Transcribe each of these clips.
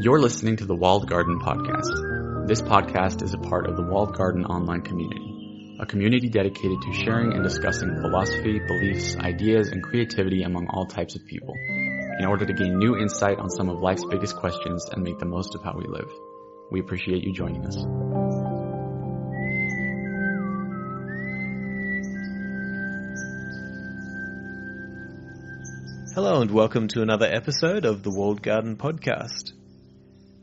You're listening to the Walled Garden Podcast. This podcast is a part of the Walled Garden online community, a community dedicated to sharing and discussing philosophy, beliefs, ideas, and creativity among all types of people, in order to gain new insight on some of life's biggest questions and make the most of how we live. We appreciate you joining us. Hello and welcome to another episode of the Walled Garden Podcast.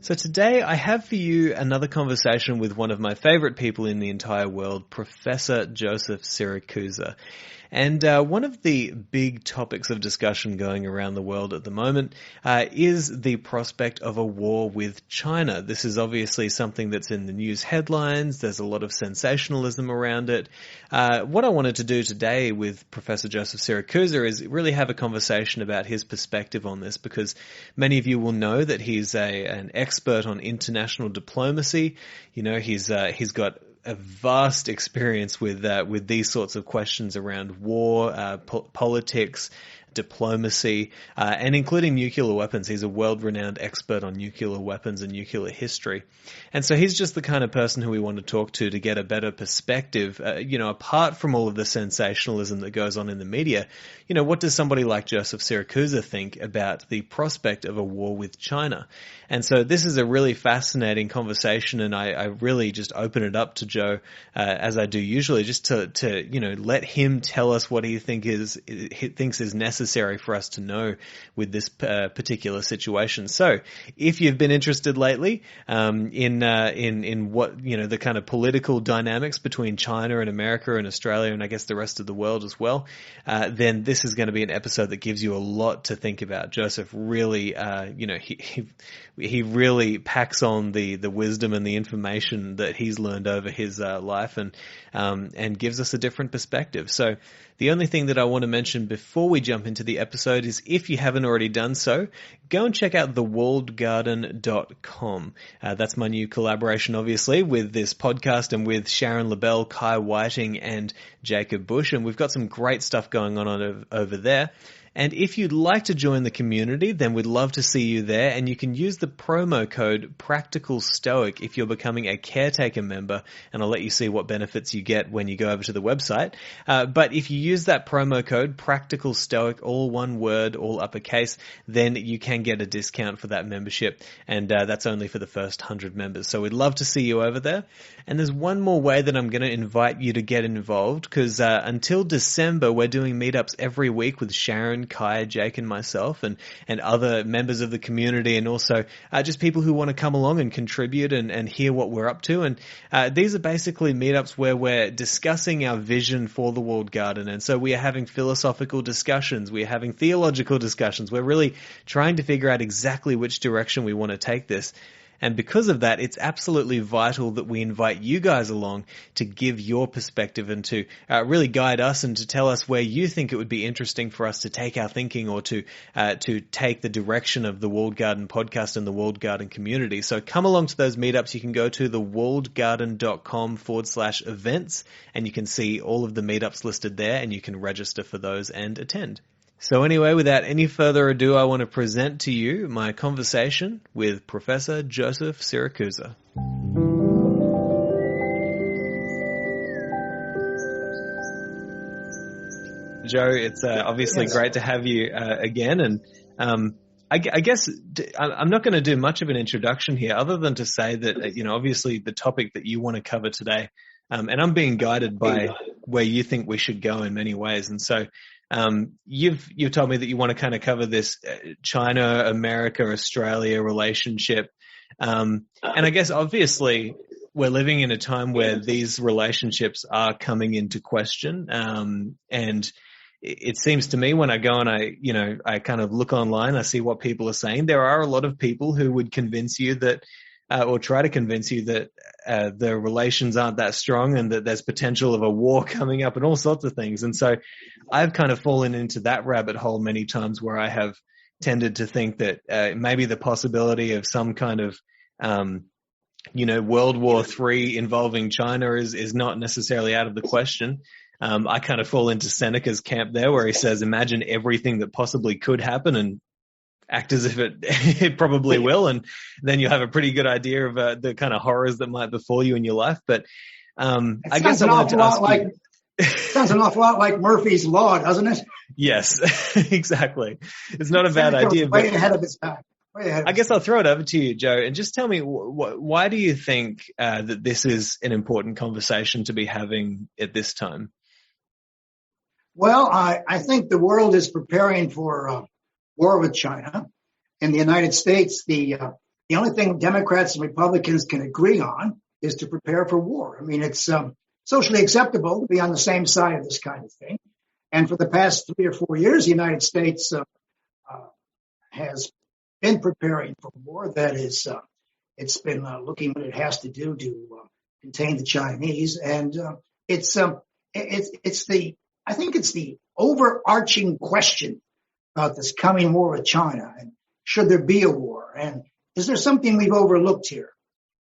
So today I have for you another conversation with one of my favorite people in the entire world, Professor Joseph Siracusa. And one of the big topics of discussion going around the world at the moment is the prospect of a war with China. This is obviously something that's in the news headlines. There's a lot of sensationalism around it. What I wanted to do today with Professor Joseph Siracusa is really have a conversation about his perspective on this, because many of you will know that he's an expert on international diplomacy. You know, he's got a vast experience with these sorts of questions around war, politics, diplomacy, and including nuclear weapons. He's a world-renowned expert on nuclear weapons and nuclear history. And so he's just the kind of person who we want to talk to get a better perspective, apart from all of the sensationalism that goes on in the media. You know, what does somebody like Joseph Siracusa think about the prospect of a war with China? And so this is a really fascinating conversation, and I really just open it up to Joe, as I do usually, just to let him tell us what he thinks is necessary for us to know with this particular situation. So, if you've been interested lately in what the kind of political dynamics between China and America and Australia and I guess the rest of the world as well, then this is going to be an episode that gives you a lot to think about. Joseph really, he really packs on the wisdom and the information that he's learned over his life and gives us a different perspective. So the only thing that I want to mention before we jump into the episode is, if you haven't already done so, go and check out thewalledgarden.com. That's my new collaboration, obviously, with this podcast and with Sharon LaBelle, Kai Whiting, and Jacob Bush. And we've got some great stuff going on over there. And if you'd like to join the community, then we'd love to see you there. And you can use the promo code PracticalStoic if you're becoming a caretaker member. And I'll let you see what benefits you get when you go over to the website. But if you use that promo code PracticalStoic, all one word, all uppercase, then you can get a discount for that membership. And that's only for the first 100 members. So we'd love to see you over there. And there's one more way that I'm going to invite you to get involved, because until December, we're doing meetups every week with Sharon, Kai, Jake, and myself, and other members of the community, and also just people who want to come along and contribute and hear what we're up to. And these are basically meetups where we're discussing our vision for the Walled Garden. And so we are having philosophical discussions, we are having theological discussions. We're really trying to figure out exactly which direction we want to take this. And because of that, it's absolutely vital that we invite you guys along to give your perspective and to really guide us and to tell us where you think it would be interesting for us to take our thinking, or to take the direction of the Walled Garden podcast and the Walled Garden community. So come along to those meetups. You can go to thewalledgarden.com/events, and you can see all of the meetups listed there, and you can register for those and attend. So anyway, without any further ado, I want to present to you my conversation with Professor Joseph Siracusa. Joe, it's obviously great to have you again. And I guess I'm not going to do much of an introduction here, other than to say that, obviously the topic that you want to cover today, and I'm being guided by where you think we should go in many ways. And so you've told me that you want to kind of cover this China, America, Australia relationship. And I guess obviously we're living in a time where these relationships are coming into question. And it seems to me, when I go and I kind of look online, I see what people are saying. There are a lot of people who would convince you that, or try to convince you that the relations aren't that strong and that there's potential of a war coming up and all sorts of things. And so I've kind of fallen into that rabbit hole many times, where I have tended to think that maybe the possibility of some kind of, World War III involving China is not necessarily out of the question. I kind of fall into Seneca's camp there, where he says, imagine everything that possibly could happen and act as if it probably will, and then you'll have a pretty good idea of the kind of horrors that might befall you in your life. But I guess I wanted to ask you. Sounds an awful lot like Murphy's Law, doesn't it? Yes, exactly. It's not a bad idea. Way ahead of its time. I guess I'll throw it over to you, Joe, and just tell me why do you think that this is an important conversation to be having at this time? Well, I think the world is preparing for war with China. In the United States, the only thing Democrats and Republicans can agree on is to prepare for war. I mean, it's socially acceptable to be on the same side of this kind of thing. And for the past 3 or 4 years, the United States has been preparing for war. That is, it's been looking what it has to do to contain the Chinese. And I think it's the overarching question about this coming war with China. And should there be a war? And is there something we've overlooked here?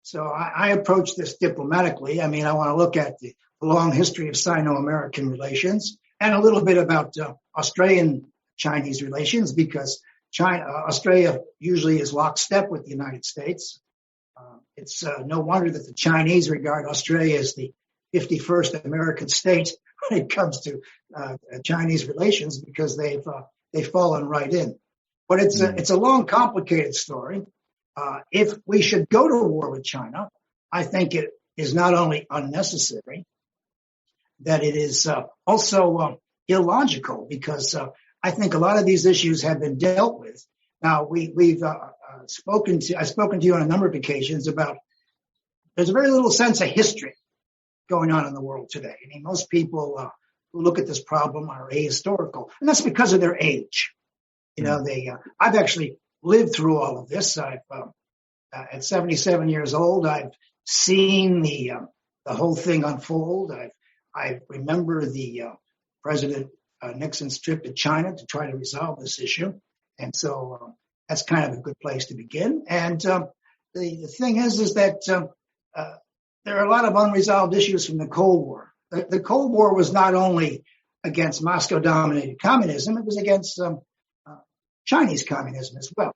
So I approach this diplomatically. I mean, I want to look at the long history of Sino-American relations and a little bit about Australian-Chinese relations, because Australia usually is lockstep with the United States. It's no wonder that the Chinese regard Australia as the 51st American state when it comes to Chinese relations, because they've fallen right in. But it's a long, complicated story. If we should go to war with China, I think it is not only unnecessary, that it is also illogical, because I think a lot of these issues have been dealt with. Now, I've spoken to you on a number of occasions about there's a very little sense of history going on in the world today. I mean, most people who look at this problem are ahistorical, and that's because of their age. You know, I've actually lived through all of this. At 77 years old, I've seen the whole thing unfold. I remember the President Nixon's trip to China to try to resolve this issue, and so that's kind of a good place to begin. And the thing is that there are a lot of unresolved issues from the Cold War. The Cold War was not only against Moscow-dominated communism; it was against Chinese communism as well.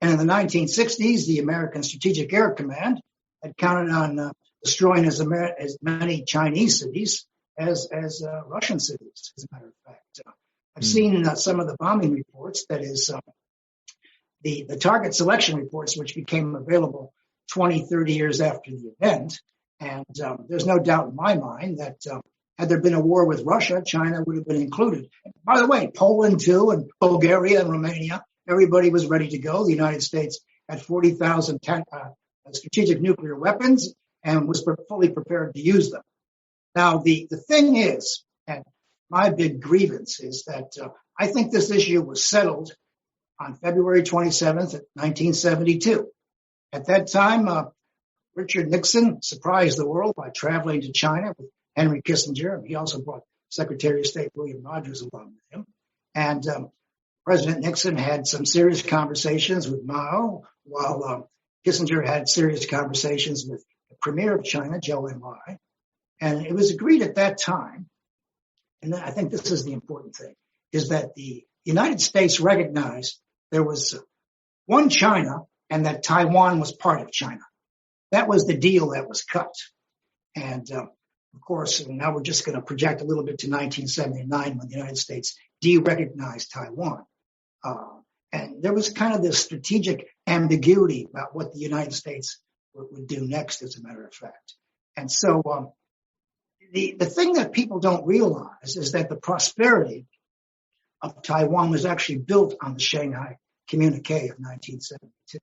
And in the 1960s, the American Strategic Air Command had counted on destroying as many Chinese cities as Russian cities, as a matter of fact. I've seen some of the bombing reports, that is, the target selection reports, which became available 20, 30 years after the event. And there's no doubt in my mind that had there been a war with Russia, China would have been included. By the way, Poland too, and Bulgaria and Romania, everybody was ready to go. The United States had 40,000 strategic nuclear weapons and was fully prepared to use them. Now, the thing is, and my big grievance is that I think this issue was settled on February 27th, 1972. At that time, Richard Nixon surprised the world by traveling to China with Henry Kissinger. He also brought Secretary of State William Rogers along with him. And President Nixon had some serious conversations with Mao, while Kissinger had serious conversations with the Premier of China, Zhou Enlai. And it was agreed at that time, and I think this is the important thing, is that the United States recognized there was one China and that Taiwan was part of China. That was the deal that was cut. And of course, now we're just going to project a little bit to 1979, when the United States de-recognized Taiwan. And there was kind of this strategic ambiguity about what the United States would do next, as a matter of fact. And so the thing that people don't realize is that the prosperity of Taiwan was actually built on the Shanghai Communique of 1972.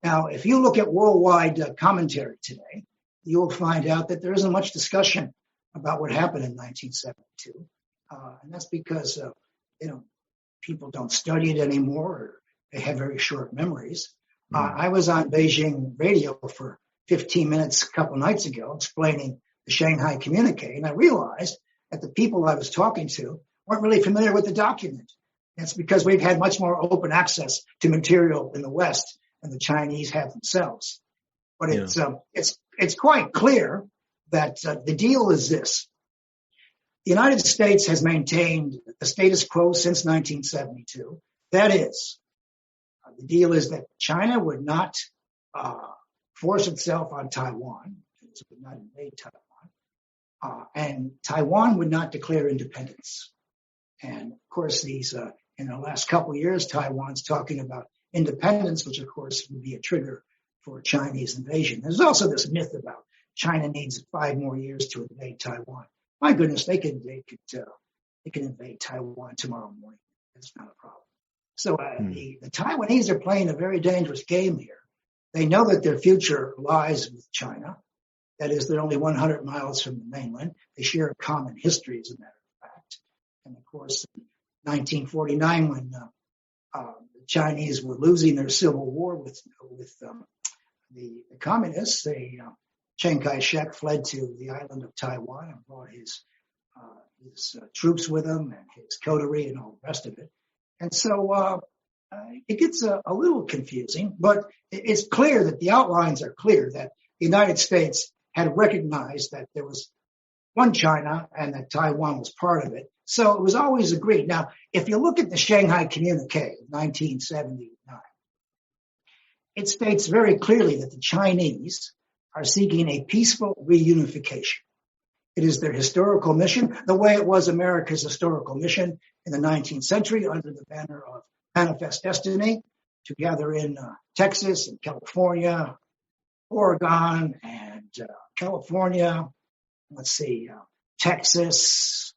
Now, if you look at worldwide commentary today, you will find out that there isn't much discussion about what happened in 1972. And that's because, people don't study it anymore, or they have very short memories. I was on Beijing radio for 15 minutes a couple nights ago explaining the Shanghai Communique, and I realized that the people I was talking to weren't really familiar with the document. That's because we've had much more open access to material in the West than the Chinese have themselves. But it's quite clear that the deal is this. The United States has maintained the status quo since 1972. That is, The deal is that China would not force itself on Taiwan. It would not invade Taiwan. And Taiwan would not declare independence. And, of course, in the last couple of years, Taiwan's talking about independence, which, of course, would be a trigger for a Chinese invasion. There's also this myth about China needs 5 more years to invade Taiwan. My goodness, they could invade Taiwan tomorrow morning. That's not a problem. So the Taiwanese are playing a very dangerous game here. They know that their future lies with China. That is, they're only 100 miles from the mainland. They share a common history, as a matter of fact. And of course, in 1949, when the Chinese were losing their civil war with the communists, Chiang Kai-shek fled to the island of Taiwan and brought his troops with him and his coterie and all the rest of it. And so it gets a little confusing, but it's clear that the outlines are clear, that the United States had recognized that there was one China and that Taiwan was part of it. So it was always agreed. Now, if you look at the Shanghai Communique of 1979, it states very clearly that the Chinese are seeking a peaceful reunification. It is their historical mission, the way it was America's historical mission in the 19th century under the banner of Manifest Destiny, to gather in Texas and California, Oregon and California, Texas,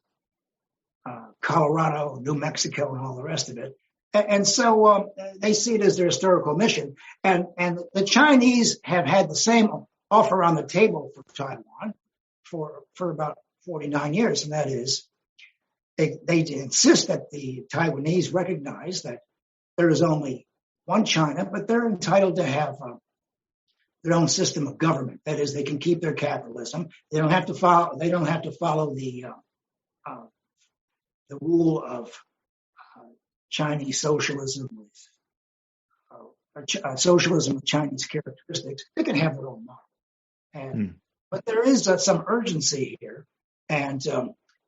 Colorado, New Mexico, and all the rest of it. And so they see it as their historical mission. And the Chinese have had the same offer on the table for Taiwan for about 49 years, and that is they insist that the Taiwanese recognize that there is only one China, but they're entitled to have their own system of government. That is, they can keep their capitalism. They don't have to follow the rule of Chinese socialism socialism with Chinese characteristics. They can have their own model. But there is some urgency here, and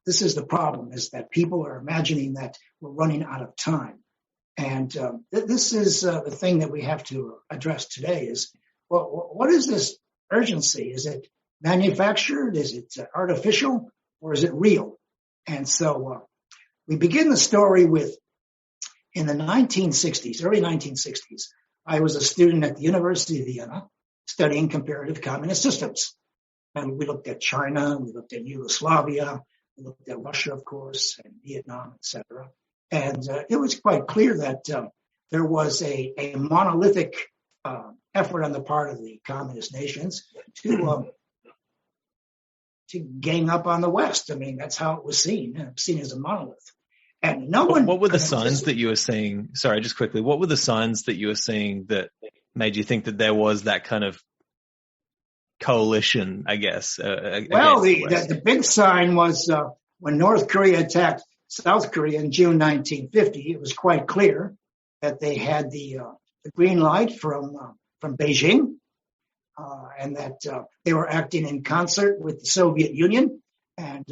this is the problem: is that people are imagining that we're running out of time. And this is the thing that we have to address today is, well, what is this urgency? Is it manufactured? Is it artificial? Or is it real? And so we begin the story with, in the 1960s, early 1960s, I was a student at the University of Vienna studying comparative communist systems. And we looked at China, we looked at Yugoslavia, we looked at Russia, of course, and Vietnam, etc. And it was quite clear that there was a monolithic effort on the part of the communist nations to gang up on the West. I mean, that's how it was seen as a monolith. And no one. What were the signs that you were seeing? Sorry, just quickly. What were the signs that you were seeing that made you think that there was that kind of coalition, I guess? The big sign was when North Korea attacked South Korea in June 1950. It was quite clear that they had the green light from Beijing, and that they were acting in concert with the Soviet Union and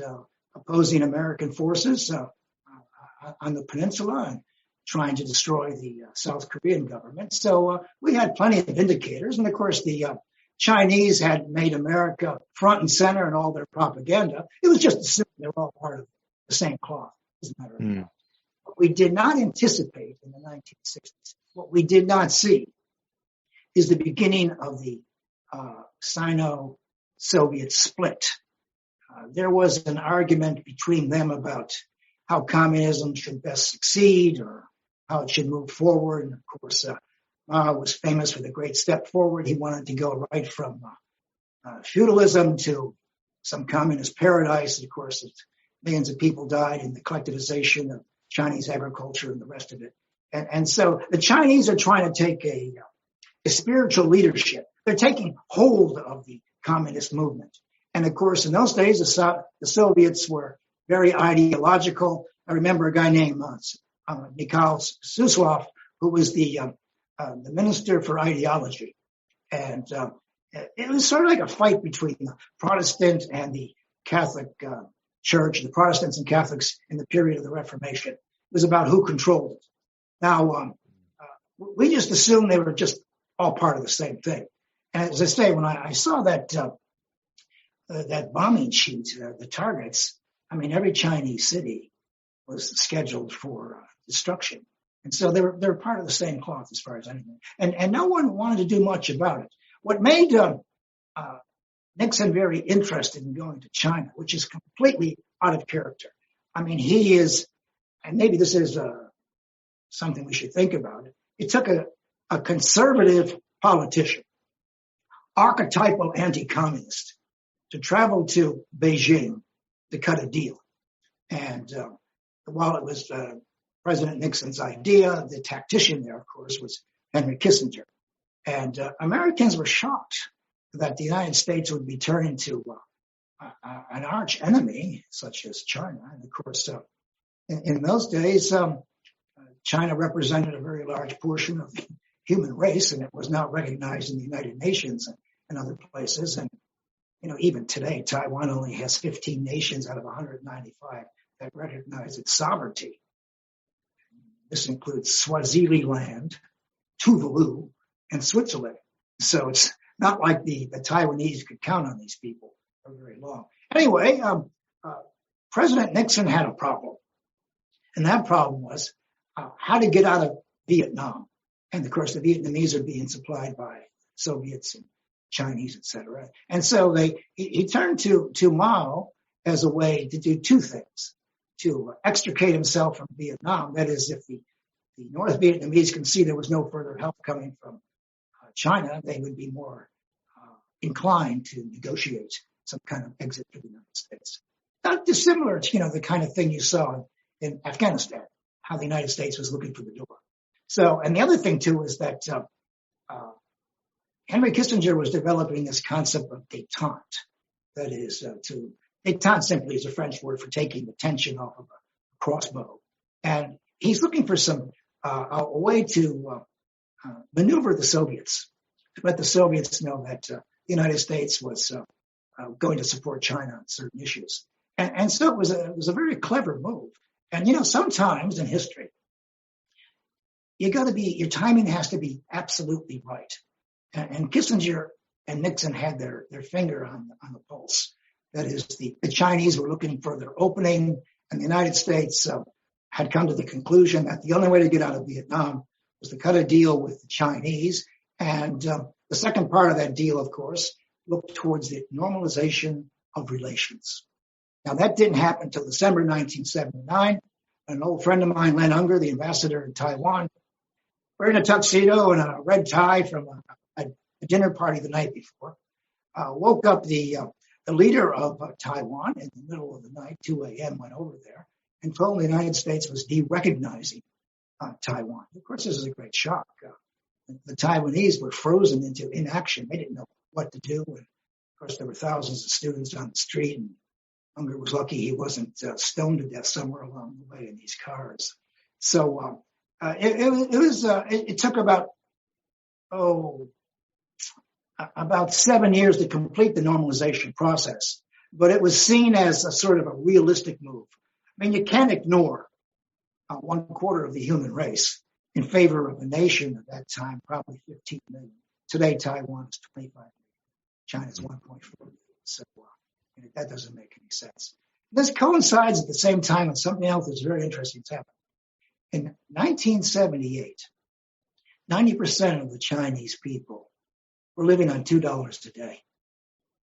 opposing American forces on the peninsula and trying to destroy the South Korean government. So we had plenty of indicators, and of course the Chinese had made America front and center in all their propaganda. It was just assumed they were all part of the same cloth, as a matter of fact. What we did not anticipate in the 1960s, what we did not see, is the beginning of the Sino-Soviet split. There was an argument between them about how communism should best succeed or how it should move forward. And of course, Mao was famous for the great step forward. He wanted to go right from feudalism to some communist paradise. Of course, millions of people died in the collectivization of Chinese agriculture and the rest of it. And so the Chinese are trying to take a spiritual leadership. They're taking hold of the communist movement. And of course, in those days, the Soviets were very ideological. I remember a guy named Mikhail Suslov, who was the minister for ideology. And it was sort of like a fight between the Protestant and the Catholic Church, the Protestants and Catholics in the period of the Reformation. It was about who controlled it. Now, we just assumed they were just all part of the same thing. And as I say, when I saw that bombing sheet, the targets, I mean, every Chinese city was scheduled for destruction. And so they're part of the same cloth as far as anything. And no one wanted to do much about it. What made Nixon very interested in going to China, which is completely out of character. I mean, he is, and maybe this is something we should think about. It took a conservative politician, archetypal anti-communist, to travel to Beijing to cut a deal. And while it was President Nixon's idea, the tactician there, of course, was Henry Kissinger. And Americans were shocked that the United States would be turned into an arch enemy such as China. And of course, in those days, China represented a very large portion of the human race, and it was not recognized in the United Nations and other places. And, you know, even today, Taiwan only has 15 nations out of 195 that recognize its sovereignty. This includes Swaziland, Tuvalu, and Switzerland. So it's not like the Taiwanese could count on these people for very long. Anyway, President Nixon had a problem. And that problem was how to get out of Vietnam. And of course, the Vietnamese are being supplied by Soviets and Chinese, etc. And so he turned to Mao as a way to do two things: to extricate himself from Vietnam. That is, if the North Vietnamese can see there was no further help coming from China, they would be more inclined to negotiate some kind of exit for the United States. Not dissimilar to, the kind of thing you saw in Afghanistan, how the United States was looking for the door. So, and the other thing too is that Henry Kissinger was developing this concept of détente. That is, détente simply is a French word for taking the tension off of a crossbow. And he's looking for a way to maneuver the Soviets, to let the Soviets know that the United States was going to support China on certain issues. And so it was a very clever move. And, sometimes in history, your timing has to be absolutely right. And Kissinger and Nixon had their finger on the pulse. That is, the Chinese were looking for their opening, and the United States had come to the conclusion that the only way to get out of Vietnam was to cut a deal with the Chinese. And the second part of that deal, of course, looked towards the normalization of relations. Now, that didn't happen until December 1979. An old friend of mine, Len Unger, the ambassador in Taiwan, wearing a tuxedo and a red tie from a dinner party the night before, woke up the leader of Taiwan in the middle of the night, 2 a.m., went over there and told the United States was de-recognizing Taiwan. Of course, this is a great shock. The Taiwanese were frozen into inaction. They didn't know what to do. And of course, there were thousands of students on the street, and Unger was lucky he wasn't stoned to death somewhere along the way in these cars. So it took about 7 years to complete the normalization process, but it was seen as a sort of a realistic move. I mean, you can't ignore 1/4 of the human race in favor of a nation at that time, probably 15 million. Today, Taiwan is 25 million. China's 1.4 million. So that doesn't make any sense. This coincides at the same time with something else that's very interesting that's happened. In 1978, 90% of the Chinese people were living on $2 a day.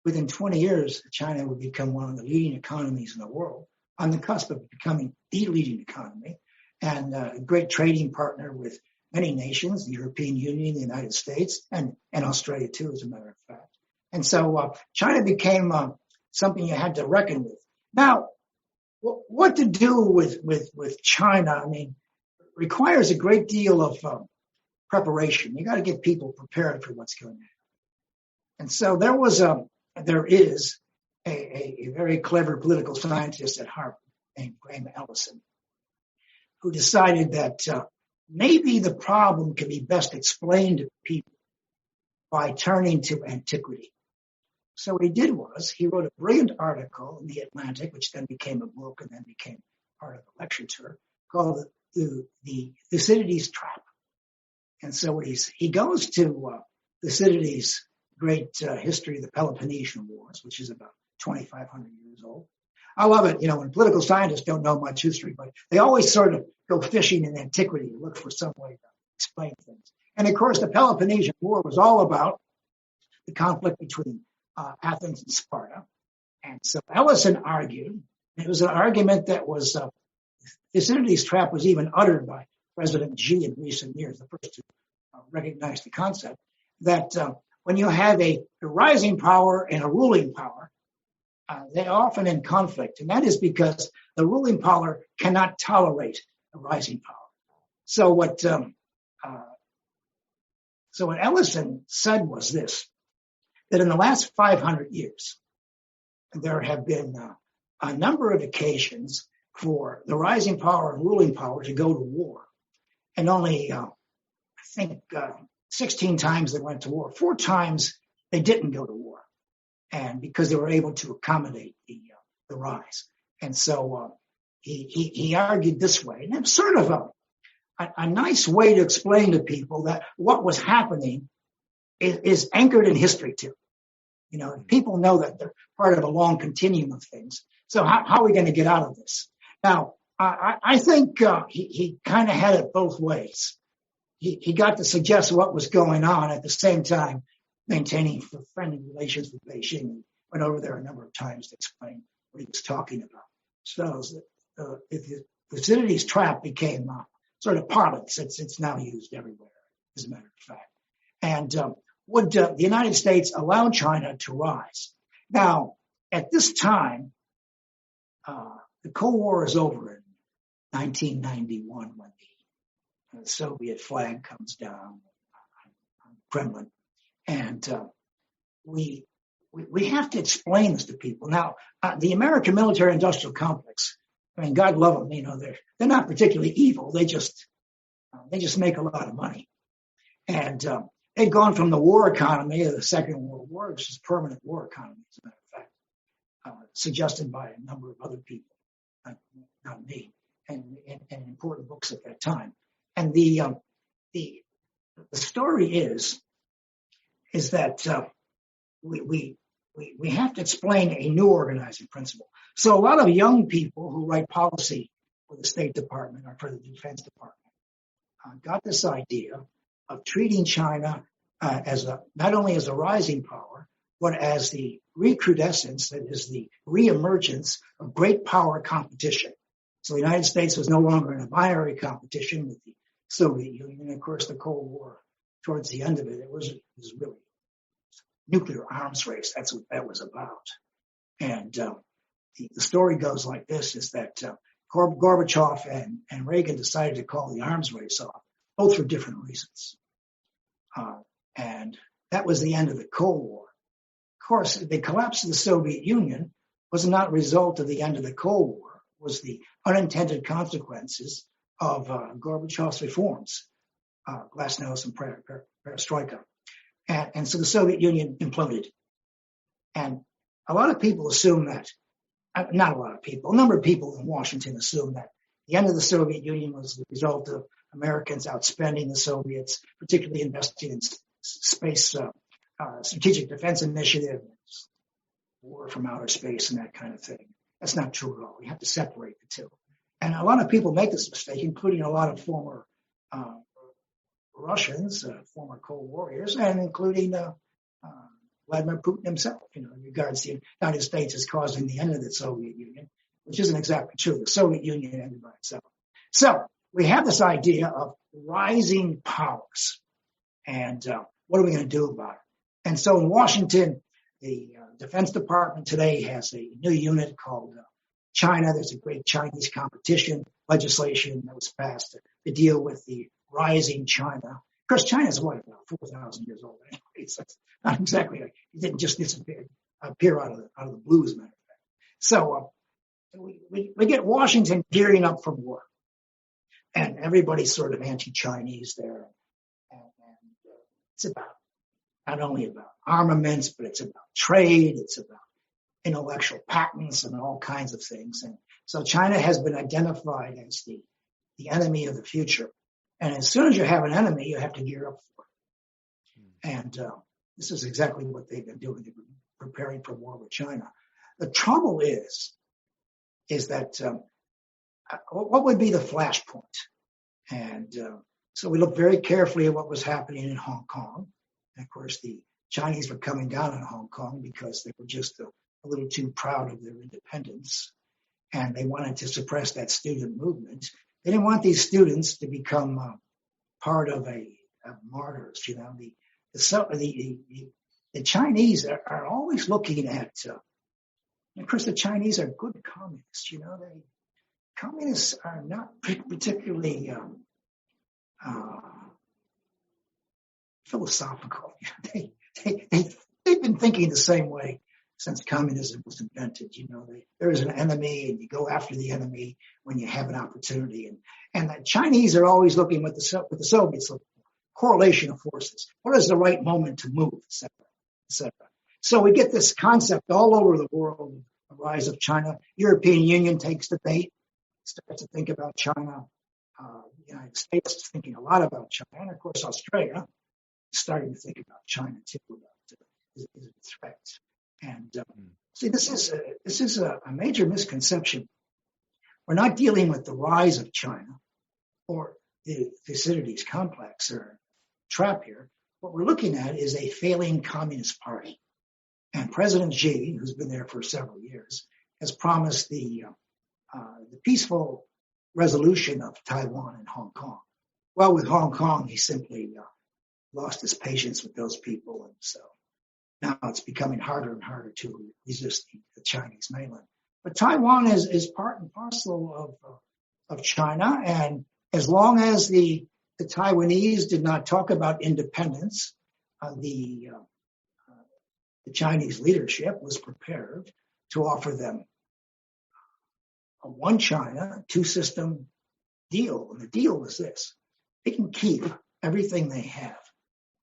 Within 20 years, China would become one of the leading economies in the world, on the cusp of becoming the leading economy, and a great trading partner with many nations, the European Union, the United States, and Australia too, as a matter of fact. And so China became something you had to reckon with. Now, what to do with China, I mean, requires a great deal of preparation. You got to get people prepared for what's going to happen. And so there is a very clever political scientist at Harvard named Graham Allison, who decided that maybe the problem can be best explained to people by turning to antiquity. So what he did was he wrote a brilliant article in the Atlantic, which then became a book and then became part of a lecture tour, called the Thucydides Trap. And so he goes to Thucydides' great history of the Peloponnesian Wars, which is about 2,500 years old. I love it, when political scientists don't know much history, but they always sort of go fishing in antiquity to look for some way to explain things. And of course, the Peloponnesian War was all about the conflict between Athens and Sparta. And so Ellison argued, and it was an argument that was, Thucydides' trap was even uttered by President Xi in recent years, the first to recognize the concept, that when you have a rising power and a ruling power, they're often in conflict. And that is because the ruling power cannot tolerate a rising power. So what Ellison said was this, that in the last 500 years, there have been a number of occasions for the rising power and ruling power to go to war. And only, 16 times they went to war. 4 times they didn't go to war. And because they were able to accommodate the rise. And so he argued this way. And it's sort of a nice way to explain to people that what was happening is anchored in history too. People know that they're part of a long continuum of things. So how are we going to get out of this? Now, I think he kind of had it both ways. He got to suggest what was going on at the same time maintaining friendly relations with Beijing. He went over there a number of times to explain what he was talking about. So Thucydides' trap became sort of parlance. It's now used everywhere, as a matter of fact. And would the United States allow China to rise? Now, at this time, the Cold War is over in 1991 when the Soviet flag comes down on Kremlin. And we have to explain this to people. Now, the American military-industrial complex, God love them, they're not particularly evil. They just make a lot of money. And they'd gone from the war economy of the Second World War, which is permanent war economy, as a matter of fact, suggested by a number of other people, not me, and important books at that time. And the story is that we have to explain a new organizing principle. So a lot of young people who write policy for the State Department or for the Defense Department got this idea of treating China not only as a rising power, but as the recrudescence, that is the reemergence of great power competition. So the United States was no longer in a binary competition with the Soviet Union. And of course, the Cold War, towards the end of it, it was really nuclear arms race. That's what that was about. And the story goes like this, is that Gorbachev and Reagan decided to call the arms race off, both for different reasons. And that was the end of the Cold War. Of course, the collapse of the Soviet Union was not a result of the end of the Cold War. It was the unintended consequences of Gorbachev's reforms, glasnost and perestroika. And so the Soviet Union imploded. And a lot of people assume that, not a lot of people, a number of people in Washington assume that the end of the Soviet Union was the result of Americans outspending the Soviets, particularly investing in space, strategic defense initiative, war from outer space and that kind of thing. That's not true at all. We have to separate the two. And a lot of people make this mistake, including a lot of former Russians, former Cold Warriors, and including Vladimir Putin himself, in regards to the United States as causing the end of the Soviet Union, which isn't exactly true. The Soviet Union ended by itself. So we have this idea of rising powers. And what are we going to do about it? And so in Washington, the Defense Department today has a new unit called China. There's a great Chinese competition legislation that was passed to deal with the rising China. Of course, China's about 4,000 years old anyway. So it's not exactly like it didn't just appear out of the blue, as a matter of fact. So we get Washington gearing up for war, and everybody's sort of anti-Chinese there. And it's about not only about armaments, but it's about trade, it's about intellectual patents and all kinds of things. And so China has been identified as the enemy of the future. And as soon as you have an enemy, you have to gear up for it. And this is exactly what they've been doing. They've been preparing for war with China. The trouble is that what would be the flashpoint? And so we looked very carefully at what was happening in Hong Kong. And of course, the Chinese were coming down on Hong Kong because they were just a little too proud of their independence. And they wanted to suppress that student movement. They didn't want these students to become part of martyrs. You know, the Chinese are always looking at, of course, the Chinese are good communists. You know, communists are not particularly philosophical. They've been thinking the same way since communism was invented. You know, there is an enemy, and you go after the enemy when you have an opportunity. And the Chinese are always looking with the Soviets, correlation of forces. What is the right moment to move, et cetera, et cetera. So we get this concept all over the world, the rise of China. European Union takes the bait, starts to think about China. The United States is thinking a lot about China. And of course, Australia is starting to think about China too, about is it a threat. And see, this is a major misconception. We're not dealing with the rise of China or the Thucydides complex or trap here. What we're looking at is a failing communist party. And President Xi, who's been there for several years, has promised the peaceful resolution of Taiwan and Hong Kong. Well, with Hong Kong, he simply lost his patience with those people. And so now it's becoming harder and harder to resist the Chinese mainland. But Taiwan is part and parcel of China. And as long as the Taiwanese did not talk about independence, the Chinese leadership was prepared to offer them a one China, two system deal. And the deal was this: they can keep everything they have,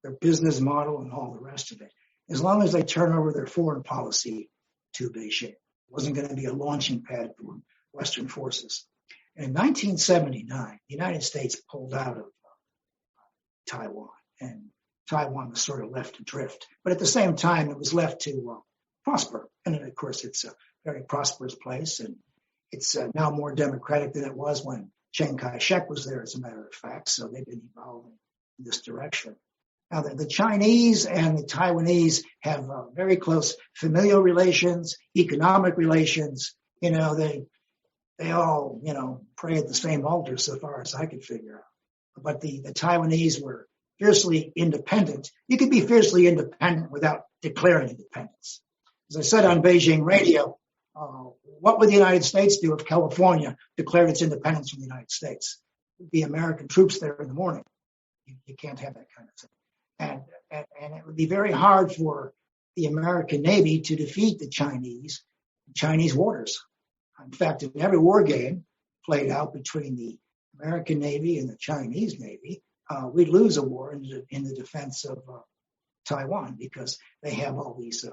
their business model and all the rest of it, as long as they turn over their foreign policy to Beijing. It wasn't going to be a launching pad for Western forces. And in 1979, the United States pulled out of Taiwan, and Taiwan was sort of left adrift. But at the same time, it was left to prosper. And of course, it's a very prosperous place, and it's now more democratic than it was when Chiang Kai-shek was there, as a matter of fact. So they've been evolving in this direction. Now, the Chinese and the Taiwanese have very close familial relations, economic relations. You know, they all, you know, pray at the same altar so far as I could figure out. But the Taiwanese were fiercely independent. You could be fiercely independent without declaring independence. As I said on Beijing radio, what would the United States do if California declared its independence from the United States? There'd be American troops there in the morning. You can't have that kind of thing. And it would be very hard for the American Navy to defeat the Chinese waters. In fact, in every war game played out between the American Navy and the Chinese Navy, we'd lose a war in the defense of Taiwan, because they have all these,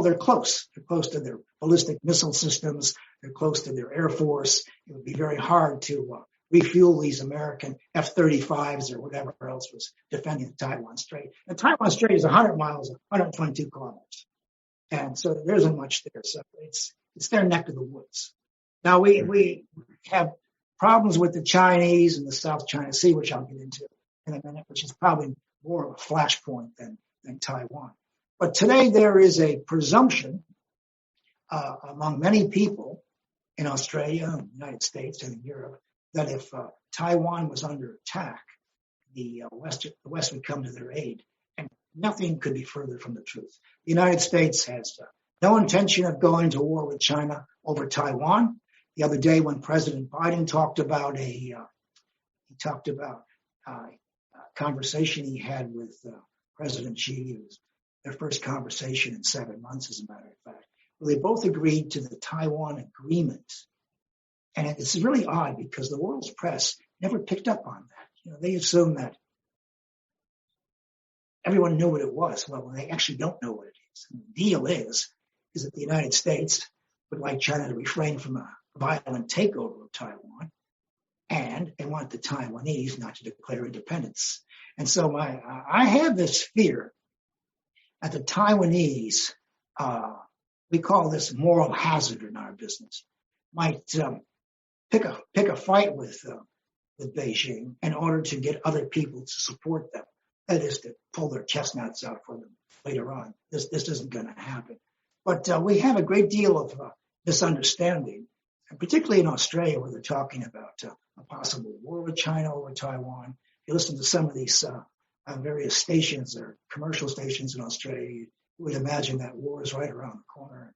they're close. They're close to their ballistic missile systems. They're close to their Air Force. It would be very hard to refuel these American F-35s or whatever else was defending the Taiwan Strait. And Taiwan Strait is 100 miles, 122 kilometers. And so there isn't much there. So it's their neck of the woods. Now we have problems with the Chinese and the South China Sea, which I'll get into in a minute, which is probably more of a flashpoint than Taiwan. But today there is a presumption among many people in Australia, in the United States, and in Europe, that if Taiwan was under attack, the West would come to their aid. And nothing could be further from the truth. The United States has no intention of going to war with China over Taiwan. The other day, when President Biden talked about a conversation he had with President Xi. It was their first conversation in 7 months, as a matter of fact. Well, they both agreed to the Taiwan Agreement. And it's really odd because the world's press never picked up on that. You know, they assume that everyone knew what it was. Well, they actually don't know what it is. And the deal is that the United States would like China to refrain from a violent takeover of Taiwan. and they want the Taiwanese not to declare independence. And so I have this fear that the Taiwanese, we call this moral hazard in our business, might pick a fight with Beijing in order to get other people to support them. That is, to pull their chestnuts out for them later on. This isn't going to happen. But we have a great deal of misunderstanding, and particularly in Australia, where they're talking about a possible war with China over Taiwan. If you listen to some of these various stations or commercial stations in Australia, you would imagine that war is right around the corner.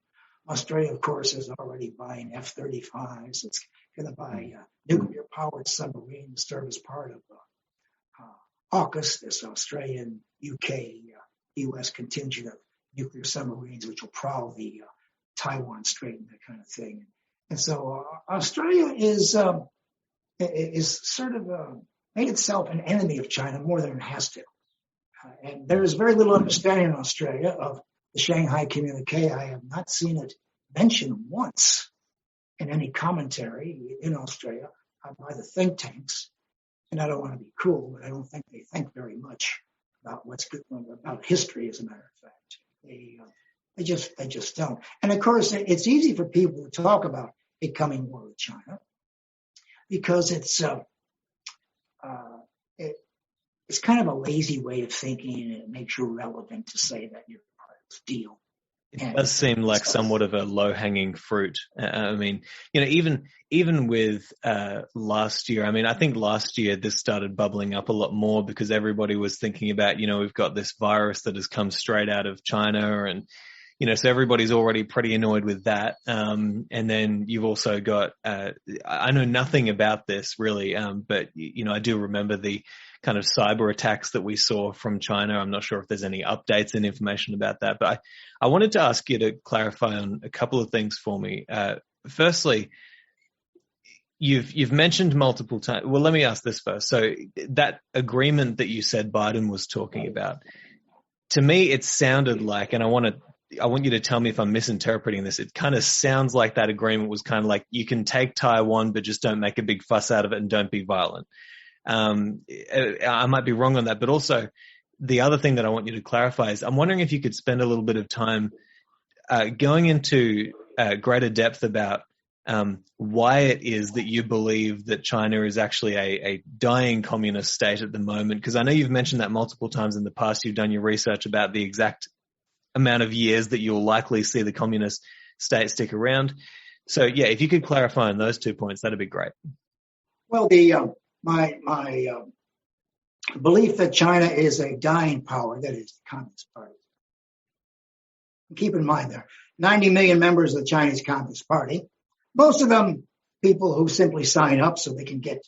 Australia, of course, is already buying F-35s. It's going to buy nuclear-powered submarines to serve as part of AUKUS, this Australian, UK, US contingent of nuclear submarines, which will prowl the Taiwan Strait and that kind of thing. And so Australia is sort of made itself an enemy of China more than it has to. And there is very little understanding in Australia of the Shanghai Communique. I have not seen it mentioned once in any commentary in Australia by the think tanks. And I don't want to be cruel, but I don't think they think very much about what's good, about history, as a matter of fact. They just don't. And of course, it's easy for people to talk about a coming war with China because it's kind of a lazy way of thinking, and it makes you relevant to say that you're part of the deal. It does seem like somewhat of a low-hanging fruit. I mean, even with last year, I mean, I think last year this started bubbling up a lot more because everybody was thinking about, we've got this virus that has come straight out of China, and so everybody's already pretty annoyed with that. And then you've also got, I know nothing about this really, but I do remember the kind of cyber attacks that we saw from China. I'm not sure if there's any updates and information about that, but I wanted to ask you to clarify on a couple of things for me. Firstly, you've mentioned multiple times. Well, let me ask this first. So that agreement that you said Biden was talking about, to me, it sounded like, and I want you to tell me if I'm misinterpreting this. It kind of sounds like that agreement was kind of like, you can take Taiwan, but just don't make a big fuss out of it and don't be violent. I might be wrong on that, but also the other thing that I want you to clarify is I'm wondering if you could spend a little bit of time going into greater depth about why it is that you believe that China is actually a dying communist state at the moment, because I know you've mentioned that multiple times in the past. You've done your research about the exact amount of years that you'll likely see the communist state stick around. So, yeah, if you could clarify on those 2 points, that'd be great. Well, my belief that China is a dying power, that is the Communist Party. Keep in mind, there are 90 million members of the Chinese Communist Party. Most of them people who simply sign up so they can get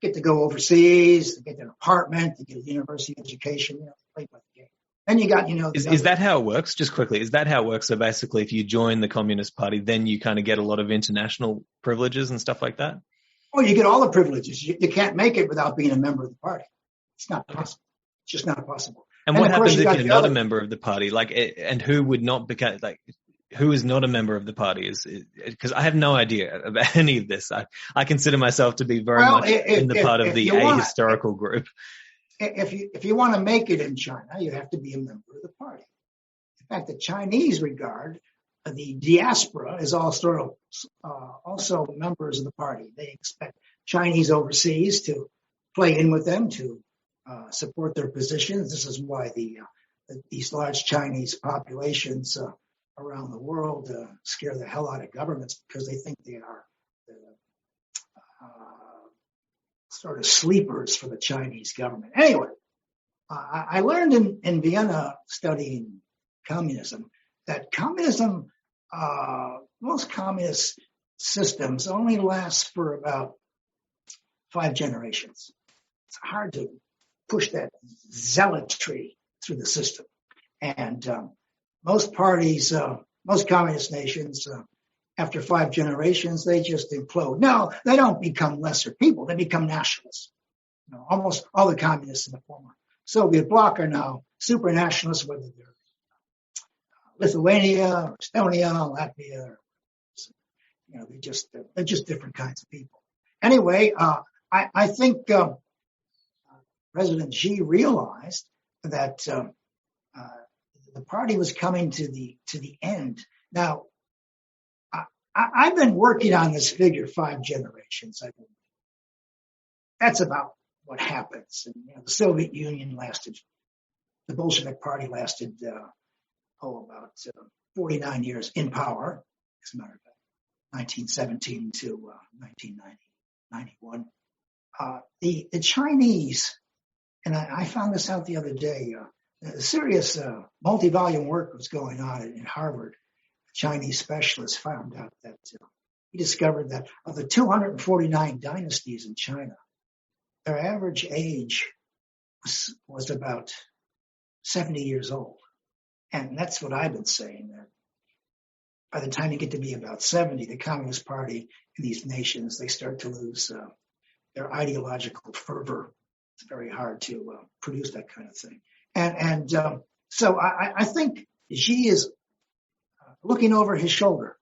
to go overseas, to get an apartment, to get a university education, play by the game. Then you got, Is that how it works? Just quickly, is that how it works? So basically, if you join the Communist Party, then you kind of get a lot of international privileges and stuff like that? Oh, you get all the privileges. You can't make it without being a member of the party. It's not possible. It's just not possible. And what happens if you're not a member of the party? And who would not become, who is not a member of the party? Because I have no idea about any of this. I consider myself to be very much in the part of the ahistorical group. If you want to make it in China, you have to be a member of the party. In fact, the Chinese regard the diaspora is also members of the party. They expect Chinese overseas to play in with them, to support their positions. This is why these large Chinese populations around the world scare the hell out of governments, because they think they are sort of sleepers for the Chinese government. Anyway, I learned in Vienna studying communism that communism, most communist systems only last for about 5 generations. It's hard to push that zealotry through the system. And most parties, most communist nations, after 5 generations, they just implode. No, they don't become lesser people. They become nationalists. Almost all the communists in the former Soviet bloc are now super nationalists, whether they're Lithuania or Estonia, Latvia, they're just different kinds of people. Anyway, I think President Xi realized that the party was coming to the end. Now, I've been working on this figure 5 generations. That's about what happens. And, the Soviet Union lasted, the Bolshevik Party lasted, about 49 years in power, as a matter of fact, 1917 to 1991. The Chinese, and I found this out the other day, serious multi-volume work was going on in Harvard. A Chinese specialist found out that he discovered that of the 249 dynasties in China, their average age was about 70 years old. And that's what I've been saying, that by the time you get to be about 70, the Communist Party in these nations, they start to lose their ideological fervor. It's very hard to produce that kind of thing. So I think Xi is looking over his shoulder.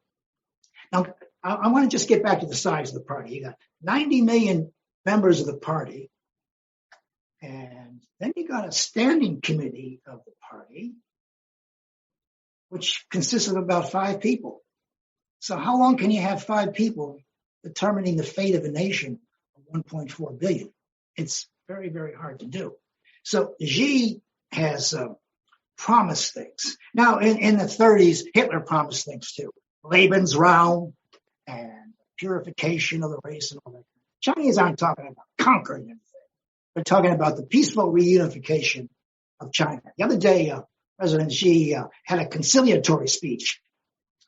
Now, I want to just get back to the size of the party. You got 90 million members of the party, and then you got a standing committee of the party, which consists of about 5 people. So how long can you have 5 people determining the fate of a nation of 1.4 billion? It's very, very hard to do. So Xi has promised things. Now, in the 30s, Hitler promised things too. Lebensraum and purification of the race and all that. Chinese aren't talking about conquering anything. They're talking about the peaceful reunification of China. The other day, President Xi had a conciliatory speech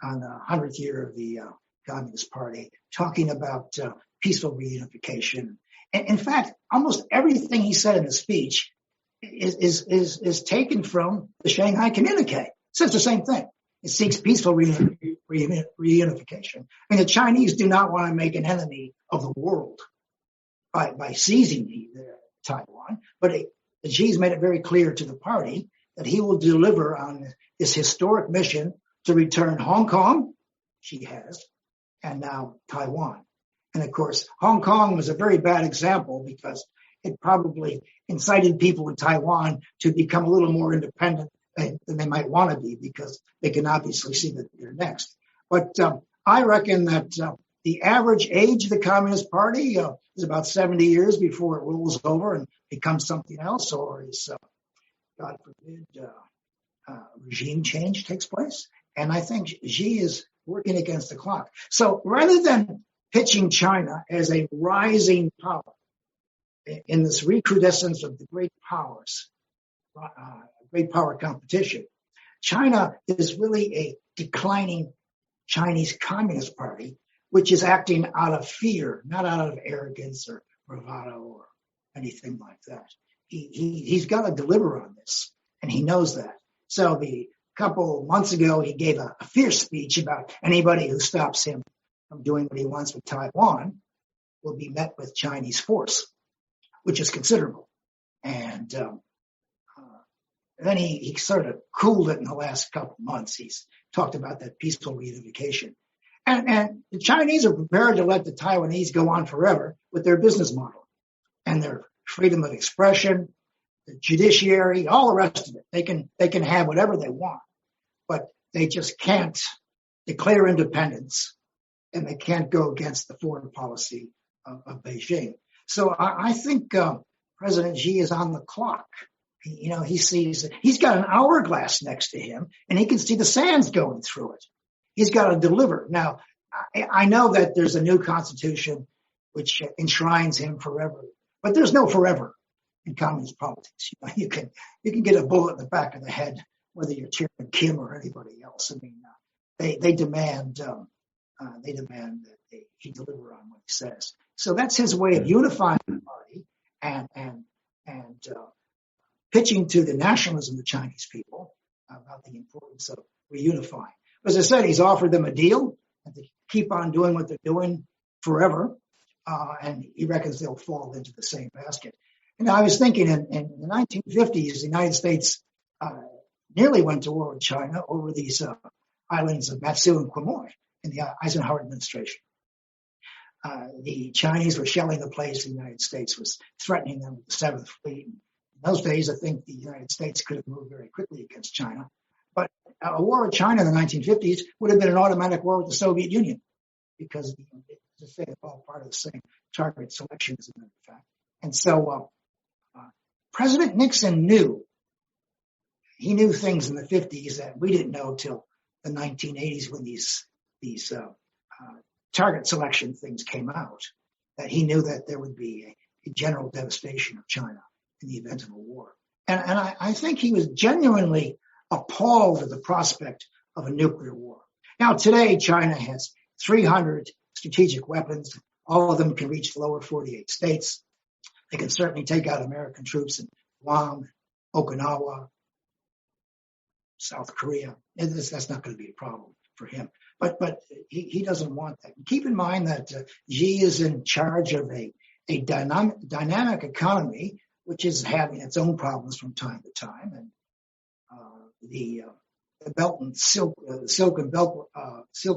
on the 100th year of the Communist Party, talking about peaceful reunification. And in fact, almost everything he said in the speech is taken from the Shanghai Communique. It says the same thing. It seeks peaceful reunification. I mean, the Chinese do not want to make an enemy of the world by seizing Taiwan, but Xi's made it very clear to the party that he will deliver on this historic mission to return Hong Kong, she has, and now Taiwan. And of course, Hong Kong was a very bad example because it probably incited people in Taiwan to become a little more independent than they might want to be, because they can obviously see that they're next. But I reckon that the average age of the Communist Party is about 70 years before it rolls over and becomes something else, or is, God forbid, regime change takes place. And I think Xi is working against the clock. So rather than pitching China as a rising power in this recrudescence of the great powers, great power competition, China is really a declining Chinese Communist Party, which is acting out of fear, not out of arrogance or bravado or anything like that. He's got to deliver on this, and he knows that. So a couple months ago, he gave a fierce speech about anybody who stops him from doing what he wants with Taiwan will be met with Chinese force, which is considerable. And then he sort of cooled it in the last couple of months. He's talked about that peaceful reunification. And the Chinese are prepared to let the Taiwanese go on forever with their business model and their freedom of expression, the judiciary, all the rest of it. They can have whatever they want, but they just can't declare independence, and they can't go against the foreign policy of Beijing. So I think President Xi is on the clock. He sees he's got an hourglass next to him, and he can see the sands going through it. He's got to deliver. Now, I know that there's a new constitution which enshrines him forever, but there's no forever in communist politics. You can get a bullet in the back of the head, whether you're Chairman Kim or anybody else. I mean, they demand that he deliver on what he says. So that's his way of unifying the party and pitching to the nationalism of the Chinese people about the importance of reunifying. As I said, he's offered them a deal and to keep on doing what they're doing forever, and he reckons they'll fall into the same basket. And I was thinking in the 1950s, the United States nearly went to war with China over these islands of Matsu and Quemoy in the Eisenhower administration. the Chinese were shelling the place. The United States was threatening them with the Seventh Fleet. In those days, I think the United States could have moved very quickly against China. But a war with China in the 1950s would have been an automatic war with the Soviet Union because, as I say, it's all part of the same target selection, as a matter of fact. And so President Nixon knew. He knew things in the 50s that we didn't know till the 1980s when these target selection things came out, that he knew that there would be a general devastation of China in the event of a war. And I think he was genuinely appalled at the prospect of a nuclear war. Now, today, China has 300 strategic weapons. All of them can reach the lower 48 states. They can certainly take out American troops in Guam, Okinawa, South Korea. That's not going to be a problem for him. But he doesn't want that. Keep in mind that Xi is in charge of a dynamic economy, which is having its own problems from time to time. And the Belt and Silk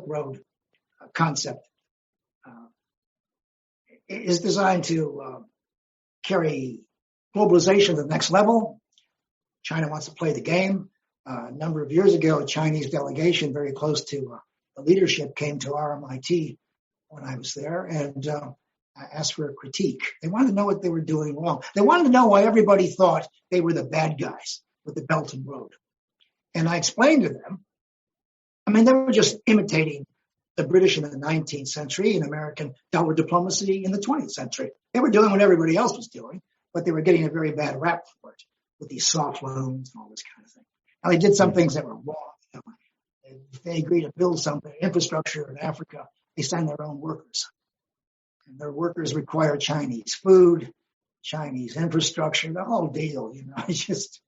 Road concept is designed to carry globalization to the next level. China wants to play the game. A number of years ago, a Chinese delegation very close to the leadership came to RMIT when I was there and asked for a critique. They wanted to know what they were doing wrong. They wanted to know why everybody thought they were the bad guys with the Belt and Road. And I explained to them, they were just imitating the British in the 19th century and American dollar diplomacy in the 20th century. They were doing what everybody else was doing, but they were getting a very bad rap for it with these soft loans and all this kind of thing. Now, they did some things that were wrong. If they agree to build something, infrastructure in Africa, they send their own workers. And their workers require Chinese food, Chinese infrastructure, the whole deal, It's just,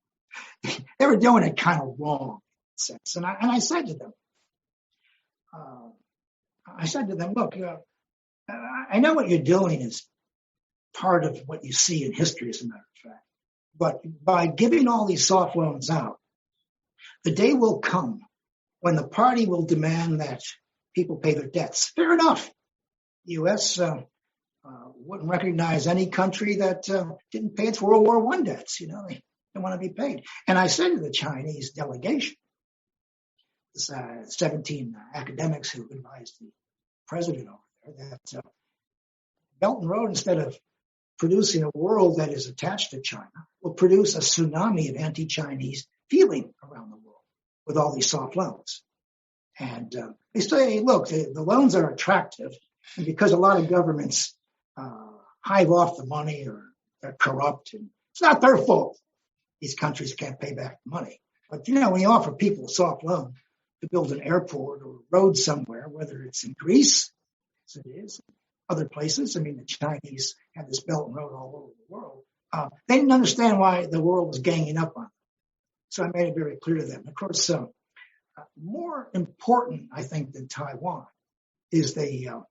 they were doing it kind of wrong in a sense. And I said to them, look, I know what you're doing is part of what you see in history, as a matter of fact. But by giving all these soft loans out, the day will come when the party will demand that people pay their debts. Fair enough. The U.S. Wouldn't recognize any country that didn't pay its World War I debts. They want to be paid. And I said to the Chinese delegation, this 17 academics who advised the president over there, that Belt and Road, instead of producing a world that is attached to China, will produce a tsunami of anti-Chinese feeling around the world with all these soft loans. And they say, look, the loans are attractive, and because a lot of governments hive off the money or they're corrupt, and it's not their fault. These countries can't pay back the money. But, when you offer people a soft loan to build an airport or a road somewhere, whether it's in Greece, as it is, other places, the Chinese have this Belt and Road all over the world. They didn't understand why the world was ganging up on them. So I made it very clear to them. Of course, more important, I think, than Taiwan is the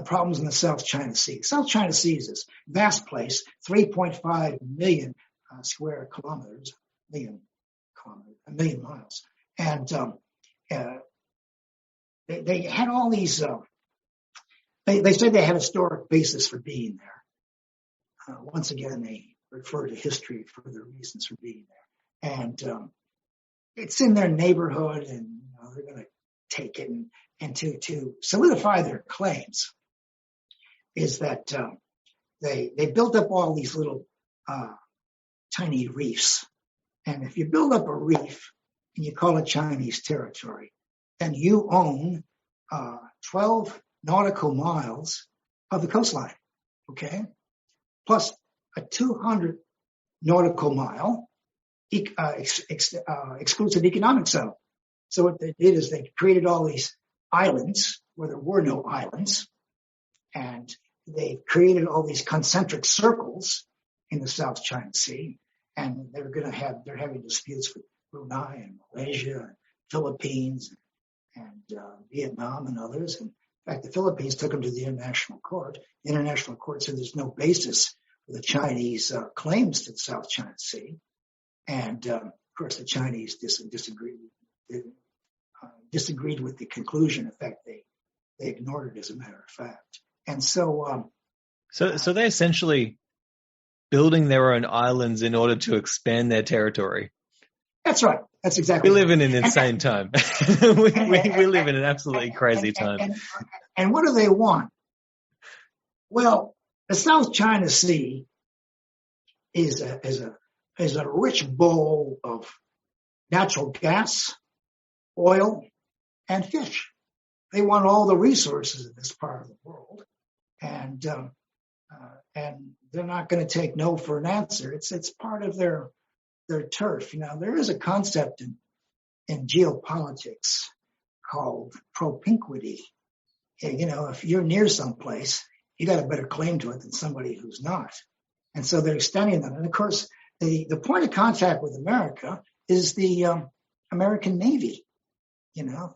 problems in the South China Sea. South China Sea is this vast place, 3.5 million square kilometers, a million miles. And they had all these, they said they had a historic basis for being there. Once again, they refer to history for their reasons for being there. And it's in their neighborhood, and they're going to take it. And to solidify their claims is that they built up all these little tiny reefs. And if you build up a reef and you call it Chinese territory, then you own 12 nautical miles of the coastline, okay? Plus a 200 nautical mile exclusive economic zone. So what they did is they created all these islands where there were no islands, and they created all these concentric circles in the South China Sea, and they're having disputes with Brunei and Malaysia and Philippines and Vietnam and others. And in fact, the Philippines took them to the International Court. The International Court said there's no basis for the Chinese claims to the South China Sea. And of course, the Chinese disagreed with the conclusion. In fact, they ignored it as a matter of fact. And so, So they're essentially building their own islands in order to expand their territory. that's right. That's exactly We live right. in an insane time. we live in an absolutely crazy time. And what do they want? Well, the South China Sea is a rich bowl of natural gas, oil, and fish. They want all the resources of this part of the world, and they're not going to take no for an answer. It's part of their turf. Now, there is a concept in geopolitics called propinquity. If you're near someplace, you got a better claim to it than somebody who's not. And so they're extending that. And of course, the point of contact with America is the American Navy.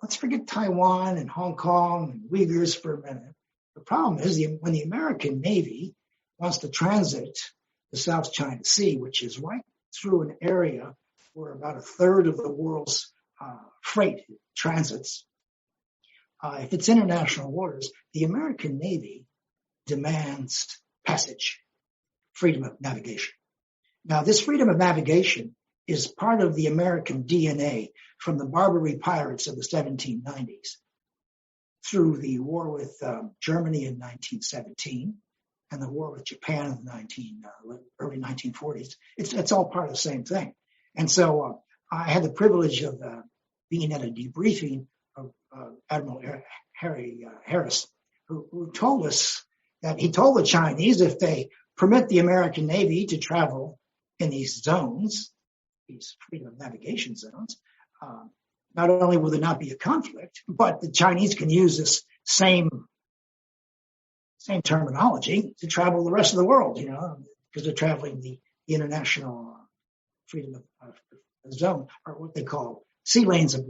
Let's forget Taiwan and Hong Kong and Uyghurs for a minute. The problem is when the American Navy wants to transit the South China Sea, which is right through an area where about a third of the world's freight transits. If it's international waters, the American Navy demands passage, freedom of navigation. Now, this freedom of navigation is part of the American DNA from the Barbary pirates of the 1790s through the war with Germany in 1917 and the war with Japan in the early 1940s. It's all part of the same thing. And so I had the privilege of being at a debriefing of Admiral Harry Harris, who told us that he told the Chinese if they permit the American Navy to travel in these zones, these freedom of navigation zones, not only will there not be a conflict, but the Chinese can use this same terminology to travel the rest of the world, because they're traveling the international freedom of zone, or what they call sea lanes of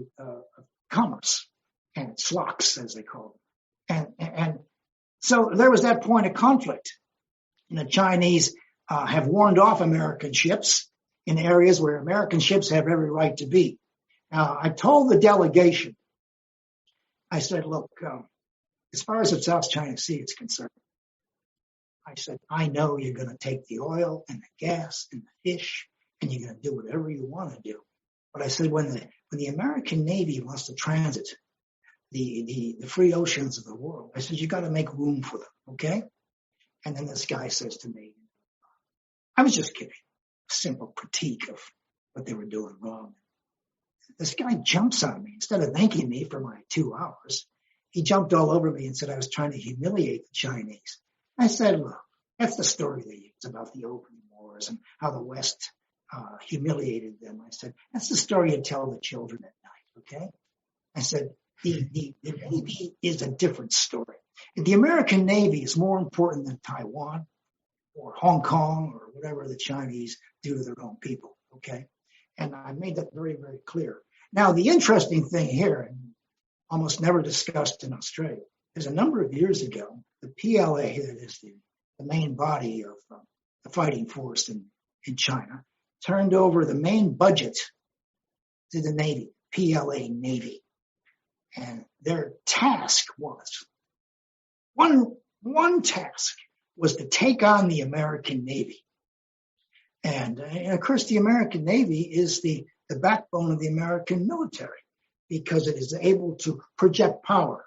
commerce, and SLOCs, as they call them. And so there was that point of conflict. And the Chinese have warned off American ships in areas where American ships have every right to be. Now, I told the delegation, I said, look, as far as the South China Sea is concerned, I said, I know you're going to take the oil and the gas and the fish, and you're going to do whatever you want to do. But I said, when the American Navy wants to transit the free oceans of the world, I said, you got to make room for them, okay? And then this guy says to me, I was just kidding, a simple critique of what they were doing wrong. This guy jumps on me. Instead of thanking me for my 2 hours, he jumped all over me and said I was trying to humiliate the Chinese. I said, look, that's the story they use about the opium wars and how the West humiliated them. I said, that's the story you tell the children at night, okay? I said, the Navy is a different story. The American Navy is more important than Taiwan or Hong Kong or whatever the Chinese do to their own people, okay? And I made that very, very clear. Now, the interesting thing here, and almost never discussed in Australia, is a number of years ago, the PLA, that is the main body of the fighting force in China, turned over the main budget to the Navy, PLA Navy. And their task was, one task was to take on the American Navy. And of course, the American Navy is the backbone of the American military because it is able to project power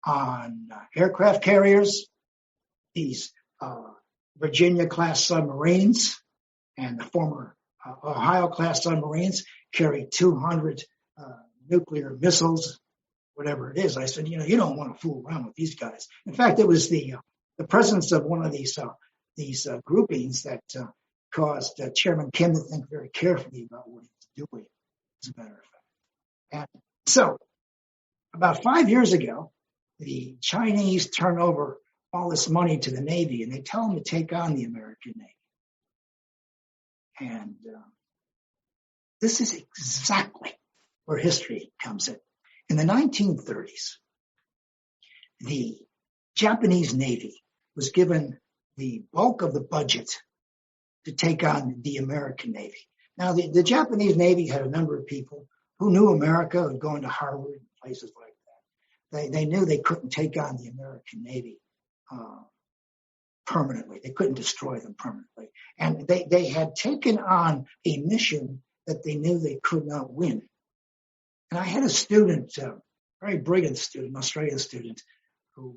on aircraft carriers, these Virginia-class submarines, and the former Ohio-class submarines carry 200 nuclear missiles, whatever it is. I said, you don't want to fool around with these guys. In fact, it was the presence of one of these groupings that caused Chairman Kim to think very carefully about what he was doing, as a matter of fact. And so, about 5 years ago, the Chinese turn over all this money to the Navy, and they tell them to take on the American Navy. And this is exactly where history comes in. In the 1930s, the Japanese Navy was given the bulk of the budget to take on the American Navy. Now, the Japanese Navy had a number of people who knew America, had gone to Harvard and places like that. They knew they couldn't take on the American Navy permanently. They couldn't destroy them permanently. And they had taken on a mission that they knew they could not win. And I had a student, very brilliant student, an Australian student, who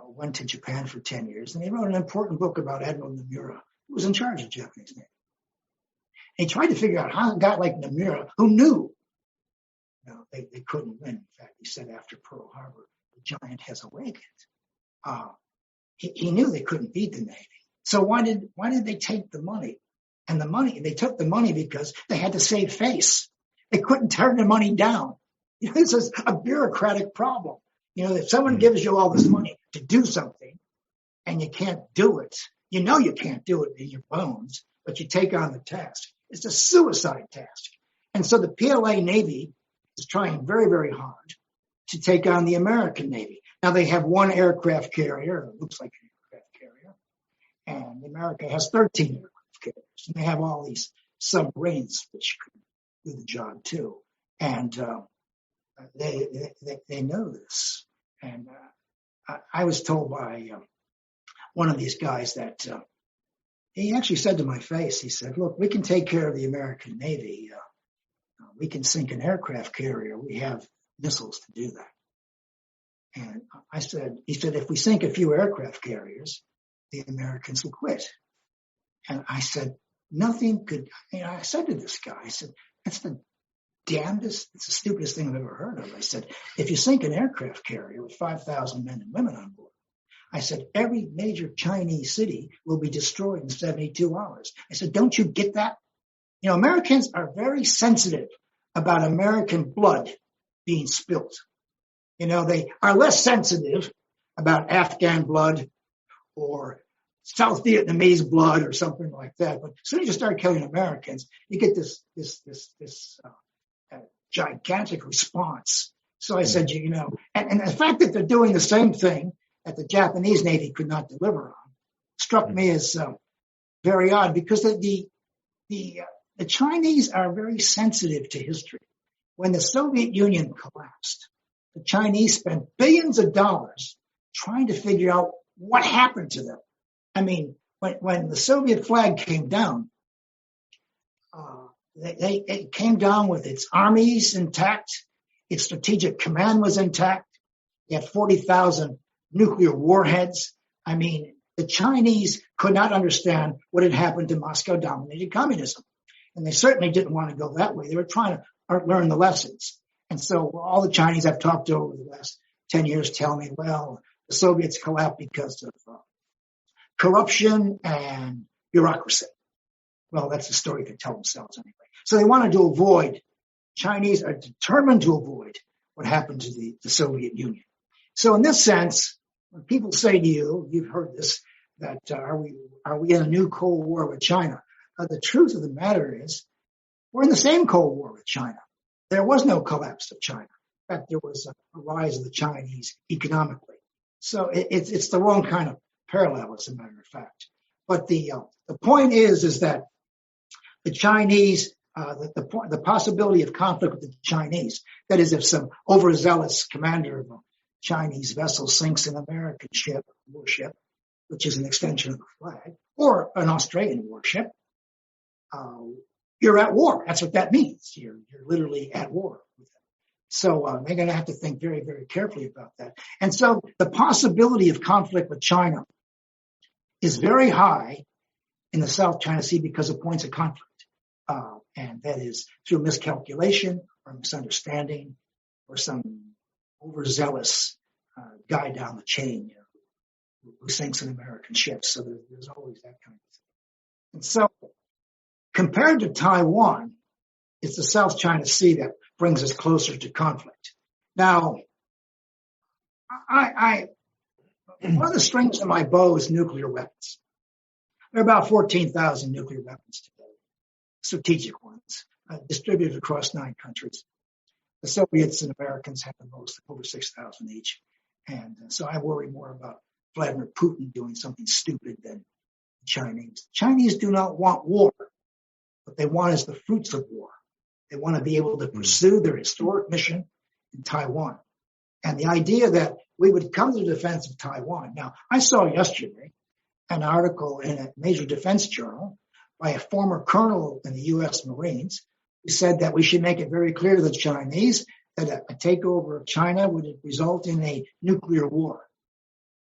went to Japan for 10 years, and he wrote an important book about Admiral Nomura, who was in charge of the Japanese Navy. And he tried to figure out how a guy like Nomura, who knew they couldn't win. In fact, he said after Pearl Harbor, the giant has awakened. He knew they couldn't beat the Navy. So why did they take the money? And they took the money because they had to save face. They couldn't turn the money down. This is a bureaucratic problem. If someone gives you all this money to do something and you can't do it, you can't do it in your bones, but you take on the task. It's a suicide task. And so the PLA Navy is trying very, very hard to take on the American Navy. Now they have one aircraft carrier, it looks like an aircraft carrier, and America has 13 aircraft carriers. And they have all these submarines which could do the job too. And they know this. And I was told by one of these guys that he actually said to my face, he said, look, we can take care of the American Navy. We can sink an aircraft carrier. We have missiles to do that. And he said, if we sink a few aircraft carriers, the Americans will quit. And I said, nothing could, I said to this guy, I said, that's the damnedest, it's the stupidest thing I've ever heard of. I said, if you sink an aircraft carrier with 5,000 men and women on board, I said, every major Chinese city will be destroyed in 72 hours. I said, don't you get that? Americans are very sensitive about American blood being spilt. They are less sensitive about Afghan blood or South Vietnamese blood or something like that. But as soon as you start killing Americans, you get this gigantic response. So I said, and the fact that they're doing the same thing that the Japanese Navy could not deliver on struck me as very odd, because the Chinese are very sensitive to history. When the Soviet Union collapsed, the Chinese spent billions of dollars trying to figure out what happened to them. I mean, when the Soviet flag came down, it came down with its armies intact, its strategic command was intact. It had 40,000 nuclear warheads. I mean, the Chinese could not understand what had happened to Moscow-dominated communism. And they certainly didn't want to go that way. They were trying to learn the lessons. And so all the Chinese I've talked to over the last 10 years tell me, well, the Soviets collapsed because of corruption and bureaucracy. Well, that's the story they tell themselves anyway. So they wanted to avoid, Chinese are determined to avoid what happened to the Soviet Union. So in this sense, when people say to you, you've heard this, that are we in a new Cold War with China? The truth of the matter is, we're in the same Cold War with China. There was no collapse of China. In fact, there was a rise of the Chinese economically. So it's the wrong kind of parallel, as a matter of fact. But the point is that the Chinese, the possibility of conflict with the Chinese, that is, if some overzealous commander of a Chinese vessel sinks an American warship, which is an extension of the flag, or an Australian warship, you're at war. That's what that means. You're literally at war with them. So they're going to have to think very, very carefully about that. And so the possibility of conflict with China is very high in the South China Sea because of points of conflict. And that is through miscalculation or misunderstanding or some overzealous guy down the chain, who sinks an American ship. So there's always that kind of thing. And so compared to Taiwan, it's the South China Sea that brings us closer to conflict. Now, one of the strings in my bow is nuclear weapons. There are about 14,000 nuclear weapons today, strategic ones, distributed across 9 countries. The Soviets and Americans have the most, over 6,000 each. And so I worry more about Vladimir Putin doing something stupid than the Chinese. Chinese do not want war. What they want is the fruits of war. They want to be able to pursue their historic mission in Taiwan. And the idea that we would come to the defense of Taiwan. Now, I saw yesterday an article in a major defense journal by a former colonel in the U.S. Marines who said that we should make it very clear to the Chinese that a takeover of China would result in a nuclear war.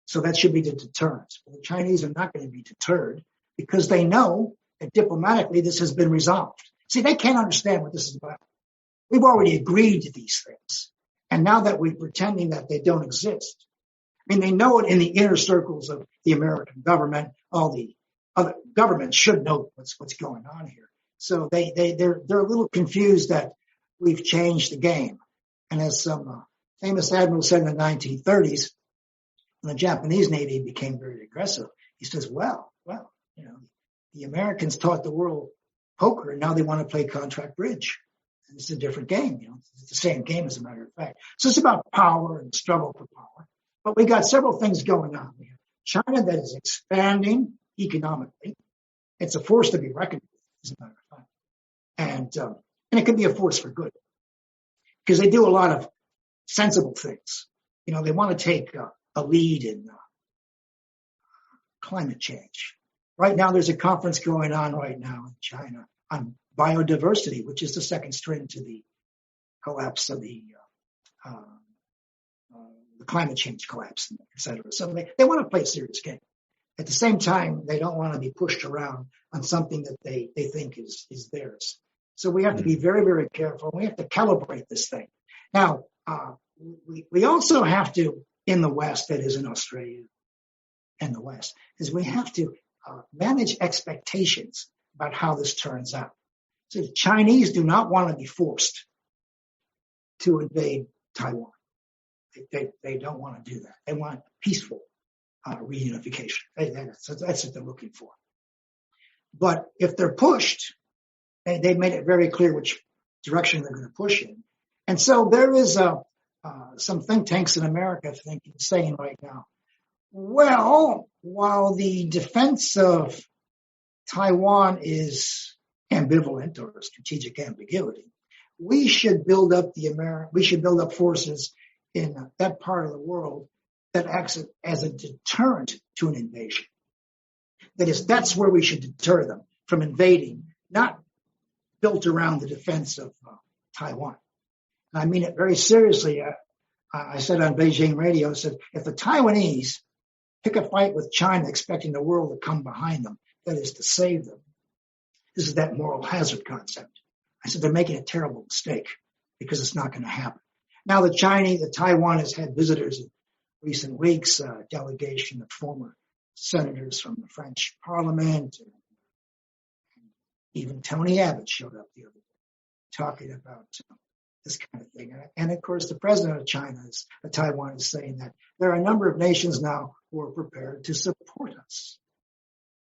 So that should be the deterrent. But the Chinese are not going to be deterred because they know that diplomatically this has been resolved. See, they can't understand what this is about. We've already agreed to these things. And now that we're pretending that they don't exist, I mean, they know it in the inner circles of the American government. All the other governments should know what's going on here. So they're a little confused that we've changed the game. And as some famous admiral said in the 1930s, when the Japanese Navy became very aggressive, he says, well, you know, the Americans taught the world poker, and now they want to play contract bridge. And it's a different game, you know. It's the same game, as a matter of fact. So it's about power and struggle for power. But we got several things going on. We have China that is expanding economically. It's a force to be reckoned with, as a matter of fact. And it can be a force for good because they do a lot of sensible things. You know, they want to take a lead in climate change. Right now, there's a conference going on right now in China on biodiversity, which is the second string to the collapse of the climate change collapse, et cetera. So they want to play a serious game. At the same time, they don't want to be pushed around on something that they think is theirs. So we have to be very, very careful. We have to calibrate this thing. Now, we also have to, in the West, that is in Australia and the West, is we have to manage expectations about how this turns out. So the Chinese do not want to be forced to invade Taiwan. They don't want to do that. They want peaceful reunification. That's what they're looking for. But if they're pushed, they've made it very clear which direction they're going to push in. And so there is some think tanks in America saying right now, well, while the defense of Taiwan is ambivalent or strategic ambiguity, we should build up forces in that part of the world that acts as a deterrent to an invasion. That is, that's where we should deter them from invading, not built around the defense of Taiwan. And I mean it very seriously. I said on Beijing radio, I said, if the Taiwanese pick a fight with China expecting the world to come behind them, that is to save them, this is that moral hazard concept. I said, they're making a terrible mistake because it's not going to happen. Now Taiwan has had visitors in recent weeks, a delegation of former senators from the French Parliament, and even Tony Abbott showed up the other day talking about this kind of thing. And of course, the president of Taiwan is saying that there are a number of nations now who are prepared to support us.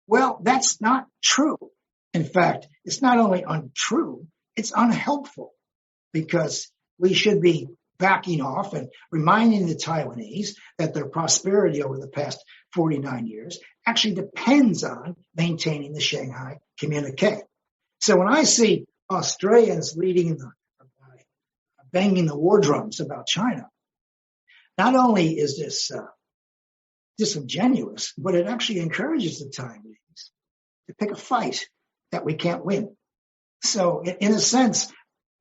Well, that's not true. In fact, it's not only untrue, it's unhelpful because we should be backing off and reminding the Taiwanese that their prosperity over the past 49 years actually depends on maintaining the Shanghai Communique. So when I see Australians banging the war drums about China, not only is this disingenuous, but it actually encourages the Taiwanese to pick a fight that we can't win. So in a sense,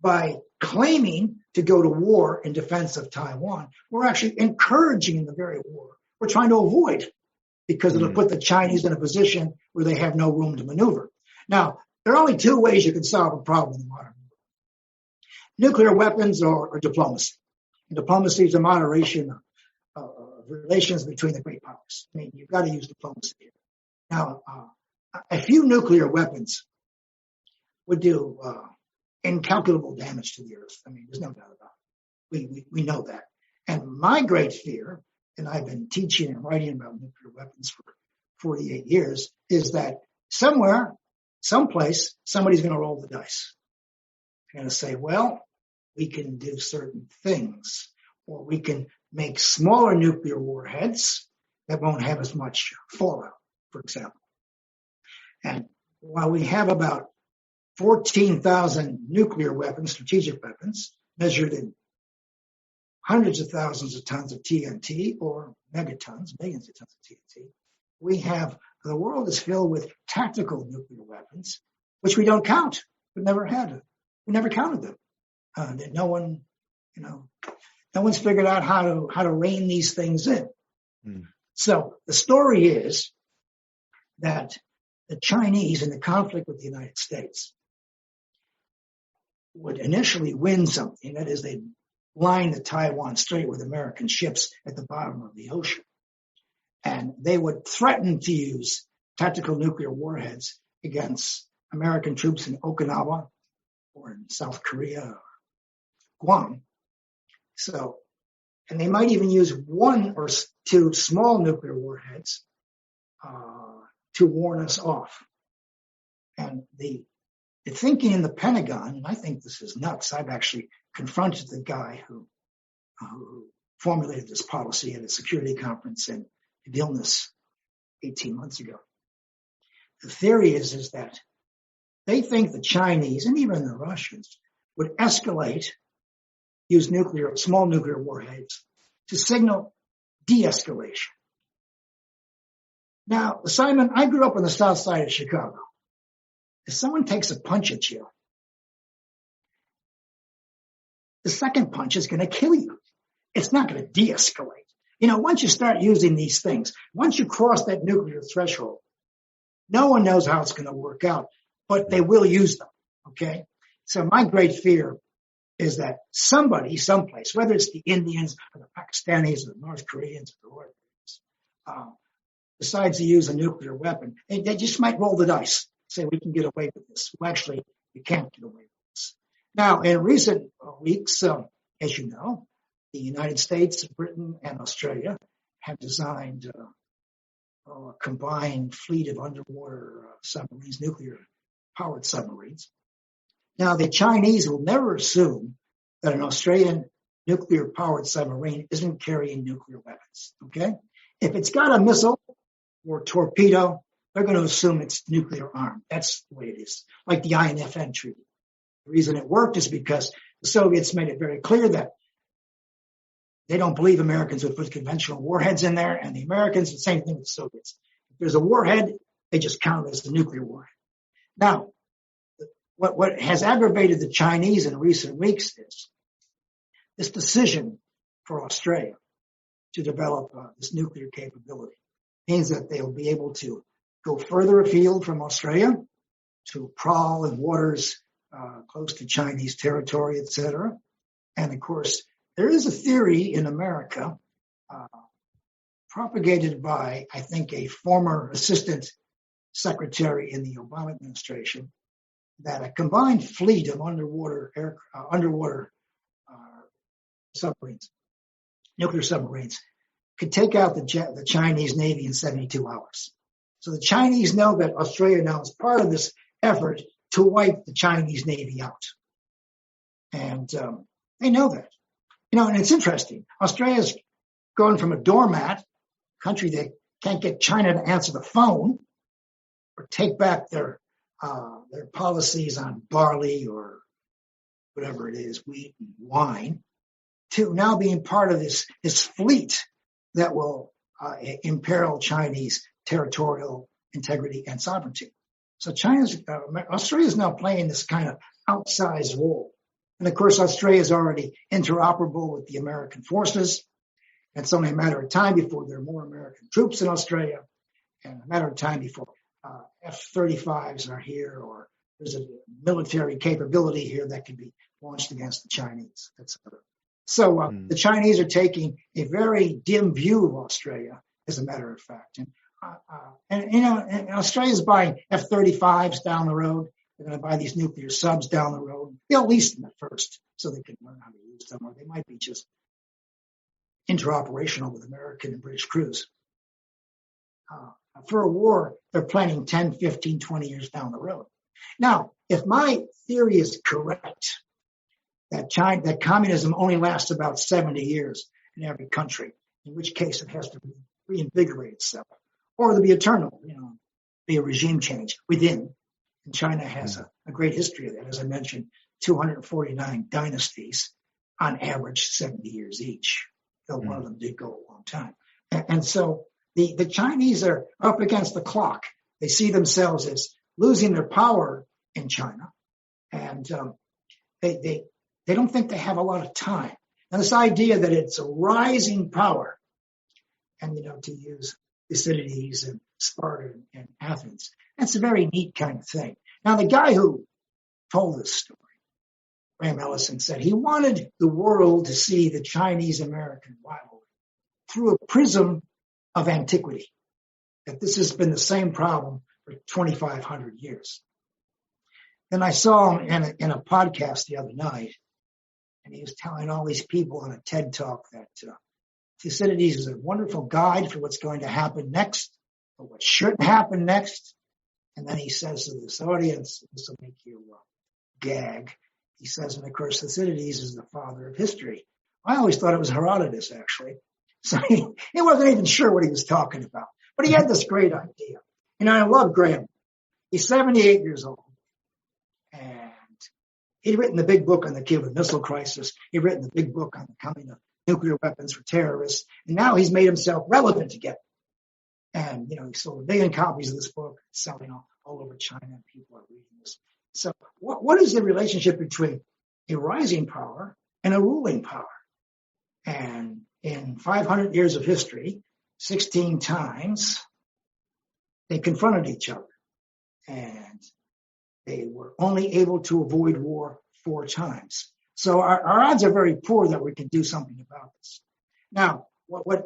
by claiming to go to war in defense of Taiwan, we're actually encouraging the very war we're trying to avoid because it'll put the Chinese in a position where they have no room to maneuver. Now, there are only two ways you can solve a problem in the modern world. Nuclear weapons or diplomacy. And diplomacy is a moderation of relations between the great powers. I mean, you've got to use diplomacy here. Now, a few nuclear weapons would do incalculable damage to the earth. I mean, there's no doubt about it. We know that. And my great fear, and I've been teaching and writing about nuclear weapons for 48 years, is that somewhere, someplace, somebody's going to roll the dice. They're going to say, well, we can do certain things, or we can make smaller nuclear warheads that won't have as much fallout, for example. And while we have about 14,000 nuclear weapons, strategic weapons, measured in hundreds of thousands of tons of TNT or megatons, millions of tons of TNT. The world is filled with tactical nuclear weapons, which we don't count. We never counted them. No one's figured out how to rein these things in. So the story is that the Chinese in the conflict with the United States would initially win something. That is, they'd line the Taiwan Strait with American ships at the bottom of the ocean. And they would threaten to use tactical nuclear warheads against American troops in Okinawa or in South Korea or Guam. And they might even use one or two small nuclear warheads to warn us off. And the thinking in the Pentagon, and I think this is nuts. I've actually confronted the guy who formulated this policy at a security conference in Vilnius 18 months ago. The theory is that they think the Chinese and even the Russians would use small nuclear warheads to signal de-escalation. Now, Simon, I grew up on the south side of Chicago. If someone takes a punch at you, the second punch is going to kill you. It's not going to de-escalate. Once you start using these things, once you cross that nuclear threshold, no one knows how it's going to work out, but they will use them, okay? So my great fear is that somebody, someplace, whether it's the Indians or the Pakistanis or the North Koreans or the North Koreans, decides to use a nuclear weapon, they just might roll the dice, say we can get away with this. Well, actually, we can't get away with this. Now, in recent weeks, as you know, the United States, Britain, and Australia have designed a combined fleet of underwater submarines, nuclear-powered submarines. Now, the Chinese will never assume that an Australian nuclear-powered submarine isn't carrying nuclear weapons, okay? If it's got a missile or torpedo, they're going to assume it's nuclear armed. That's the way it is, like the INF Treaty. The reason it worked is because the Soviets made it very clear that they don't believe Americans would put conventional warheads in there, and the Americans, the same thing with the Soviets. If there's a warhead, they just count it as a nuclear warhead. Now, what has aggravated the Chinese in recent weeks is this decision for Australia to develop this nuclear capability. Means that they'll be able to go further afield from Australia to prowl in waters close to Chinese territory, etc. And of course, there is a theory in America propagated by, I think, a former assistant secretary in the Obama administration, that a combined fleet of underwater submarines, nuclear submarines, could take out the Chinese Navy in 72 hours. So the Chinese know that Australia now is part of this effort to wipe the Chinese Navy out. And they know that. And it's interesting. Australia's gone from a doormat, country that can't get China to answer the phone or take back their policies on barley or whatever it is, wheat and wine, to now being part of this fleet that will imperil Chinese territorial integrity and sovereignty. So Australia is now playing this kind of outsized role. And of course, Australia is already interoperable with the American forces. It's only a matter of time before there are more American troops in Australia, and a matter of time before F-35s are here, or there's a military capability here that can be launched against the Chinese, etc. So the Chinese are taking a very dim view of Australia, as a matter of fact. And Australia's buying F-35s down the road. They're going to buy these nuclear subs down the road. They'll lease them at first so they can learn how to use them, or they might be just interoperational with American and British crews. For a war, they're planning 10, 15, 20 years down the road. Now, if my theory is correct, that communism only lasts about 70 years in every country, in which case it has to reinvigorate itself, or there'll be eternal, be a regime change within. And China has a great history of that. As I mentioned, 249 dynasties, on average 70 years each, though one of them did go a long time. And so the Chinese are up against the clock. They see themselves as losing their power in China, and they don't think they have a lot of time. And this idea that it's a rising power, and to use Thucydides and Sparta and Athens, that's a very neat kind of thing. Now, the guy who told this story, Graham Ellison, said he wanted the world to see the Chinese-American rivalry through a prism of antiquity, that this has been the same problem for 2,500 years. Then I saw him in a podcast the other night, and he was telling all these people in a TED Talk that Thucydides is a wonderful guide for what's going to happen next, or what shouldn't happen next. And then he says to this audience, this will make you gag, he says, and of course, Thucydides is the father of history. I always thought it was Herodotus, actually. So he wasn't even sure what he was talking about. But he had this great idea. And I love Graham. He's 78 years old. And he'd written the big book on the Cuban Missile Crisis. He'd written the big book on the coming of nuclear weapons for terrorists. And now he's made himself relevant again. And, he sold 1 billion copies of this book, selling all over China, and people are reading this. So what is the relationship between a rising power and a ruling power? And in 500 years of history, 16 times, they confronted each other. And they were only able to avoid war 4 times. So our odds are very poor that we can do something about this. Now, what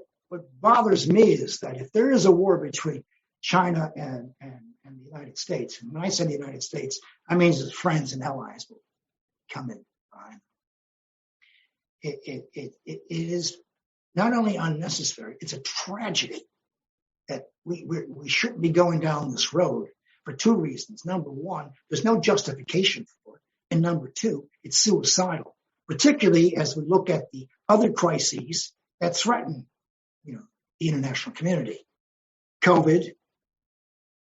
bothers me is that if there is a war between China and the United States, and when I say the United States, I mean his friends and allies will come in behind them. It is not only unnecessary, it's a tragedy that we shouldn't be going down this road for 2 reasons. Number one, there's no justification for it. And number 2, it's suicidal, particularly as we look at the other crises that threaten, the international community. COVID,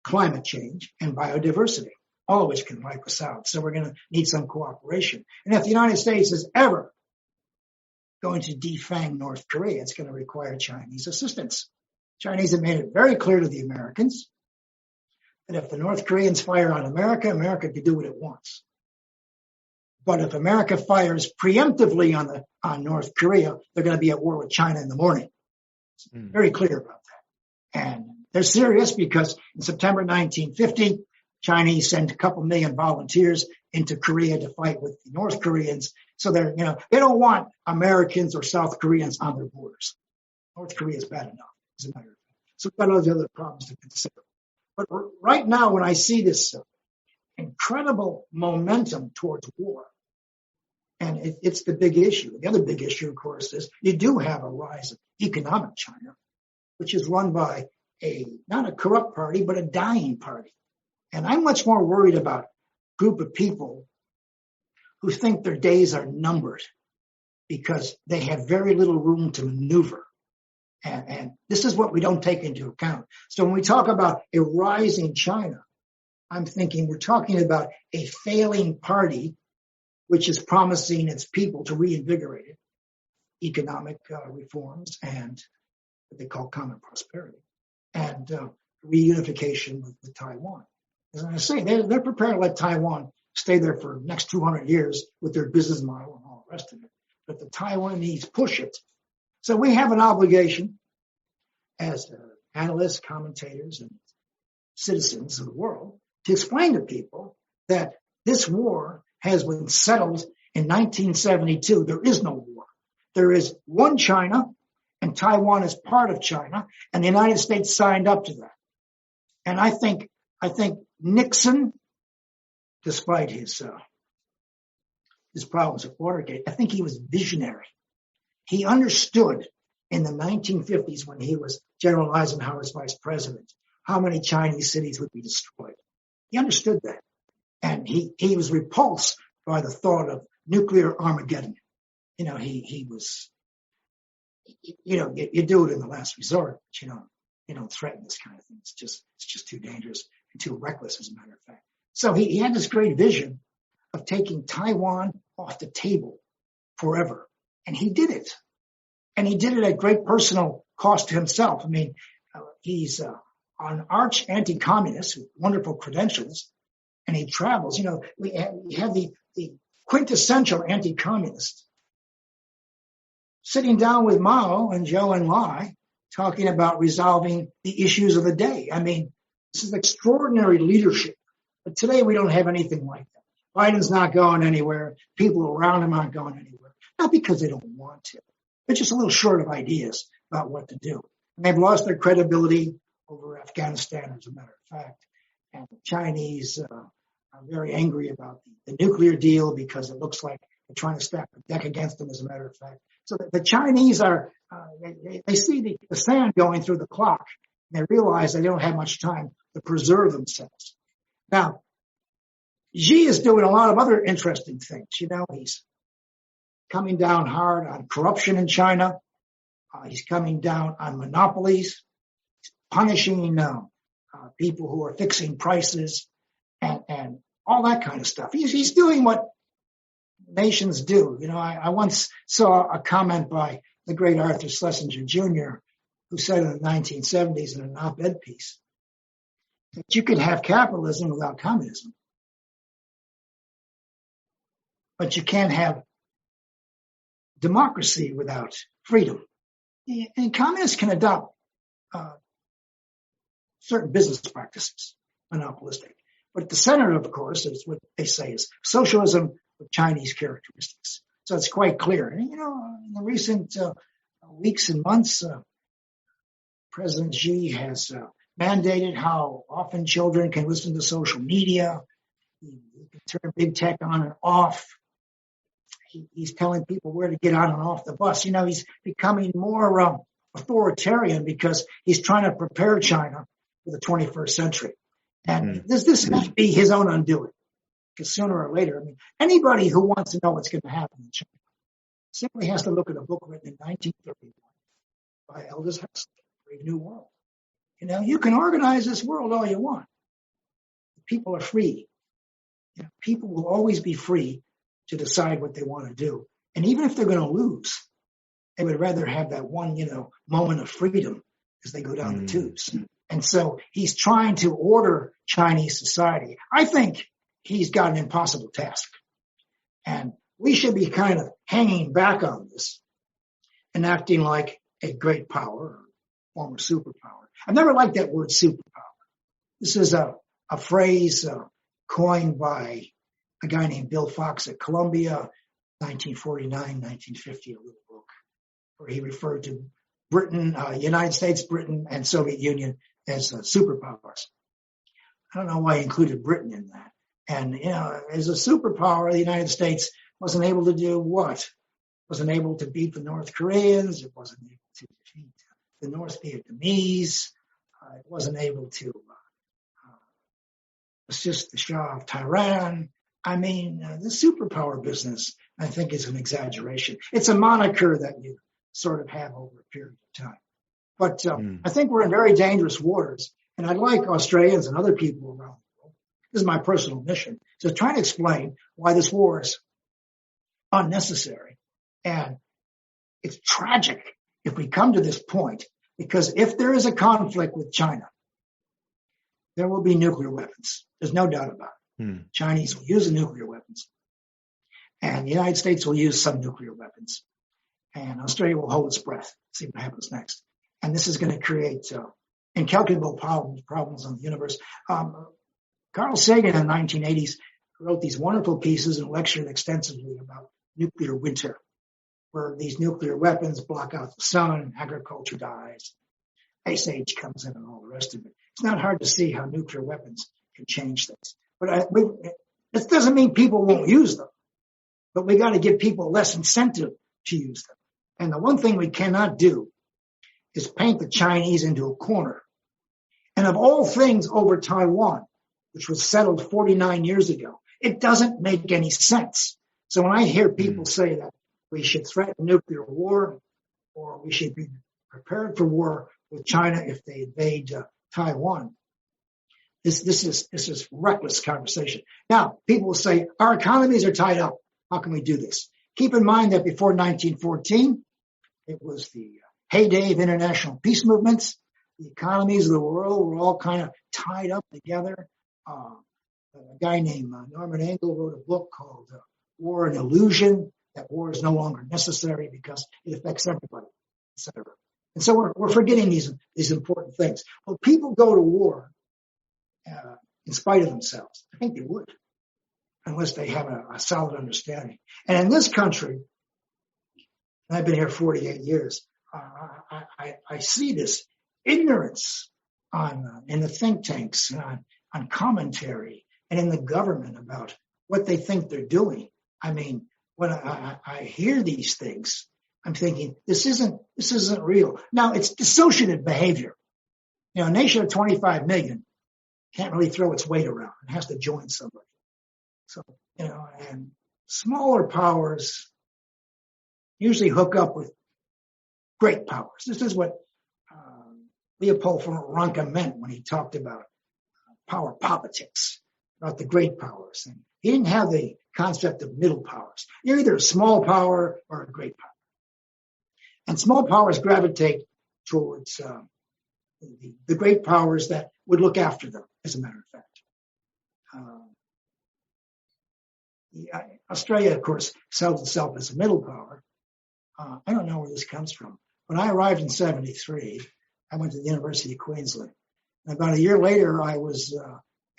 climate change, and biodiversity, all of which can wipe us out. So we're going to need some cooperation. And if the United States is ever going to defang North Korea, it's going to require Chinese assistance. Chinese have made it very clear to the Americans that if the North Koreans fire on America, America can do what it wants. But if America fires preemptively on North Korea, they're going to be at war with China in the morning. It's very clear about that. And they're serious because in September 1950, Chinese sent a couple million volunteers into Korea to fight with the North Koreans. So they don't want Americans or South Koreans on their borders. North Korea is bad enough, as a matter of fact. So we've got all the other problems to consider. But right now, when I see this incredible momentum towards war, and it's the big issue. The other big issue, of course, is you do have a rise of economic China, which is run by not a corrupt party, but a dying party. And I'm much more worried about a group of people who think their days are numbered because they have very little room to maneuver. And this is what we don't take into account. So when we talk about a rising China, I'm thinking we're talking about a failing party which is promising its people to reinvigorate it, economic reforms and what they call common prosperity, and reunification with Taiwan. As I say, they're prepared to let Taiwan stay there for the next 200 years with their business model and all the rest of it. But the Taiwanese push it. So we have an obligation as analysts, commentators, and citizens of the world to explain to people that this war has been settled in 1972. There is no war. There is one China, and Taiwan is part of China, and the United States signed up to that. And I think Nixon, despite his problems with Watergate, I think he was visionary. He understood in the 1950s when he was General Eisenhower's vice president how many Chinese cities would be destroyed. He understood that. And he was repulsed by the thought of nuclear Armageddon. He was, you do it in the last resort, but you don't threaten this kind of thing. It's just too dangerous and too reckless, as a matter of fact. So he had this great vision of taking Taiwan off the table forever. And he did it. And he did it at great personal cost to himself. I mean, he's an arch anti-communist with wonderful credentials, and he travels. You know, we have the quintessential anti-communist sitting down with Mao and Zhou Enlai, talking about resolving the issues of the day. I mean, this is extraordinary leadership. But today we don't have anything like that. Biden's not going anywhere. People around him aren't going anywhere. Not because they don't want to. They're just a little short of ideas about what to do. And they've lost their credibility over Afghanistan, as a matter of fact. And the Chinese are very angry about the nuclear deal because it looks like they're trying to stack the deck against them, as a matter of fact. So the Chinese are, they see the sand going through the clock. And they realize they don't have much time to preserve themselves. Now, Xi is doing a lot of other interesting things. You know, he's coming down hard on corruption in China. He's coming down on monopolies. He's punishing people who are fixing prices and all that kind of stuff. He's doing what nations do. You know, I once saw a comment by the great Arthur Schlesinger Jr., who said in the 1970s in an op-ed piece that you could have capitalism without communism, but you can't have democracy without freedom. And communists can adopt certain business practices, monopolistic. But at the center, of course, is what they say is socialism with Chinese characteristics. So it's quite clear. And, you know, in the recent weeks and months, President Xi has mandated how often children can listen to social media. He can turn big tech on and off. He's telling people where to get on and off the bus. You know, he's becoming more authoritarian because he's trying to prepare China for the 21st century. And this must be his own undoing. Because sooner or later, I mean, anybody who wants to know what's going to happen in China simply has to look at a book written in 1931 by Aldous Huxley, Brave New World. You know, you can organize this world all you want. People are free. You know, people will always be free to decide what they want to do. And even if they're going to lose, they would rather have that one, you know, moment of freedom as they go down the tubes. And so he's trying to order Chinese society. I think he's got an impossible task. And we should be kind of hanging back on this and acting like a great power, former superpower. I've never liked that word superpower. This is a phrase coined by a guy named Bill Fox at Columbia, 1949, 1950, a little book, where he referred to Britain, United States, Britain, and Soviet Union as superpowers. I don't know why he included Britain in that. And, you know, as a superpower, the United States wasn't able to do what? Wasn't able to beat the North Koreans. It wasn't able to defeat the North Vietnamese. It wasn't able to assist the Shah of Tehran. I mean, the superpower business, I think, is an exaggeration. It's a moniker that you sort of have over a period of time. But I think we're in very dangerous waters. And I'd like Australians and other people around the world, this is my personal mission, to try to explain why this war is unnecessary. And it's tragic if we come to this point, because if there is a conflict with China, there will be nuclear weapons. There's no doubt about it. Chinese will use the nuclear weapons. And the United States will use some nuclear weapons. And Australia will hold its breath, see what happens next. And this is going to create incalculable problems in the universe. Carl Sagan in the 1980s wrote these wonderful pieces and lectured extensively about nuclear winter, where these nuclear weapons block out the sun, agriculture dies, ice age comes in, and all the rest of it. It's not hard to see how nuclear weapons can change things. But this doesn't mean people won't use them, but we got to give people less incentive to use them. And the one thing we cannot do is paint the Chinese into a corner. And of all things over Taiwan, which was settled 49 years ago, it doesn't make any sense. So when I hear people say that we should threaten nuclear war, or we should be prepared for war with China if they invade Taiwan, this is reckless conversation. Now, people will say, our economies are tied up. How can we do this? keep in mind that before 1914, it was the heyday of international peace movements. The economies of the world were all kind of tied up together. A guy named Norman Engel wrote a book called War and Illusion, that war is no longer necessary because it affects everybody, etc. And so we're forgetting these important things. Well, people go to war in spite of themselves. I think they would, unless they have a solid understanding. And in this country, and I've been here 48 years, I see this ignorance in the think tanks, on commentary, and in the government about what they think they're doing. I mean, when I hear these things, I'm thinking, this isn't real. Now, it's dissociative behavior. You know, a nation of 25 million can't really throw its weight around. It has to join somebody. So, you know, and smaller powers usually hook up with great powers. This is what Leopold von Ranke meant when he talked about power politics, about the great powers. And he didn't have the concept of middle powers. You're either a small power or a great power. And small powers gravitate towards the great powers that would look after them, as a matter of fact. Australia, of course, sells itself as a middle power. I don't know where this comes from. When I arrived in 1973, I went to the University of Queensland. And about a year later, I was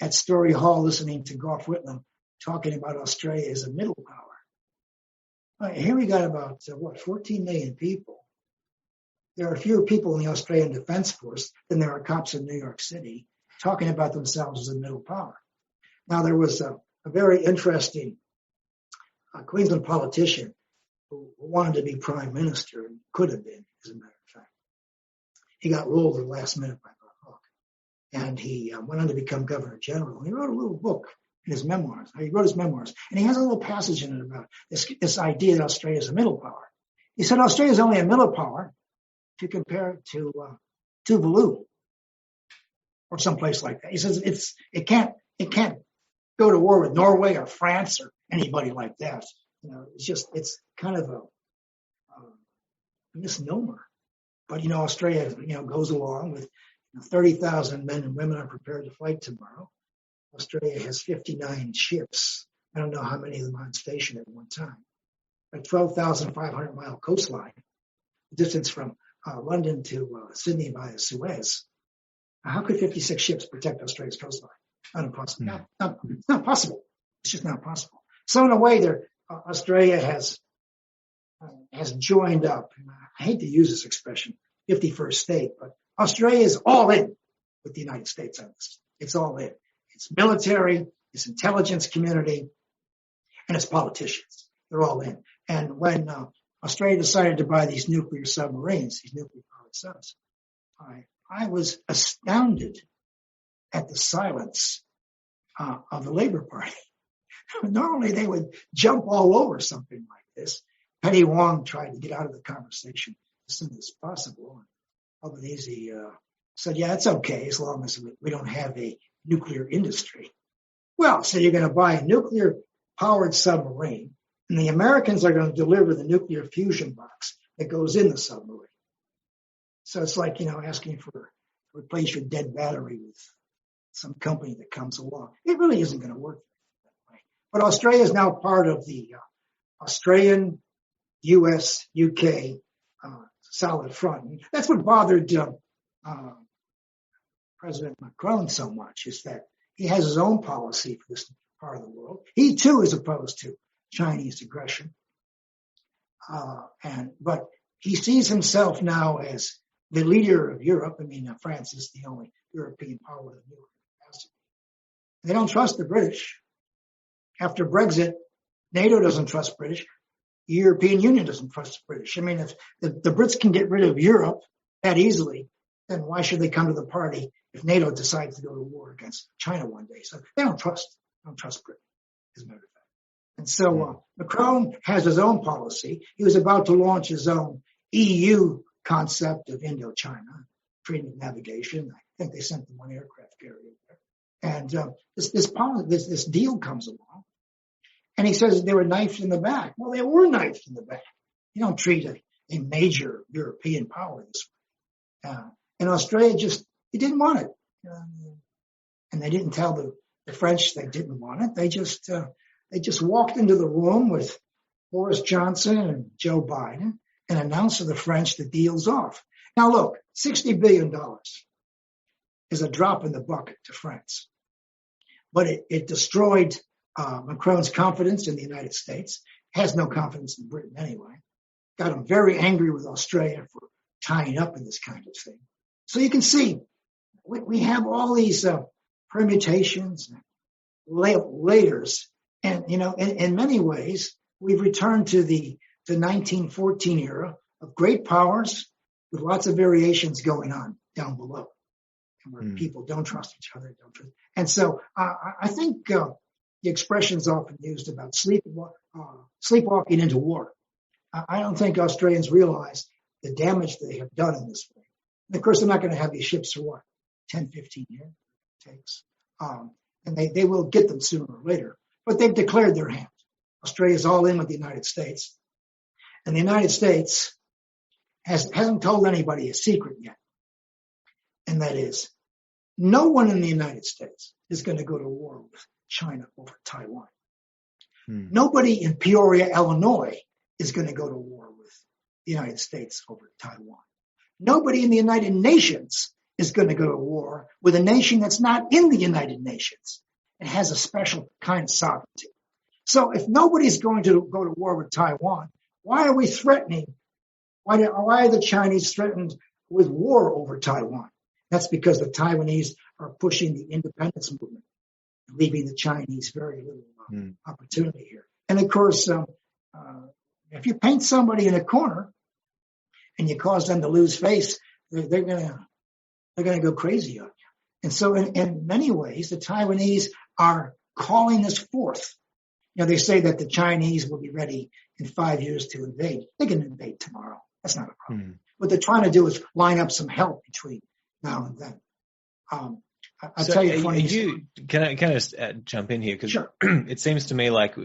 at Story Hall listening to Gough Whitlam talking about Australia as a middle power. Here we got about, 14 million people. There are fewer people in the Australian Defence Force than there are cops in New York City talking about themselves as a middle power. Now, there was a very interesting Queensland politician who wanted to be prime minister and could have been, as a matter of fact. He got rolled at the last minute by the hook. And he went on to become governor general. He wrote a little book in his memoirs. He wrote his memoirs. And he has a little passage in it about this idea that Australia is a middle power. He said Australia is only a middle power if you compare it to Tuvalu or someplace like that. He says it can't go to war with Norway or France or anybody like that. You know, it's kind of a misnomer. But, you know, Australia, goes along with 30,000 men and women are prepared to fight tomorrow. Australia has 59 ships. I don't know how many of them are on station at one time. A 12,500-mile coastline, the distance from London to Sydney via Suez. How could 56 ships protect Australia's coastline? Not impossible. It's not possible. It's just not possible. So in a way, Australia has joined up. I hate to use this expression, 51st state, but Australia is all in with the United States on this. It's all in. It's military, it's intelligence community, and it's politicians. They're all in. And when Australia decided to buy these nuclear submarines, these nuclear-powered subs, I was astounded at the silence of the Labour Party. Normally, they would jump all over something like this. Penny Wong tried to get out of the conversation as soon as possible. Albanese said, yeah, it's okay as long as we don't have a nuclear industry. Well, so you're going to buy a nuclear-powered submarine, and the Americans are going to deliver the nuclear fusion box that goes in the submarine. So it's like, asking to replace your dead battery with some company that comes along. It really isn't going to work that way. But Australia is now part of the Australian, U.S., UK solid front. And that's what bothered President Macron so much, is that he has his own policy for this part of the world. He, too, is opposed to Chinese aggression. But he sees himself now as the leader of Europe. I mean, France is the only European power with nuclear capacity. They don't trust the British. After Brexit, NATO doesn't trust British. The European Union doesn't trust the British. I mean, if the Brits can get rid of Europe that easily, then why should they come to the party if NATO decides to go to war against China one day? So they don't trust Britain, as a matter of fact. And so Macron has his own policy. He was about to launch his own EU concept of Indochina, freedom of navigation. I think they sent them one aircraft carrier there. And this deal comes along. And he says they were knifed in the back. Well, they were knifed in the back. You don't treat a major European power this way. And Australia they didn't want it. And they didn't tell the French they didn't want it. They just walked into the room with Boris Johnson and Joe Biden and announced to the French the deal's off. Now look, $60 billion is a drop in the bucket to France. But it destroyed Macron's confidence in the United States, has no confidence in Britain anyway, got him very angry with Australia for tying up in this kind of thing. So you can see we have all these permutations, layers, and, in many ways, we've returned to the 1914 era of great powers with lots of variations going on down below, and where people don't trust each other. And so I think the expression is often used about sleepwalking into war. I don't think Australians realize the damage they have done in this way. And of course, they're not going to have these ships for what, 10, 15 years it takes. And they will get them sooner or later. But they've declared their hand. Australia's all in with the United States. And the United States hasn't told anybody a secret yet. And that is, no one in the United States is going to go to war with China over Taiwan. Nobody in Peoria, Illinois is going to go to war with the United States over Taiwan. Nobody in the United Nations is going to go to war with a nation that's not in the United Nations. It has a special kind of sovereignty. So if nobody's going to go to war with Taiwan, why are we threatening? Why are the Chinese threatened with war over Taiwan? That's because the Taiwanese are pushing the independence movement, leaving the Chinese very little opportunity here. And of course, if you paint somebody in a corner and you cause them to lose face, they're gonna go crazy on you. And so, in many ways, the Taiwanese are calling this forth. They say that the Chinese will be ready in 5 years to invade. They can invade tomorrow. That's not a problem. What they're trying to do is line up some help between now and then. I'll tell you a funny story. Can I just jump in here? Because sure. It seems to me like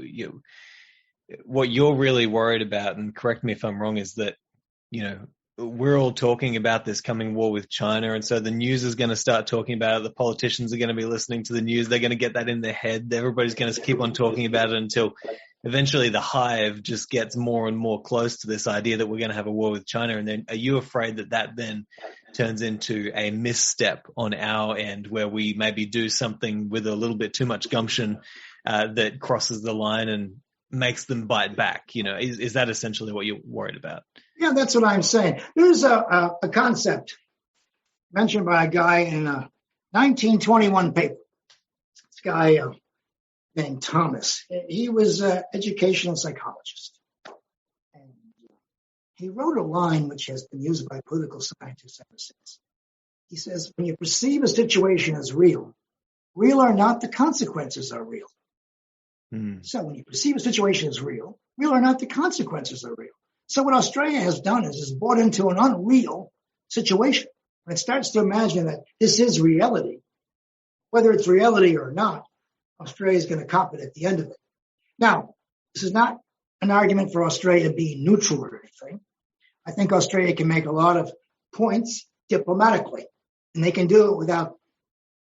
what you're really worried about, and correct me if I'm wrong, is that, we're all talking about this coming war with China, and so the news is going to start talking about it. The politicians are going to be listening to the news. They're going to get that in their head. Everybody's going to keep on talking about it until eventually the hive just gets more and more close to this idea that we're going to have a war with China. And then are you afraid that then turns into a misstep on our end where we maybe do something with a little bit too much gumption that crosses the line and makes them bite back? Is that essentially what you're worried about? Yeah, that's what I'm saying. There's a concept mentioned by a guy in a 1921 paper. This guy named Thomas. He was an educational psychologist. And he wrote a line which has been used by political scientists ever since. He says, when you perceive a situation as real or not, the consequences are real. So when you perceive a situation as real or not, the consequences are real. So what Australia has done is bought into an unreal situation. When it starts to imagine that this is reality, whether it's reality or not, Australia is going to cop it at the end of it. Now, this is not an argument for Australia being neutral or anything. I think Australia can make a lot of points diplomatically, and they can do it without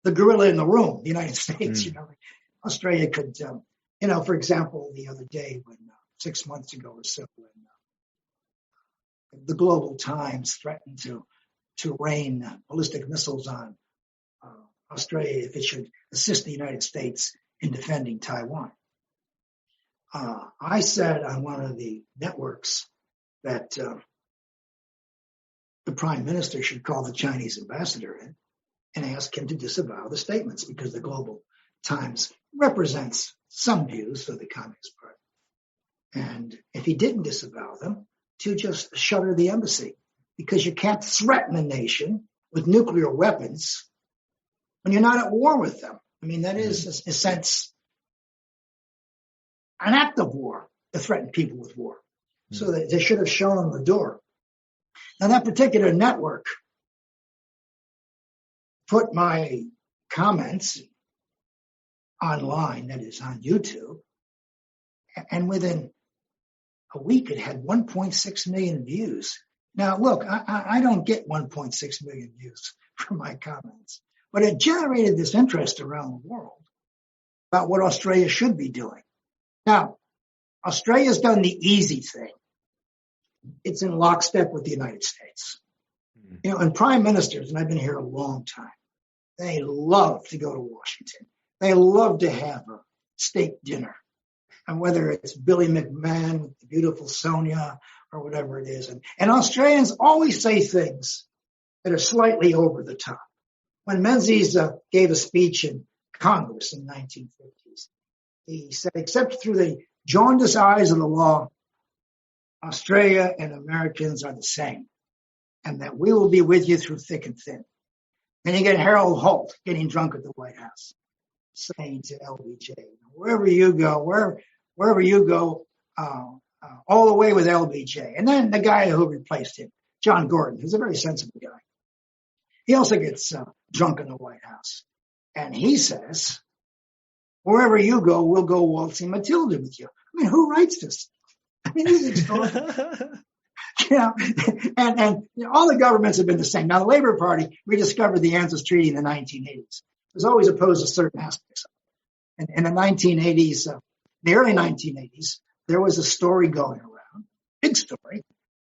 the gorilla in the room, the United States. Australia could, for example, the other day when 6 months ago or so, when the Global Times threatened to rain ballistic missiles on Australia if it should assist the United States in defending Taiwan. I said on one of the networks that the Prime Minister should call the Chinese ambassador in and ask him to disavow the statements, because the Global Times represents some views of the Communist Party. And if he didn't disavow them, to just shutter the embassy, because you can't threaten a nation with nuclear weapons when you're not at war with them. I mean, that is, in a sense, an act of war to threaten people with war. So they should have shown them the door. Now, that particular network put my comments online, that is on YouTube, And within a week, it had 1.6 million views. Now, look, I don't get 1.6 million views from my comments, but it generated this interest around the world about what Australia should be doing. Now, Australia's done the easy thing. It's in lockstep with the United States. You know, and prime ministers, and I've been here a long time, they love to go to Washington. They love to have a steak dinner. And whether it's Billy McMahon with the beautiful Sonia or whatever it is. And Australians always say things that are slightly over the top. When Menzies gave a speech in Congress in the 1950s, he said, except through the jaundiced eyes of the law, Australia and Americans are the same, and that we will be with you through thick and thin. Then you get Harold Holt getting drunk at the White House, saying to LBJ, wherever you go, all the way with LBJ. And then the guy who replaced him, John Gordon, who's a very sensible guy. He also gets drunk in the White House. And he says, wherever you go, we'll go waltzing Matilda with you. I mean, who writes this? I mean, this is extraordinary. You know, and you know, all the governments have been the same. Now, the Labour Party rediscovered the ANZUS Treaty in the 1980s. It was always opposed to certain aspects of it. And in the 1980s, the early 1980s, there was a story going around, big story,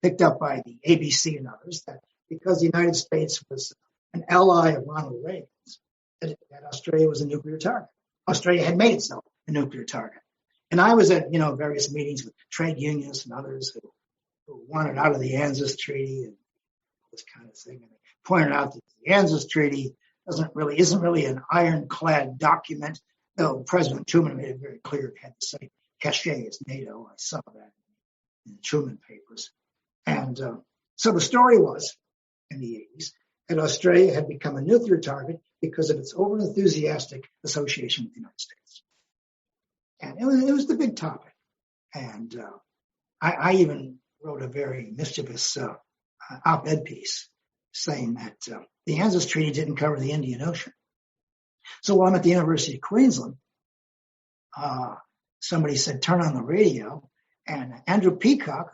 picked up by the ABC and others, that because the United States was an ally of Ronald Reagan's, that Australia was a nuclear target. Australia had made itself a nuclear target. And I was at, you know, various meetings with trade unions and others who wanted out of the ANZUS Treaty and this kind of thing. And they pointed out that the ANZUS Treaty isn't really an ironclad document. Though President Truman made it very clear it had the same cachet as NATO. I saw that in the Truman papers. And so the story was, in the 80s, that Australia had become a nuclear target because of its over-enthusiastic association with the United States. And it was the big topic. And I even wrote a very mischievous op-ed piece saying that the ANZUS Treaty didn't cover the Indian Ocean. So while I'm at the University of Queensland, somebody said, turn on the radio, and Andrew Peacock,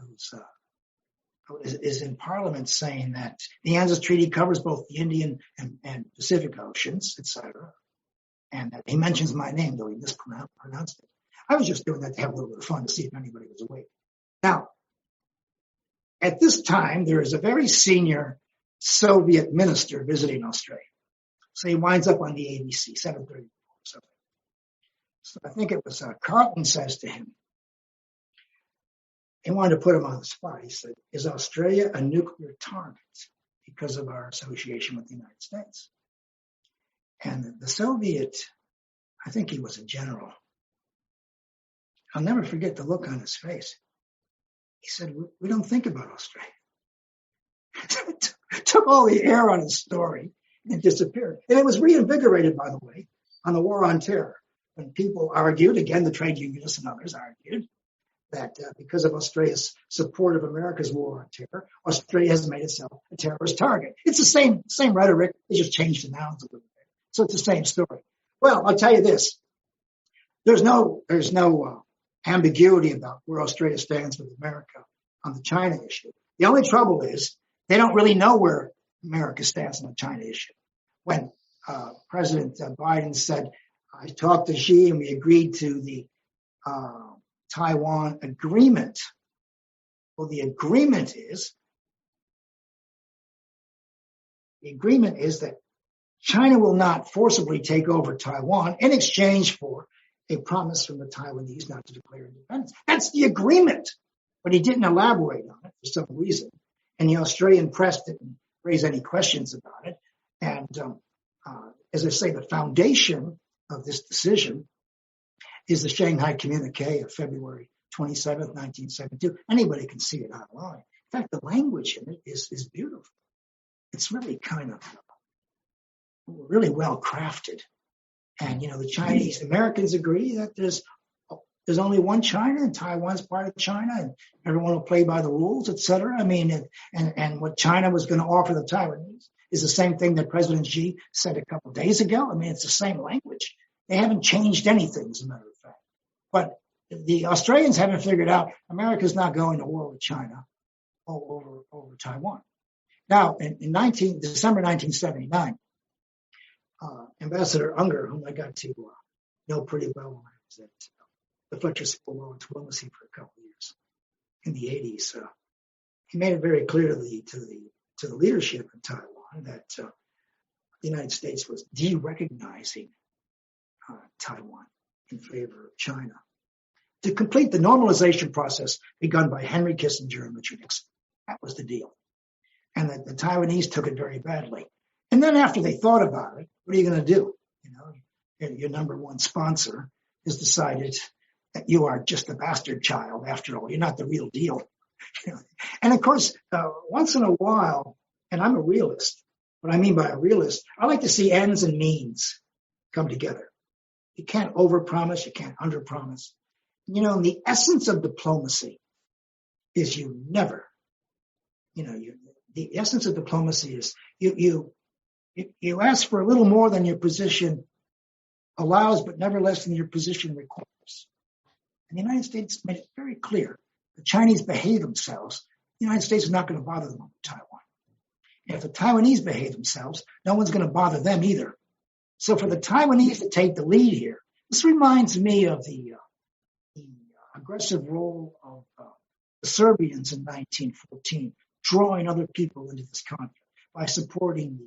who is in Parliament, saying that the ANZUS Treaty covers both the Indian and Pacific Oceans, etc. And that he mentions my name, though he mispronounced it. I was just doing that to have a little bit of fun to see if anybody was awake. Now, at this time, there is a very senior Soviet minister visiting Australia. So he winds up on the ABC, 7:30 or something. So I think it was Carlton says to him, he wanted to put him on the spot. He said, is Australia a nuclear target because of our association with the United States? And the Soviet, I think he was a general. I'll never forget the look on his face. He said, we don't think about Australia. Took all the air on his story and disappeared. And it was reinvigorated, by the way, on the war on terror, when people argued, again, the trade unionists and others argued, that because of Australia's support of America's war on terror, Australia has made itself a terrorist target. It's the same rhetoric. They just changed the nouns a little bit. So it's the same story. Well, I'll tell you this. There's no ambiguity about where Australia stands with America on the China issue. The only trouble is they don't really know where America stands on the China issue. When President Biden said, I talked to Xi and we agreed to the Taiwan agreement. Well, the agreement is that China will not forcibly take over Taiwan in exchange for a promise from the Taiwanese not to declare independence. That's the agreement. But he didn't elaborate on it for some reason. And the Australian press didn't raise any questions about it. And as I say, the foundation of this decision is the Shanghai Communique of February 27th, 1972. Anybody can see it online. In fact, the language in it is beautiful. It's really kind of really well crafted. And, you know, the Americans agree that there's only one China and Taiwan's part of China and everyone will play by the rules, et cetera. I mean, and what China was going to offer the Taiwanese is the same thing that President Xi said a couple of days ago. I mean, it's the same language. They haven't changed anything, as a matter of fact. But the Australians haven't figured out America's not going to war with China over Taiwan. Now, in December 1979, Ambassador Unger, whom I got to know pretty well when I was at the Fletcher School in diplomacy for a couple of years in the 80s, he made it very clearly to the leadership in Taiwan that the United States was de-recognizing Taiwan in favor of China to complete the normalization process begun by Henry Kissinger and Richard Nixon. That was the deal. And the Taiwanese took it very badly. And then after they thought about it, what are you going to do? You know, your number one sponsor has decided that you are just a bastard child after all. You're not the real deal. And of course, once in a while, and I'm a realist, what I mean by a realist, I like to see ends and means come together. You can't overpromise, you can't underpromise. You know, the essence of diplomacy is you never, the essence of diplomacy is you ask for a little more than your position allows, but never less than your position requires. And the United States made it very clear. The Chinese behave themselves. The United States is not going to bother them over Taiwan. And if the Taiwanese behave themselves, no one's going to bother them either. So for the Taiwanese to take the lead here, this reminds me of the aggressive role of the Serbians in 1914, drawing other people into this conflict by supporting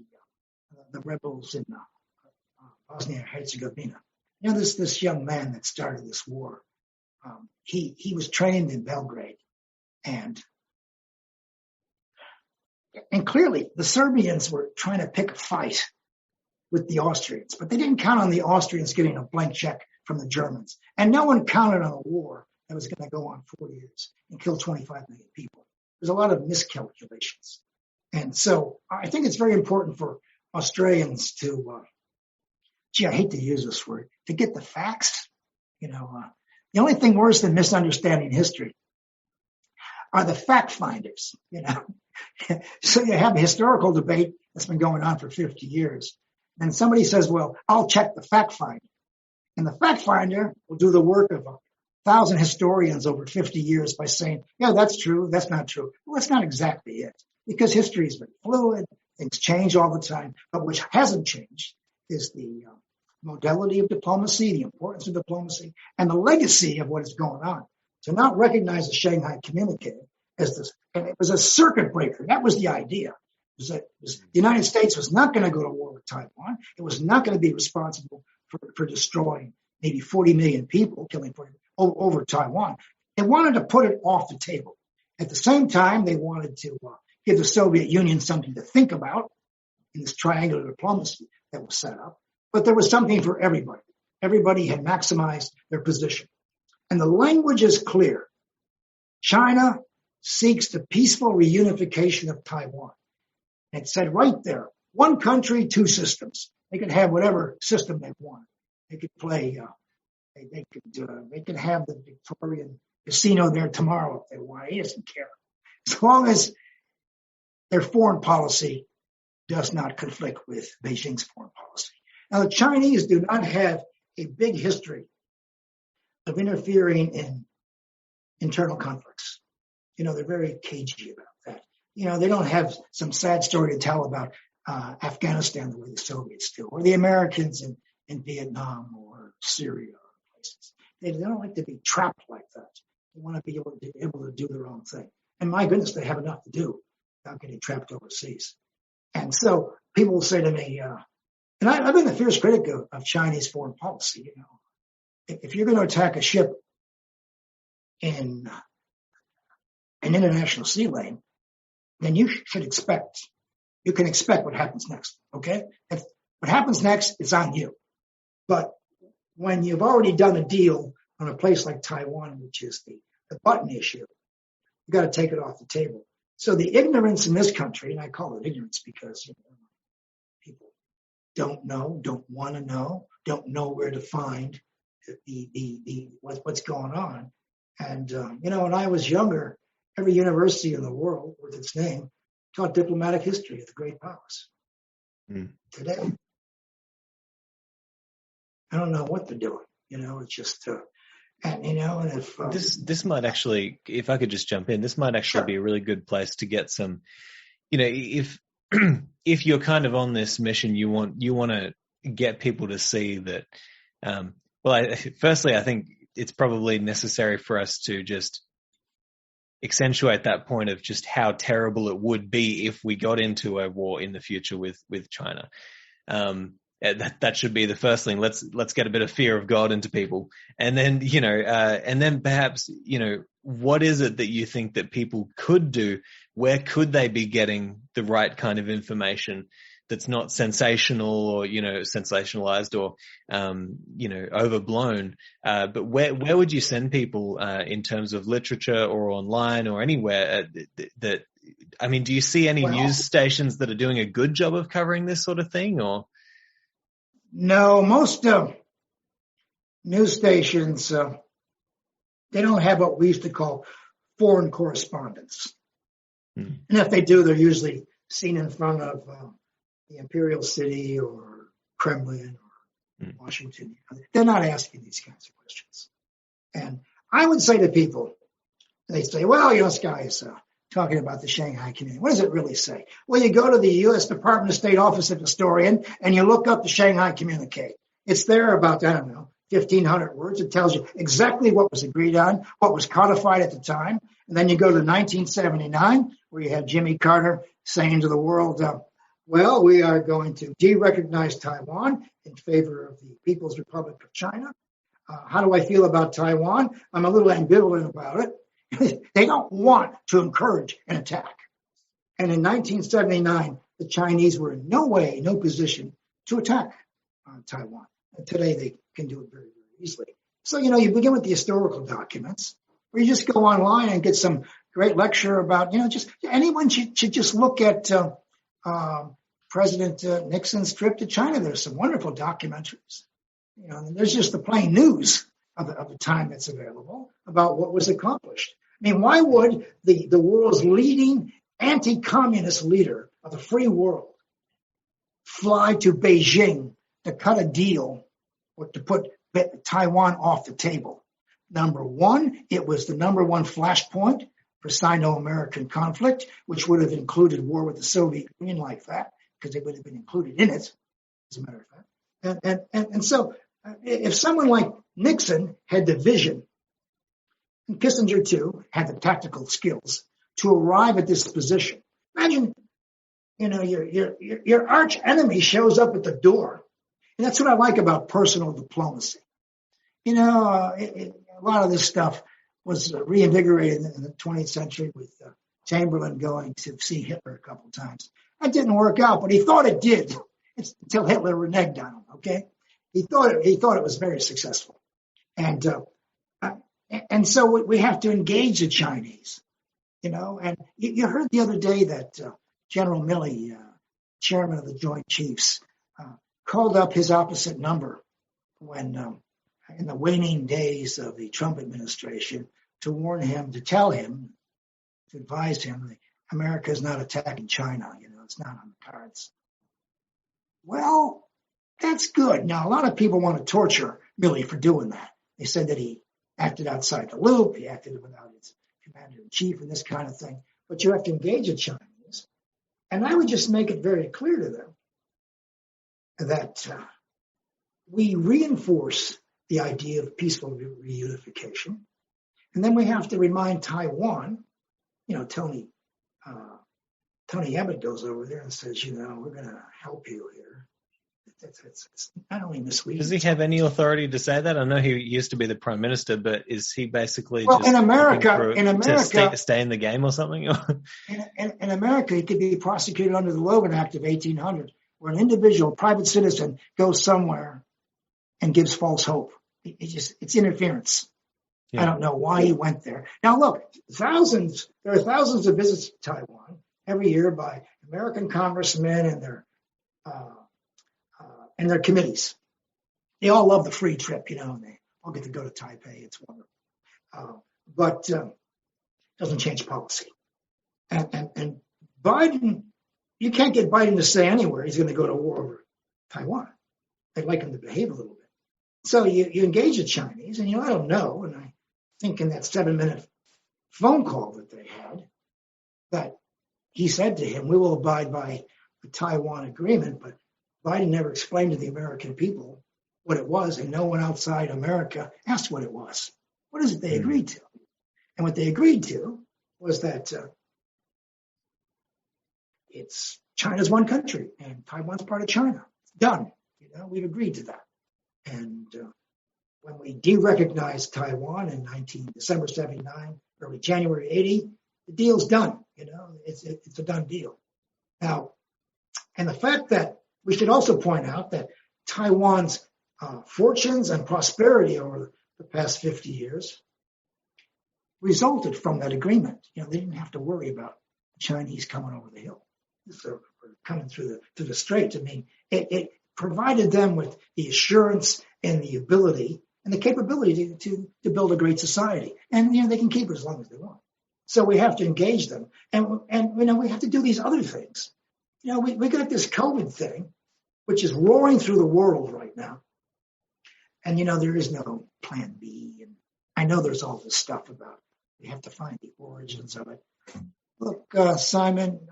the rebels in Bosnia and Herzegovina. You know, this young man that started this war, he was trained in Belgrade, and clearly the Serbians were trying to pick a fight with the Austrians, but they didn't count on the Austrians getting a blank check from the Germans, and no one counted on a war that was going to go on 4 years and kill 25 million people. There's a lot of miscalculations, and so I think it's very important for Australians to, I hate to use this word, to get the facts. The only thing worse than misunderstanding history are the fact finders, So you have a historical debate that's been going on for 50 years. And somebody says, well, I'll check the fact finder. And the fact finder will do the work of 1,000 historians over 50 years by saying, yeah, that's true. That's not true. Well, that's not exactly it, because history is very fluid. Things change all the time. But what hasn't changed is the modality of diplomacy, the importance of diplomacy, and the legacy of what is going on. To not recognize the Shanghai Communique as this, and it was a circuit breaker. That was the idea. The United States was not going to go to war with Taiwan. It was not going to be responsible for destroying maybe 40 million people, killing 40 over Taiwan. They wanted to put it off the table. At the same time, they wanted to give the Soviet Union something to think about in this triangular diplomacy that was set up. But there was something for everybody. Everybody had maximized their position. And the language is clear. China seeks the peaceful reunification of Taiwan. And it said right there, one country, two systems. They could have whatever system they want. They could play, they could have the Victorian casino there tomorrow if they want. He doesn't care. As long as their foreign policy does not conflict with Beijing's foreign policy. Now, the Chinese do not have a big history of interfering in internal conflicts. They're very cagey about that. They don't have some sad story to tell about Afghanistan the way the Soviets do, or the Americans in Vietnam or Syria or places. They don't like to be trapped like that. They want to be able to do their own thing. And my goodness, they have enough to do without getting trapped overseas. And so people will say to me, and I've been a fierce critic of Chinese foreign policy. If you're going to attack a ship in an international sea lane, then you can expect what happens next. Okay? If what happens next, it's on you. But when you've already done a deal on a place like Taiwan, which is the button issue, you've got to take it off the table. So the ignorance in this country, and I call it ignorance because people don't know, don't want to know, don't know where to find what's going on. And when I was younger, every university in the world with its name taught diplomatic history of the great powers. Today, I don't know what they're doing. It's just And, and if this might actually, if I could just jump in, this might actually sure. be a really good place to get some, if if you're kind of on this mission, you want to get people to see that. Firstly, I think it's probably necessary for us to just accentuate that point of just how terrible it would be if we got into a war in the future with China. That should be the first thing. Let's get a bit of fear of God into people, and then and then perhaps what is it that you think that people could do? Where could they be getting the right kind of information that's not sensational or sensationalized or overblown? But where would you send people in terms of literature or online or anywhere that? I mean, do you see any news stations that are doing a good job of covering this sort of thing, or? No, most news stations, they don't have what we used to call foreign correspondents. And if they do, they're usually seen in front of the Imperial City or Kremlin or Washington. They're not asking these kinds of questions. And I would say to people, they say, well, this guy is talking about the Shanghai Community. What does it really say? Well, you go to the U.S. Department of State Office of Historian and you look up the Shanghai Communique. It's there about, 1,500 words. It tells you exactly what was agreed on, what was codified at the time. And then you go to 1979, where you have Jimmy Carter saying to the world, well, we are going to de-recognize Taiwan in favor of the People's Republic of China. How do I feel about Taiwan? I'm a little ambivalent about it. They don't want to encourage an attack. And in 1979, the Chinese were in no position to attack Taiwan. And today they can do it very, very easily. So, you begin with the historical documents, or you just go online and get some great lecture about, just anyone should just look at President Nixon's trip to China. There's some wonderful documentaries. There's just the plain news of the time that's available about what was accomplished. I mean, why would the world's leading anti-communist leader of the free world fly to Beijing to cut a deal or to put Taiwan off the table? Number one, it was the number one flashpoint for Sino-American conflict, which would have included war with the Soviet Union like that, because they would have been included in it, as a matter of fact. And so if someone like Nixon had the vision, and Kissinger too had the tactical skills to arrive at this position. Imagine, your arch enemy shows up at the door, and that's what I like about personal diplomacy. A lot of this stuff was reinvigorated in the 20th century with Chamberlain going to see Hitler a couple of times. That didn't work out, but he thought it did until Hitler reneged on him. Okay, he thought it was very successful, and so we have to engage the Chinese, And you heard the other day that General Milley, chairman of the Joint Chiefs, called up his opposite number when in the waning days of the Trump administration to warn him, to tell him, to advise him that America is not attacking China. It's not on the cards. Well, that's good. Now, a lot of people want to torture Milley for doing that. They said that he acted outside the loop. He acted without his commander-in-chief and this kind of thing. But you have to engage the Chinese. And I would just make it very clear to them that we reinforce the idea of peaceful reunification. And then we have to remind Taiwan, Tony Abbott goes over there and says, we're going to help you here. It's not only misleading. Does he have any authority to say that? I know he used to be the prime minister, but is he basically just in America, to stay in the game or something? in America, he could be prosecuted under the Logan Act of 1800, where an individual, private citizen, goes somewhere and gives false hope. It's interference. Yeah. I don't know why he went there. Now, look, there are thousands of visits to Taiwan every year by American congressmen and their committees. They all love the free trip, and they all get to go to Taipei. It's wonderful. But it doesn't change policy. And Biden, you can't get Biden to say anywhere he's going to go to war over Taiwan. They'd like him to behave a little bit. So you engage the Chinese, and let them know, and I think in that 7-minute phone call that they had, that he said to him, we will abide by the Taiwan agreement, but Biden never explained to the American people what it was, and no one outside America asked what it was. What is it they agreed to? And what they agreed to was that it's China's one country, and Taiwan's part of China. It's done. We've agreed to that. And when we de-recognized Taiwan in December 79, early January 80, the deal's done. It's a done deal. Now, and the fact that we should also point out that Taiwan's fortunes and prosperity over the past 50 years resulted from that agreement. They didn't have to worry about the Chinese coming over the hill, or coming through the straits. I mean, it provided them with the assurance and the ability and the capability to build a great society. And, they can keep it as long as they want. So we have to engage them. And we have to do these other things. We got this COVID thing, which is roaring through the world right now. And, there is no plan B. And I know there's all this stuff about we have to find the origins of it. Look, Simon,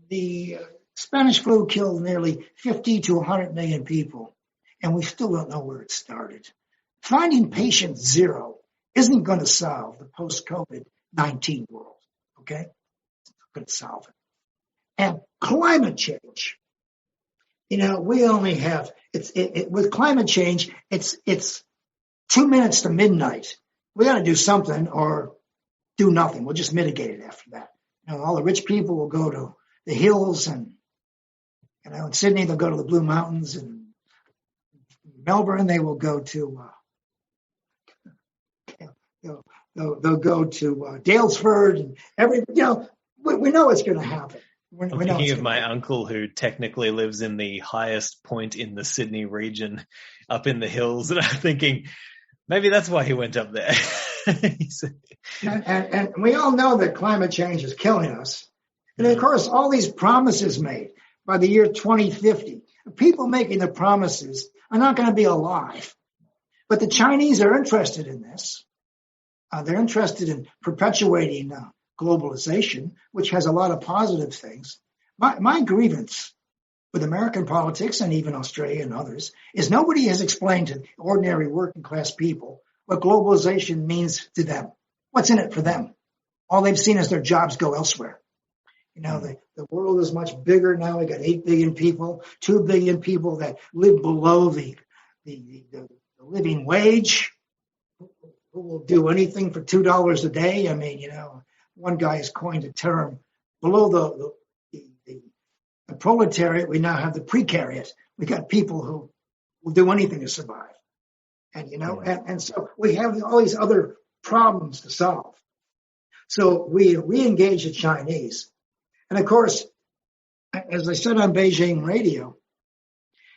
the Spanish flu killed nearly 50 to 100 million people, and we still don't know where it started. Finding patient zero isn't going to solve the post-COVID-19 world, okay? It's not going to solve it. And climate change, we only have, with climate change, it's 2 minutes to midnight. We got to do something or do nothing. We'll just mitigate it after that. All the rich people will go to the hills, and in Sydney they'll go to the Blue Mountains, and in Melbourne they will go to they'll go to Daylesford, and we know it's going to happen. I'm thinking of my uncle, who technically lives in the highest point in the Sydney region, up in the hills, and I'm thinking maybe that's why he went up there. and we all know that climate change is killing us. And of course, all these promises made by the year 2050, people making the promises are not going to be alive. But the Chinese are interested in this. They're interested in perpetuating globalization, which has a lot of positive things. My grievance with American politics, and even Australia and others, is nobody has explained to ordinary working class people what globalization means to them. What's in it for them? All they've seen is their jobs go elsewhere. The world is much bigger now. We got 8 billion people, 2 billion people that live below the living wage, who will do anything for $2 a day. I mean, one guy has coined a term, below the proletariat, we now have the precariat. We got people who will do anything to survive. And, and so we have all these other problems to solve. So we engage the Chinese. And of course, as I said on Beijing radio,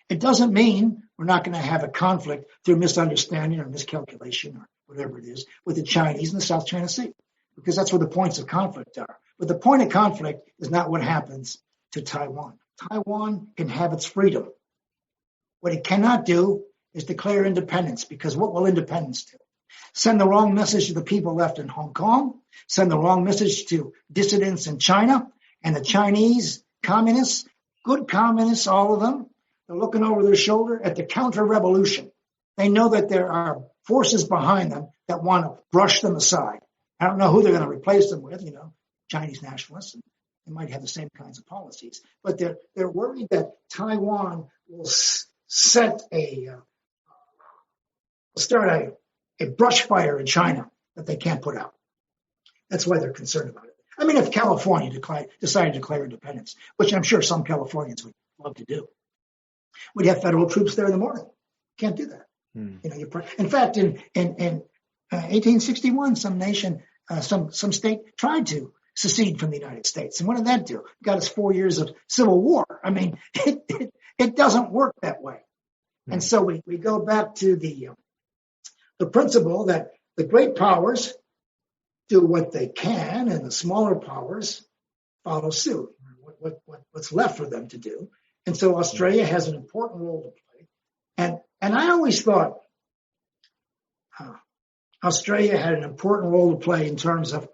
it doesn't mean we're not going to have a conflict through misunderstanding or miscalculation or whatever it is with the Chinese in the South China Sea, because that's where the points of conflict are. But the point of conflict is not what happens to Taiwan. Taiwan can have its freedom. What it cannot do is declare independence, because what will independence do? Send the wrong message to the people left in Hong Kong, send the wrong message to dissidents in China, and the Chinese communists, good communists, all of them, they're looking over their shoulder at the counter-revolution. They know that there are forces behind them that want to brush them aside. I don't know who they're going to replace them with, Chinese nationalists. And they might have the same kinds of policies. But they're worried that Taiwan will start a brush fire in China that they can't put out. That's why they're concerned about it. I mean, if California decided to declare independence, which I'm sure some Californians would love to do, we'd have federal troops there in the morning. Can't do that. In fact, in 1861, some state tried to secede from the United States. And what did that do? Got us 4 years of civil war. I mean, it doesn't work that way. And so we go back to the principle that the great powers do what they can, and the smaller powers follow suit. What's left for them to do. And so Australia has an important role to play. And I always thought Australia had an important role to play in terms of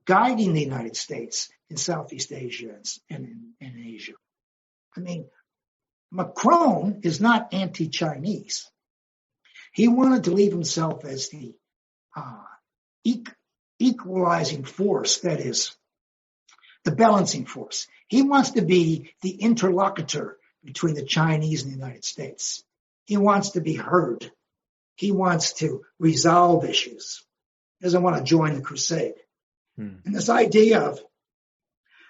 guiding the United States in Southeast Asia and in Asia. I mean, Macron is not anti-Chinese. He wanted to leave himself as the equalizing force, that is, the balancing force. He wants to be the interlocutor between the Chinese and the United States. He wants to be heard. He wants to resolve issues. He doesn't want to join the crusade. And this idea of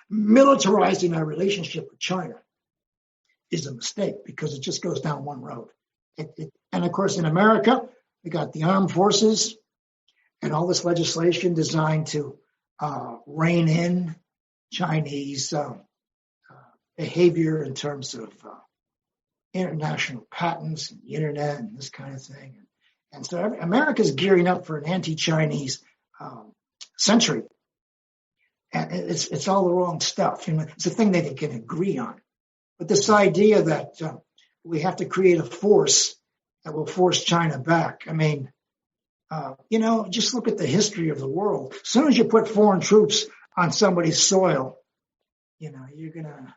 militarizing our relationship with China is a mistake because it just goes down one road. And of course, in America, we got the armed forces and all this legislation designed to rein in Chinese behavior in terms of international patents and the internet and this kind of thing. And so America's gearing up for an anti-Chinese century. And it's all the wrong stuff. It's a thing that they can agree on. But this idea that we have to create a force that will force China back. I mean, just look at the history of the world. As soon as you put foreign troops on somebody's soil, you're gonna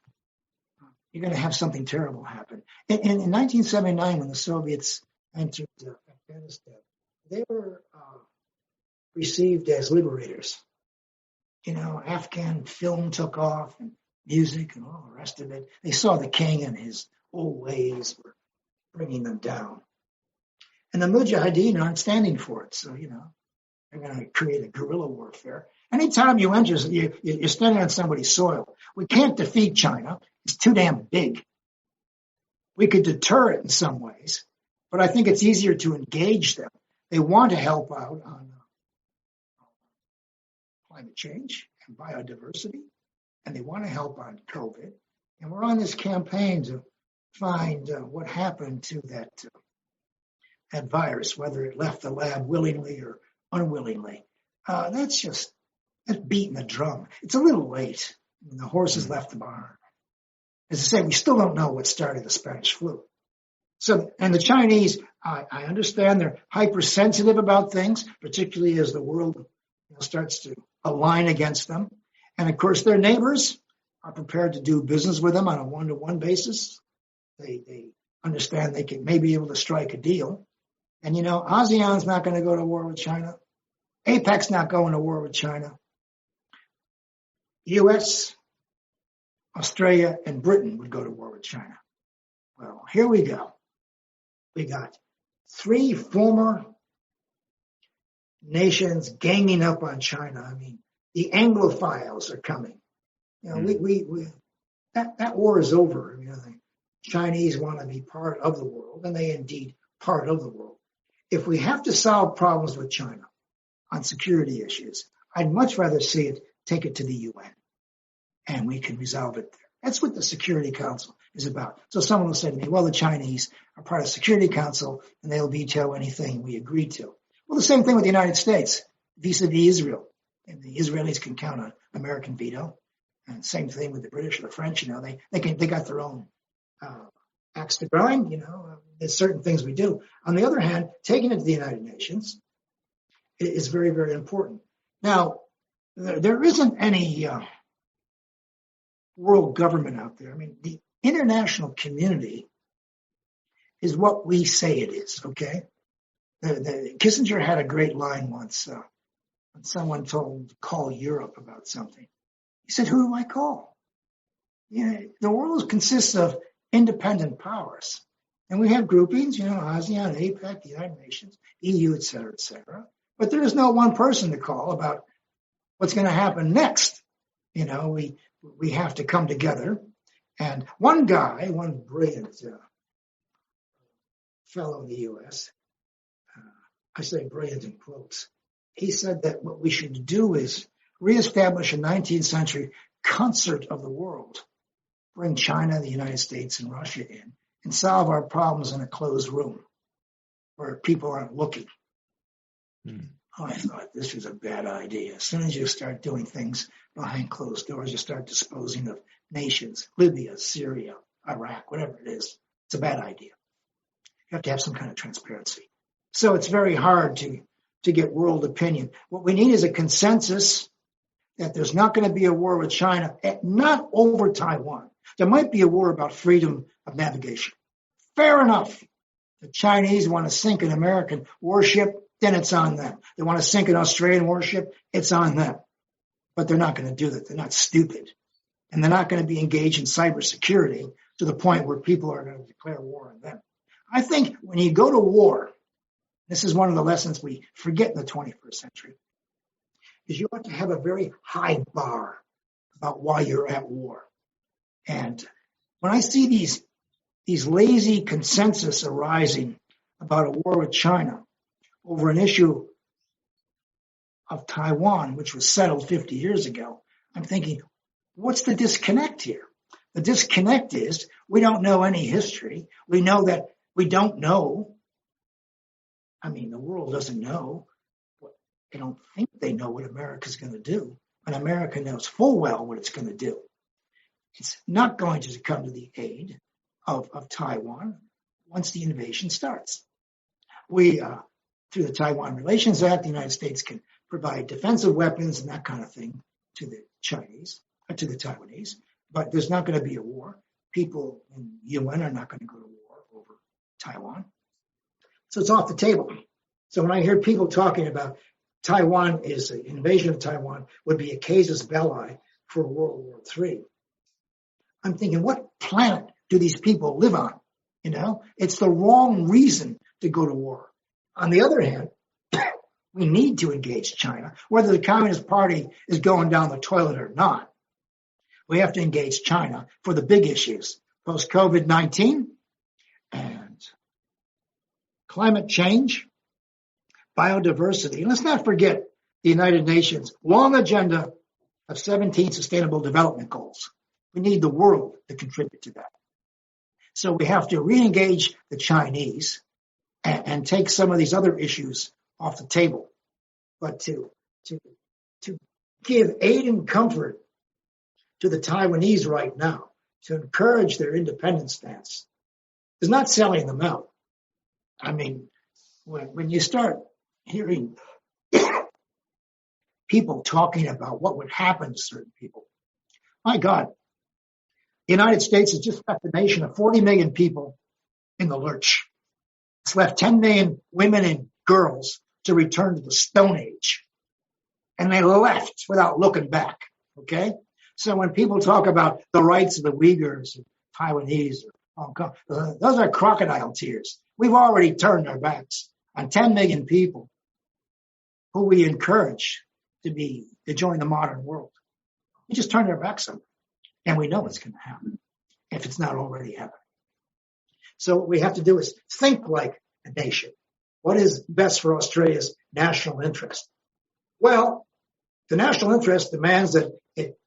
have something terrible happen. In 1979, when the Soviets entered Afghanistan, they were received as liberators. Afghan film took off and music and all the rest of it. They saw the king and his old ways were bringing them down. And the Mujahideen aren't standing for it. So, they're going to create a guerrilla warfare. Anytime you enter, you're standing on somebody's soil. We can't defeat China. It's too damn big. We could deter it in some ways, but I think it's easier to engage them. They want to help out on climate change and biodiversity, and they want to help on COVID. And we're on this campaign to find what happened to that virus, whether it left the lab willingly or unwillingly. That's beating the drum. It's a little late. The horses left the barn. As I say, we still don't know what started the Spanish flu. So, and the Chinese, I understand they're hypersensitive about things, particularly as the world starts to align against them. And of course, their neighbors are prepared to do business with them on a one-to-one basis. They understand they may be able to strike a deal. And ASEAN's not going to go to war with China. APEC's not going to war with China. US, Australia, and Britain would go to war with China. Well, here we go. We got 3 former nations ganging up on China. I mean, the Anglophiles are coming. That war is over. The Chinese want to be part of the world, and they indeed part of the world. If we have to solve problems with China on security issues, I'd much rather see it take it to the UN, and we can resolve it there. That's what the Security Council is about. So someone will say to me, well, the Chinese are part of the Security Council, and they'll veto anything we agree to. Well, the same thing with the United States vis-a-vis Israel. And the Israelis can count on American veto. And same thing with the British or the French. They got their own axe to grind. There's certain things we do. On the other hand, taking it to the United Nations is very, very important. Now, there isn't any world government out there. I mean, the international community is what we say it is, okay? Kissinger had a great line once when someone told him to call Europe about something. He said, who do I call? The world consists of independent powers. And we have groupings, ASEAN, APEC, the United Nations, EU, et cetera, et cetera. But there is no one person to call about what's going to happen next. We have to come together. And one brilliant fellow in the U.S., I say brilliant in quotes, he said that what we should do is reestablish a 19th century concert of the world, bring China, the United States, and Russia in, and solve our problems in a closed room where people aren't looking. I thought this was a bad idea. As soon as you start doing things behind closed doors, you start disposing of nations, Libya, Syria, Iraq, whatever it is. It's a bad idea. You have to have some kind of transparency. So it's very hard to get world opinion. What we need is a consensus that there's not going to be a war with China, not over Taiwan. There might be a war about freedom of navigation. Fair enough. The Chinese want to sink an American warship, then it's on them. They want to sink an Australian warship, it's on them. But they're not going to do that. They're not stupid. And they're not going to be engaged in cybersecurity to the point where people are going to declare war on them. I think when you go to war, this is one of the lessons we forget in the 21st century, is you ought to have a very high bar about why you're at war. And when I see these lazy consensus arising about a war with China over an issue of Taiwan, which was settled 50 years ago, I'm thinking, what's the disconnect here? The disconnect is we don't know any history. We know that we don't know. I mean, the world doesn't know. They don't think they know what America's going to do. And America knows full well what it's going to do. It's not going to come to the aid of Taiwan once the invasion starts. We, through the Taiwan Relations Act, the United States can provide defensive weapons and that kind of thing to the Taiwanese, but there's not going to be a war. People in the UN are not going to go to war over Taiwan. So it's off the table. So when I hear people talking about Taiwan is an invasion of Taiwan would be a casus belli for World War III, I'm thinking, what planet do these people live on? You know, it's the wrong reason to go to war. On the other hand, we need to engage China, whether the Communist Party is going down the toilet or not. We have to engage China for the big issues, post-COVID-19 and climate change, biodiversity. And let's not forget the United Nations long agenda of 17 Sustainable Development Goals. We need the world to contribute to that. So we have to re-engage the Chinese and take some of these other issues off the table. But to give aid and comfort to the Taiwanese right now, to encourage their independence stance, is not selling them out. I mean, when you start hearing people talking about what would happen to certain people, my God, the United States has just left a nation of 40 million people in the lurch. It's left 10 million women and girls to return to the Stone Age. And they left without looking back, okay? So when people talk about the rights of the Uyghurs, or Taiwanese, or Hong Kong, those are crocodile tears. We've already turned our backs on 10 million people who we encourage to join the modern world. We just turned our backs on them. And we know it's going to happen if it's not already happening. So what we have to do is think like a nation. What is best for Australia's national interest? Well, the national interest demands that it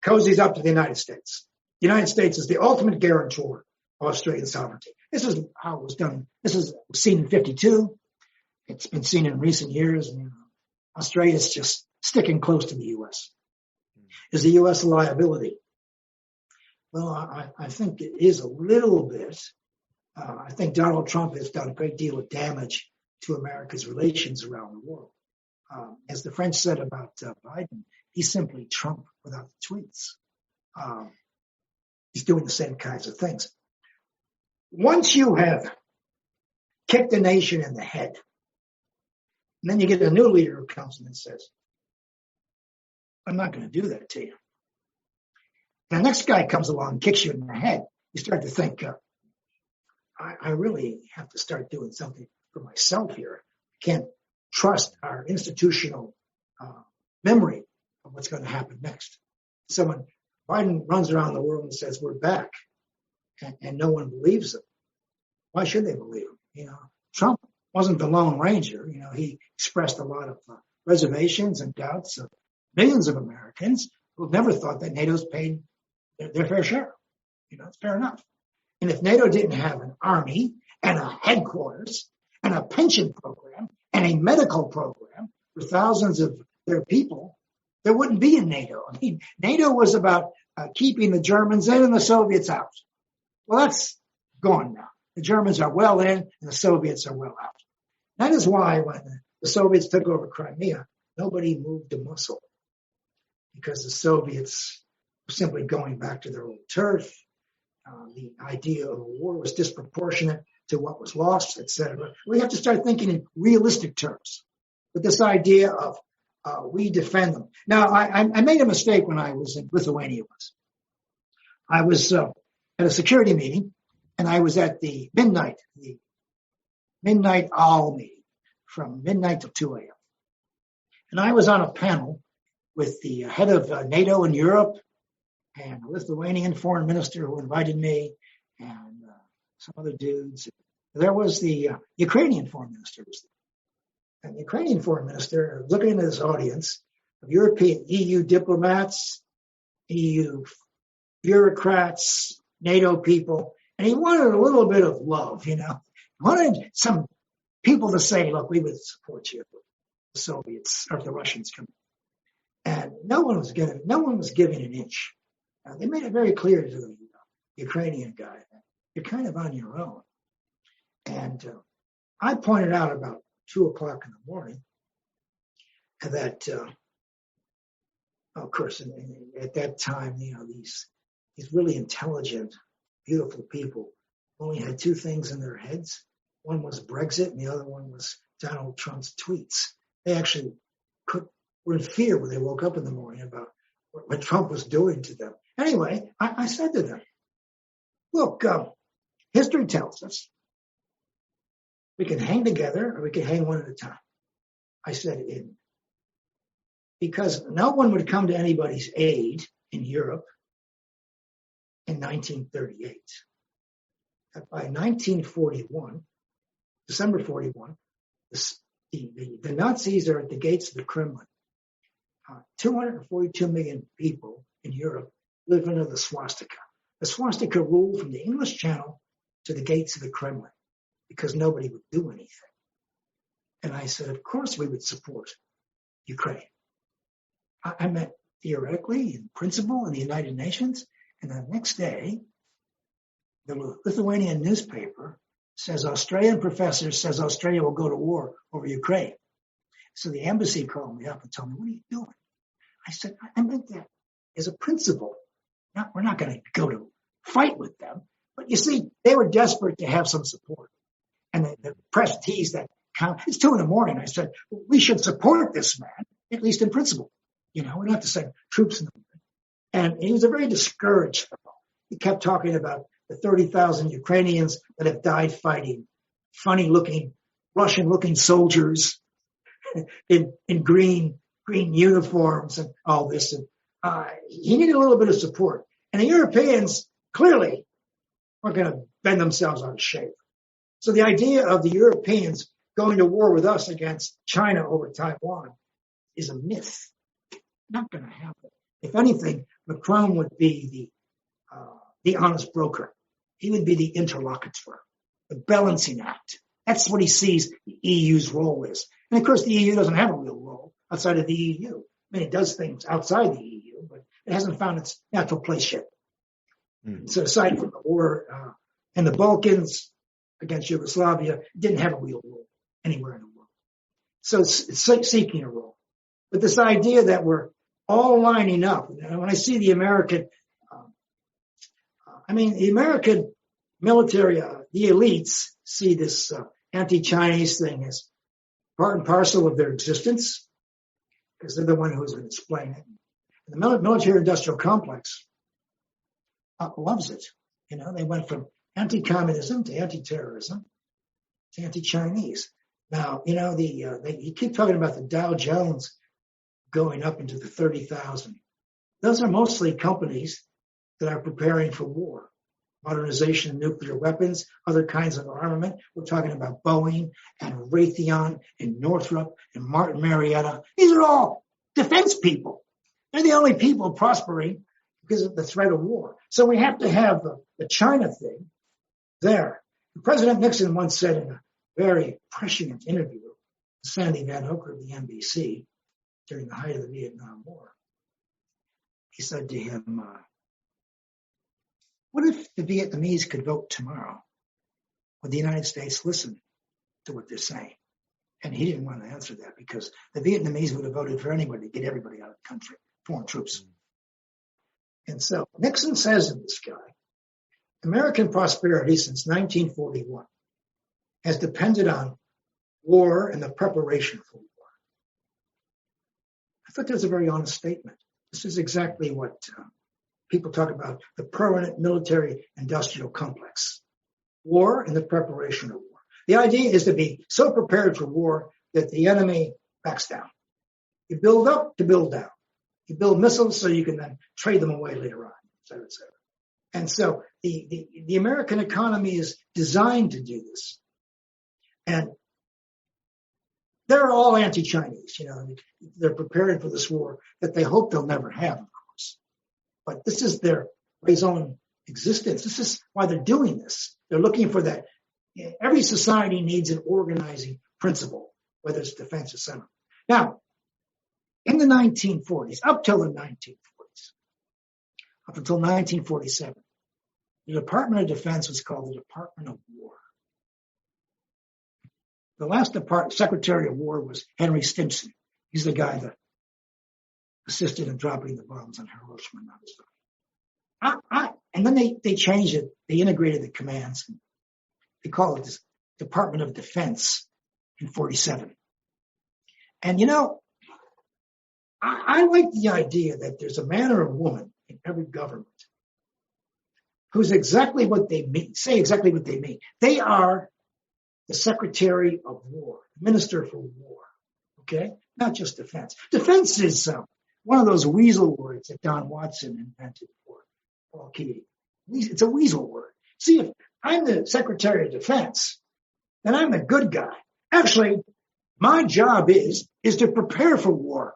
cozies up to the United States. The United States is the ultimate guarantor of Australian sovereignty. This is how it was done. This is seen in 1952. It's been seen in recent years. And, Australia is just sticking close to the U.S. Is the U.S. a liability? Well, I think it is a little bit. I think Donald Trump has done a great deal of damage to America's relations around the world. As the French said about Biden, he's simply Trump without the tweets. He's doing the same kinds of things. Once you have kicked a nation in the head, and then you get a new leader who comes in and says, I'm not going to do that to you. And the next guy comes along and kicks you in the head. You start to think, I really have to start doing something for myself here. I can't trust our institutional memory of what's going to happen next. So when Biden runs around the world and says, we're back, and no one believes him, why should they believe him? Trump wasn't the Lone Ranger. He expressed a lot of reservations and doubts of millions of Americans who've never thought that NATO's paid their fair share. It's fair enough. And if NATO didn't have an army and a headquarters and a pension program and a medical program for thousands of their people, there wouldn't be a NATO. I mean, NATO was about keeping the Germans in and the Soviets out. Well, that's gone now. The Germans are well in and the Soviets are well out. That is why when the Soviets took over Crimea, nobody moved a muscle, because the Soviets were simply going back to their old turf. The idea of a war was disproportionate to what was lost, etc. We have to start thinking in realistic terms. But this idea of we defend them. Now, I made a mistake when I was in Lithuania once. I was at a security meeting, and I was at the midnight owl meeting from midnight till 2 a.m. And I was on a panel with the head of NATO in Europe and a Lithuanian foreign minister who invited me and some other dudes. There was the Ukrainian foreign minister was there. And the Ukrainian foreign minister was looking into this audience of European EU diplomats, EU bureaucrats, NATO people, and he wanted a little bit of love, He wanted some people to say, look, we would support you if the Soviets or if the Russians come. And no one was giving an inch. They made it very clear to the Ukrainian guy that you're kind of on your own. And I pointed out about 2 o'clock in the morning that, of course, at that time, these really intelligent, beautiful people only had two things in their heads. One was Brexit, and the other one was Donald Trump's tweets. They actually were in fear when they woke up in the morning about what Trump was doing to them. Anyway, I said to them, look, history tells us we can hang together or we can hang one at a time. I said it because no one would come to anybody's aid in Europe in 1938. By 1941, December 41, the Nazis are at the gates of the Kremlin. 242 million people in Europe live under the swastika. The swastika ruled from the English Channel to the gates of the Kremlin because nobody would do anything. And I said, of course we would support Ukraine. I meant theoretically, in principle, in the United Nations. And the next day, the Lithuanian newspaper says Australian professor says Australia will go to war over Ukraine. So the embassy called me up and told me, what are you doing? I said, I meant that as a principle. We're not going to go to fight with them. But you see, they were desperate to have some support. And the press teased that. It's 2 a.m. I said, we should support this man, at least in principle. We don't have to send troops in the And he was a very discouraged fellow. He kept talking about the 30,000 Ukrainians that have died fighting, funny-looking, Russian-looking soldiers in green uniforms and all this. And he needed a little bit of support. And the Europeans clearly weren't going to bend themselves out of shape. So the idea of the Europeans going to war with us against China over Taiwan is a myth. Not going to happen. If anything, Macron would be the honest broker. He would be the interlocutor, the balancing act. That's what he sees the EU's role is. And of course, the EU doesn't have a real role outside of the EU. I mean, it does things outside the EU, but it hasn't found its natural place yet. Mm-hmm. So aside from the war in the Balkans against Yugoslavia, it didn't have a real role anywhere in the world. So it's seeking a role. But this idea that we're all lining up, when I see the American, the American military, the elites see this anti-Chinese thing as part and parcel of their existence, because they're the one who's going to explain it. And the military-industrial complex loves it. They went from anti-communism to anti-terrorism to anti-Chinese. Now, you keep talking about the Dow Jones going up into the 30,000. Those are mostly companies that are preparing for war, modernization of nuclear weapons, other kinds of armament. We're talking about Boeing and Raytheon and Northrop and Martin Marietta. These are all defense people. They're the only people prospering because of the threat of war. So we have to have the China thing there. President Nixon once said in a very prescient interview with Sandy Van Hoker of the NBC during the height of the Vietnam War, he said to him, what if the Vietnamese could vote tomorrow? would the United States listen to what they're saying? And he didn't want to answer that because the Vietnamese would have voted for anybody to get everybody out of the country, foreign troops. And so Nixon says to this guy, American prosperity since 1941 has depended on war and the preparation for war. I thought that was a very honest statement. This is exactly what people talk about, the permanent military industrial complex. War and the preparation of war. The idea is to be so prepared for war that the enemy backs down. You build up to build down. You build missiles so you can then trade them away later on, et cetera, et cetera. And so the American economy is designed to do this. And they're all anti-Chinese, they're preparing for this war that they hope they'll never have, of course. But this is their raison existence. This is why they're doing this. They're looking for that. Every society needs an organizing principle, whether it's defense or center. Now, in the 1940s, up till 1947, the Department of Defense was called the Department of War. The last Secretary of War was Henry Stimson. He's the guy that assisted in dropping the bombs on Hiroshima and Nagasaki. And then they changed it. They integrated the commands. They call it this Department of Defense in 47. And I like the idea that there's a man or a woman in every government who's exactly what they mean, say exactly what they mean. They are the Secretary of War, Minister for War, okay? Not just defense. Defense is one of those weasel words that Don Watson invented for Paul Keating. It's a weasel word. See, if I'm the Secretary of Defense, then I'm the good guy. Actually, my job is to prepare for war.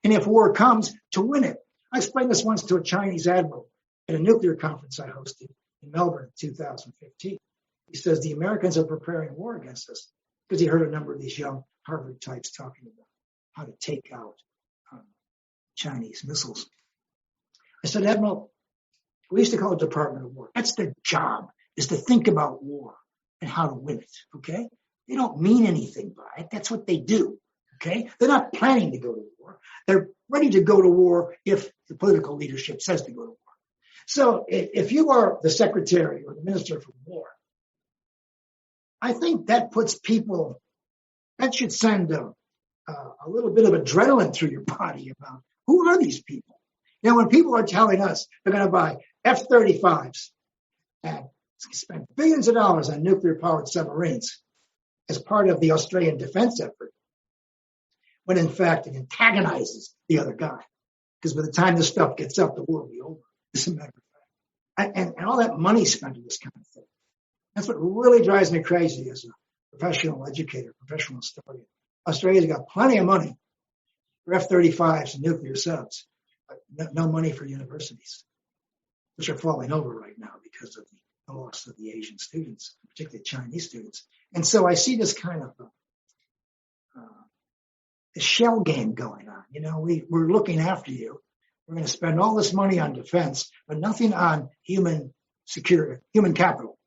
And if war comes, to win it. I explained this once to a Chinese admiral at a nuclear conference I hosted in Melbourne in 2015. He says the Americans are preparing war against us because he heard a number of these young Harvard types talking about how to take out Chinese missiles. I said, Admiral, we used to call it Department of War. That's their job, is to think about war and how to win it, okay? They don't mean anything by it. That's what they do, okay? They're not planning to go to war. They're ready to go to war if the political leadership says to go to war. So if you are the Secretary or the Minister for War, I think that puts people, that should send a little bit of adrenaline through your body about who are these people? When people are telling us they're going to buy F-35s and spend billions of dollars on nuclear-powered submarines as part of the Australian defense effort, when in fact it antagonizes the other guy. Because by the time this stuff gets up, the war will be over, as a matter of fact. And all that money spent on this kind of thing. That's what really drives me crazy as a professional educator, professional historian. Australia's got plenty of money for F-35s and nuclear subs, but no money for universities, which are falling over right now because of the loss of the Asian students, particularly Chinese students. And so I see this kind of a shell game going on. We're looking after you. We're going to spend all this money on defense, but nothing on human security, human capital.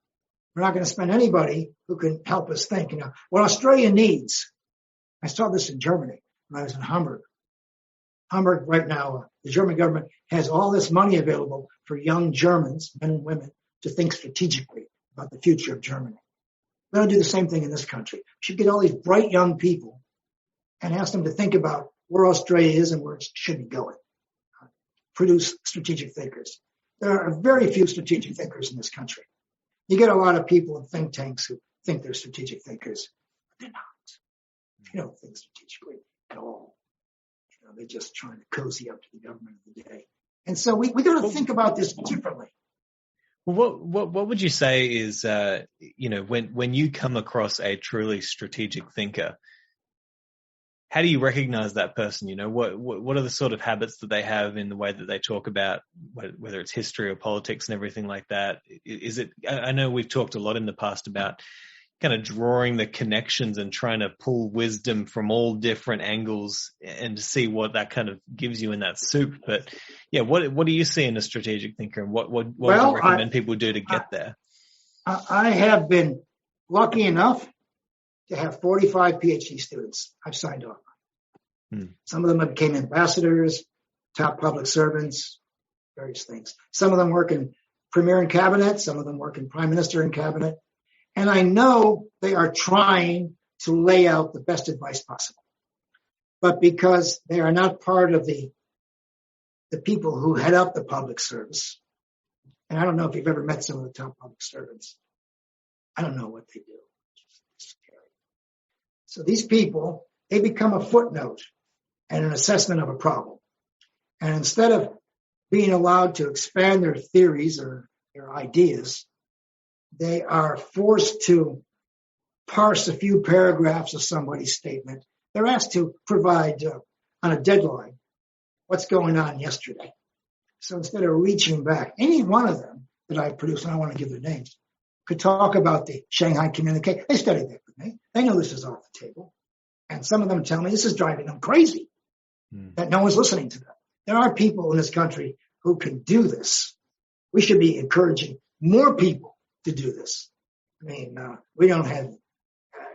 We're not going to spend anybody who can help us think. What Australia needs, I saw this in Germany when I was in Hamburg. Hamburg right now, the German government has all this money available for young Germans, men and women, to think strategically about the future of Germany. We're going to do the same thing in this country. We should get all these bright young people and ask them to think about where Australia is and where it should be going. Produce strategic thinkers. There are very few strategic thinkers in this country. You get a lot of people in think tanks who think they're strategic thinkers, but they're not. They don't think strategically at all. They're just trying to cozy up to the government of the day. And so we got to think about this differently. Well, what would you say is, when you come across a truly strategic thinker, how do you recognize that person? What are the sort of habits that they have in the way that they talk about whether it's history or politics and everything like that? Is it? I know we've talked a lot in the past about kind of drawing the connections and trying to pull wisdom from all different angles and to see what that kind of gives you in that soup. But yeah, what do you see in a strategic thinker, and what would you recommend people do to get there? I have been lucky enough to have 45 PhD students I've signed off on. Some of them became ambassadors, top public servants, various things. Some of them work in premier in cabinet, some of them work in prime minister in cabinet. And I know they are trying to lay out the best advice possible. But because they are not part of the people who head up the public service, and I don't know if you've ever met some of the top public servants, I don't know what they do. It's scary. So these people, they become a footnote and an assessment of a problem. And instead of being allowed to expand their theories or their ideas, they are forced to parse a few paragraphs of somebody's statement. They're asked to provide on a deadline what's going on yesterday. So instead of reaching back, any one of them that I produced, and I don't want to give their names, could talk about the Shanghai communique. They studied that with me. They know this is off the table. And some of them tell me this is driving them crazy, that no one's listening to them. There are people in this country who can do this. We should be encouraging more people to do this. I mean, we don't have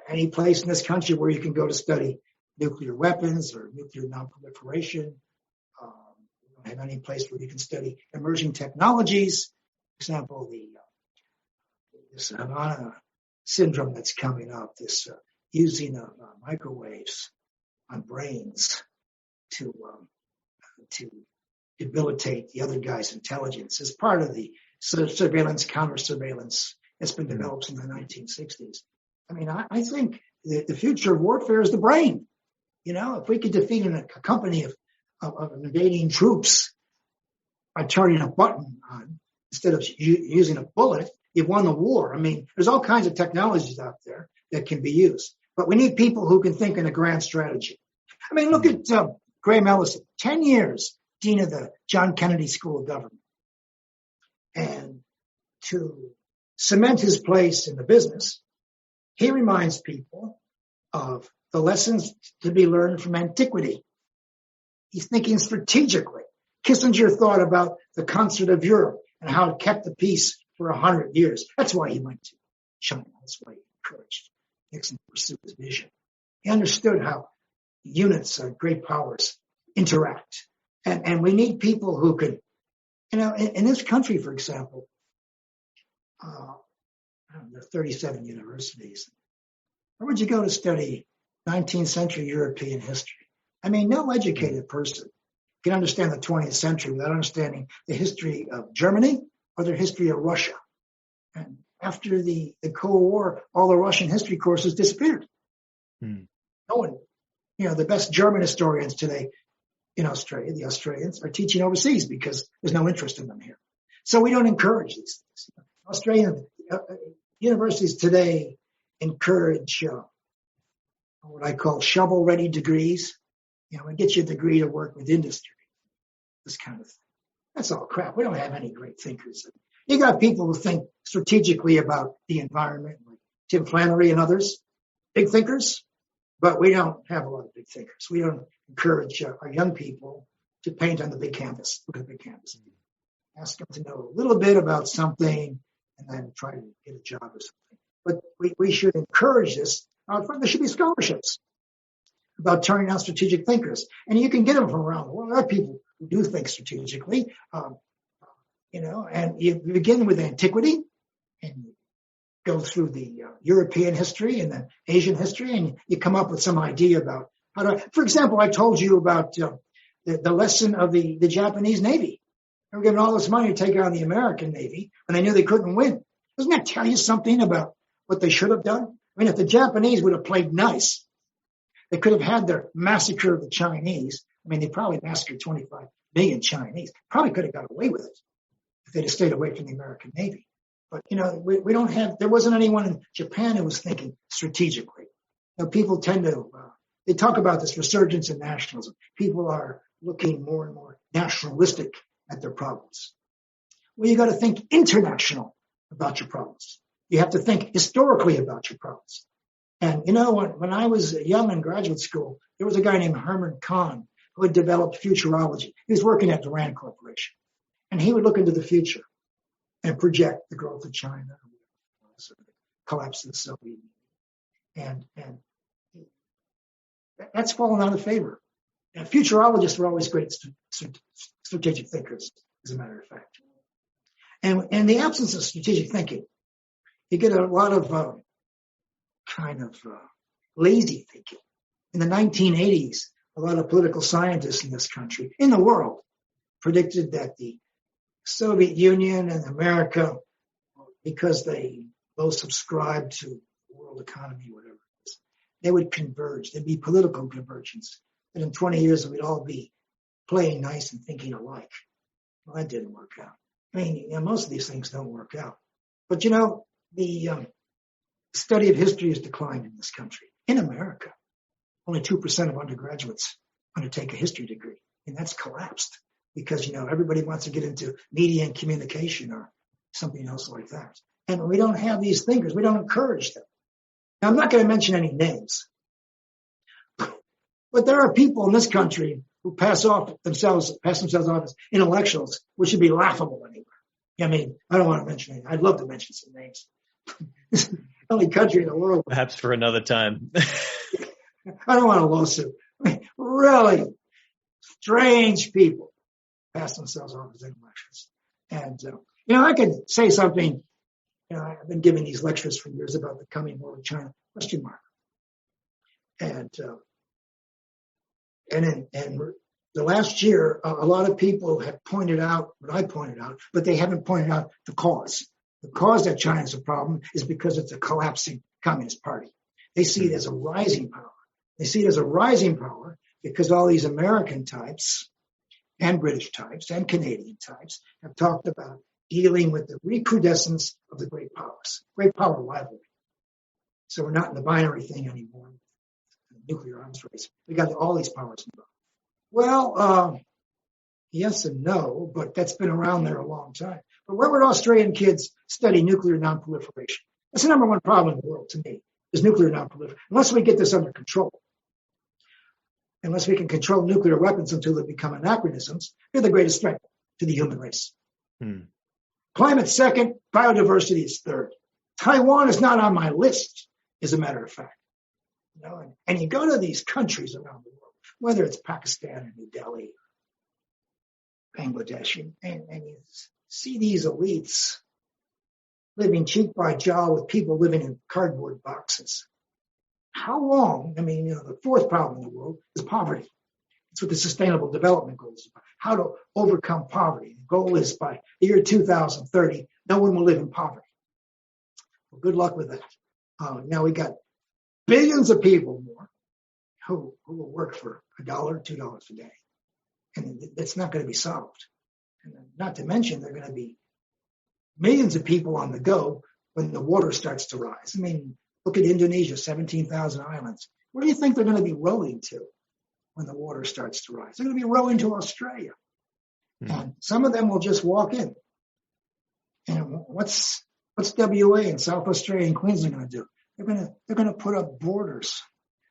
any place in this country where you can go to study nuclear weapons or nuclear nonproliferation. We don't have any place where you can study emerging technologies. For example, this Havana syndrome that's coming up, this using of microwaves on brains to debilitate the other guy's intelligence is part of the surveillance, counter-surveillance that's been developed in the 1960s. I mean, I think the future of warfare is the brain. You know, if we could defeat a company of invading troops by turning a button on instead of using a bullet, you've won the war. I mean, there's all kinds of technologies out there that can be used. But we need people who can think in a grand strategy. I mean, look at Graham Ellison, 10 years, dean of the John Kennedy School of Government. And to cement his place in the business, he reminds people of the lessons to be learned from antiquity. He's thinking strategically. Kissinger thought about the concert of Europe and how it kept the peace for 100 years. That's why he went to China. That's why he encouraged Nixon to pursue his vision. He understood how units of great powers interact. And we need people who could, you know, in this country, for example, there are 37 universities. Where would you go to study 19th century European history? I mean, no educated person can understand the 20th century without understanding the history of Germany or the history of Russia. And after the Cold War, all the Russian history courses disappeared. No one, you know, the best German historians today in Australia, the Australians, are teaching overseas because there's no interest in them here. So we don't encourage these things. Australian universities today encourage what I call shovel-ready degrees. You know, and get you a degree to work with industry, this kind of thing. That's all crap. We don't have any great thinkers. You got people who think strategically about the environment, like Tim Flannery and others, big thinkers, but we don't have a lot of big thinkers. We don't encourage our young people to paint on the big canvas. Look at the big canvas. Ask them to know a little bit about something and then try to get a job or something. But we should encourage this. There should be scholarships about turning out strategic thinkers. And you can get them from around the world. There are people who do think strategically, you know, and you begin with antiquity and go through the European history and then Asian history, and you come up with some idea about how to, for example, I told you about the lesson of the Japanese Navy. They were given all this money to take on the American Navy when they knew they couldn't win. Doesn't that tell you something about what they should have done? I mean, if the Japanese would have played nice, they could have had their massacre of the Chinese. I mean, they probably massacred 25 million Chinese. Probably could have got away with it if they'd have stayed away from the American Navy. But, you know, we don't have, there wasn't anyone in Japan who was thinking strategically. You know, people tend to, they talk about this resurgence in nationalism. People are looking more and more nationalistic at their problems. Well, you got to think international about your problems. You have to think historically about your problems. And, you know, when I was young in graduate school, there was a guy named Herman Kahn who had developed futurology. He was working at the Rand Corporation. And he would look into the future and project the growth of China, collapse of the Soviet Union. And that's fallen out of favor. And futurologists are always great strategic thinkers, as a matter of fact. And in the absence of strategic thinking, you get a lot of lazy thinking. In the 1980s, a lot of political scientists in this country, in the world, predicted that the Soviet Union and America, because they both subscribed to the world economy, whatever it is, they would converge. There'd be political convergence. And in 20 years, we'd all be playing nice and thinking alike. Well, that didn't work out. I mean, most of these things don't work out. But, the study of history has declined in this country. In America, only 2% of undergraduates undertake a history degree, and that's collapsed because, everybody wants to get into media and communication or something else like that. And we don't have these thinkers. We don't encourage them. Now, I'm not going to mention any names, but there are people in this country who pass themselves off as intellectuals, which should be laughable anywhere. I mean, I don't want to mention any. I'd love to mention some names. It's the only country in the world. Perhaps for another time. I don't want a lawsuit. I mean, really strange people pass themselves off as intellectuals. And, I could say something. I've been giving these lectures for years about the coming war with China, ? And in the last year, a lot of people have pointed out what I pointed out, but they haven't pointed out the cause. The cause that China is a problem is because it's a collapsing Communist Party. They see it as a rising power. They see it as a rising power because all these American types and British types and Canadian types have talked about dealing with the recrudescence of the great powers, great power rivalry. So we're not in the binary thing anymore, nuclear arms race. We got all these powers involved. Well, yes and no, but that's been around there a long time. But where would Australian kids study nuclear nonproliferation? That's the number one problem in the world to me, is nuclear nonproliferation. Unless we get this under control, unless we can control nuclear weapons until they become anachronisms, they're the greatest threat to the human race. Climate second, biodiversity is third. Taiwan is not on my list, as a matter of fact. And you go to these countries around the world, whether it's Pakistan or New Delhi, Bangladesh, and you see these elites living cheek by jowl with people living in cardboard boxes. How long? The fourth problem in the world is poverty. It's what the Sustainable Development Goals is about. How to overcome poverty. The goal is by the year 2030, no one will live in poverty. Well, good luck with that. Now we got billions of people more who will work for $1, $2 a day. And that's not going to be solved. And not to mention, there are going to be millions of people on the go when the water starts to rise. Look at Indonesia, 17,000 islands. Where do you think they're going to be rowing to when the water starts to rise? They're going to be rowing to Australia. And some of them will just walk in. And what's WA and South Australia and Queensland going to do? They're going to put up borders.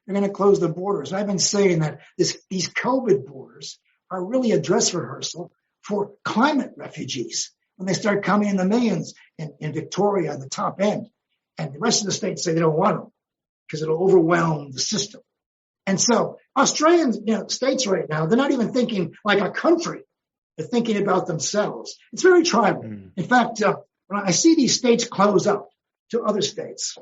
They're going to close the borders. I've been saying that these COVID borders are really a dress rehearsal for climate refugees when they start coming in the millions in Victoria at the top end. And the rest of the states say they don't want them because it'll overwhelm the system. And so Australian states right now, they're not even thinking like a country. They're thinking about themselves. It's very tribal. In fact, when I see these states close up to other states,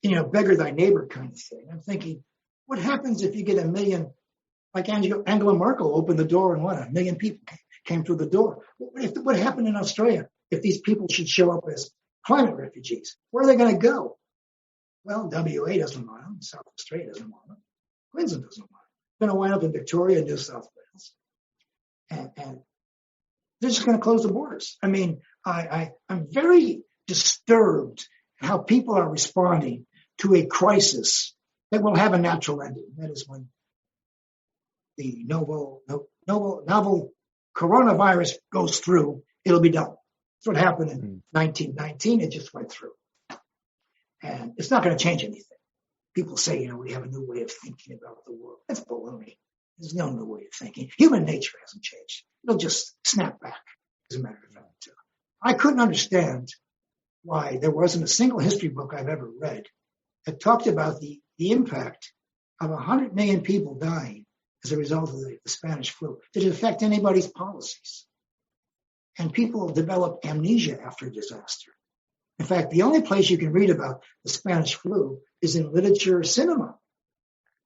beggar thy neighbor kind of thing, I'm thinking, what happens if you get a million, like Angela Merkel opened the door and 1 million people came through the door? What happened in Australia if these people should show up as climate refugees? Where are they going to go? Well, WA doesn't want them. South Australia doesn't want them. Queensland doesn't want them. They're going to wind up in Victoria and New South Wales. And they're just going to close the borders. I'm very disturbed how people are responding to a crisis that will have a natural ending. That is when the novel coronavirus goes through, it'll be done. That's what happened in 1919. It just went through. And it's not going to change anything. People say, we have a new way of thinking about the world. That's baloney. There's no new way of thinking. Human nature hasn't changed. It'll just snap back, as a matter of fact. I couldn't understand why there wasn't a single history book I've ever read that talked about the impact of 100 million people dying as a result of the Spanish flu. Did it affect anybody's policies? And people develop amnesia after disaster. In fact, the only place you can read about the Spanish flu is in literature, cinema,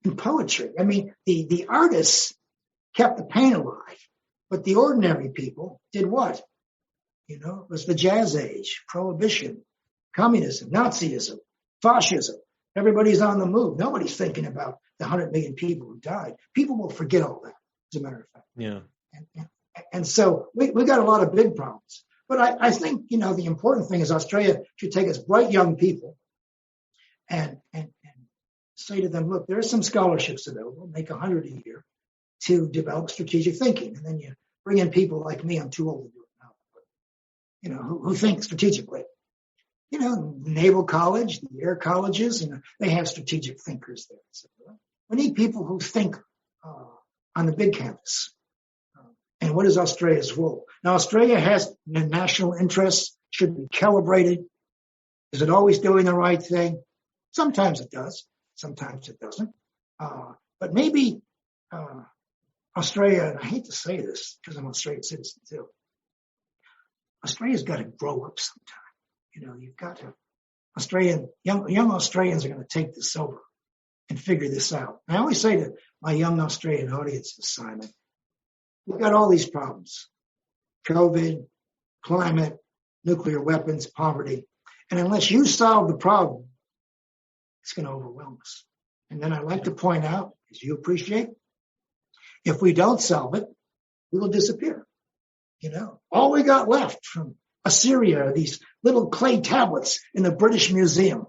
and poetry. I mean, the artists kept the pain alive, but the ordinary people did what? You know, it was the Jazz Age, Prohibition, communism, Nazism, fascism. Everybody's on the move. Nobody's thinking about the 100 million people who died. People will forget all that, as a matter of fact. Yeah. And so we got a lot of big problems. But I think, you know, the important thing is Australia should take its bright young people and say to them, look, there are some scholarships available, make 100 a year to develop strategic thinking. And then you bring in people like me, I'm too old to do it now, but, you know, who think strategically. You know, Naval College, the Air Colleges, and they have strategic thinkers there. So we need people who think on the big canvas. And what is Australia's role? Now, Australia has national interests, should be calibrated. Is it always doing the right thing? Sometimes it does. Sometimes it doesn't. But maybe Australia, and I hate to say this because I'm an Australian citizen too, Australia's got to grow up sometime. You know, you've got to, young Australians are going to take this over and figure this out. And I always say to my young Australian audiences, Simon, we've got all these problems: COVID, climate, nuclear weapons, poverty. And unless you solve the problem, it's going to overwhelm us. And then I like to point out, as you appreciate, if we don't solve it, we will disappear. You know, all we got left from Assyria are these little clay tablets in the British Museum.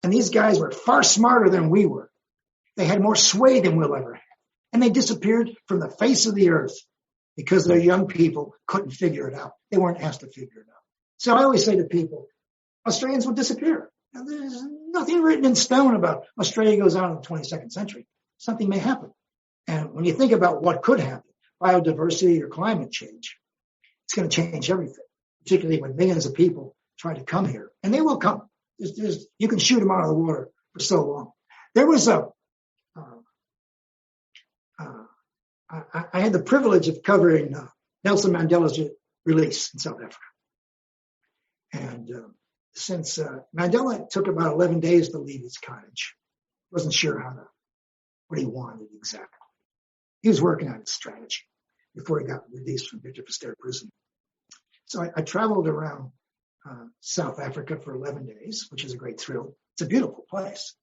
And these guys were far smarter than we were. They had more sway than we'll ever have. And they disappeared from the face of the earth because their young people couldn't figure it out. They weren't asked to figure it out. So I always say to people, Australians will disappear. Now, there's nothing written in stone about Australia goes out in the 22nd century. Something may happen. And when you think about what could happen, biodiversity or climate change, it's going to change everything, particularly when millions of people try to come here. And they will come. You can shoot them out of the water for so long. There was I had the privilege of covering Nelson Mandela's release in South Africa. And since Mandela took about 11 days to leave his cottage, wasn't sure what he wanted exactly. He was working on his strategy before he got released from Victor Verster prison. So I traveled around South Africa for 11 days, which is a great thrill. It's a beautiful place.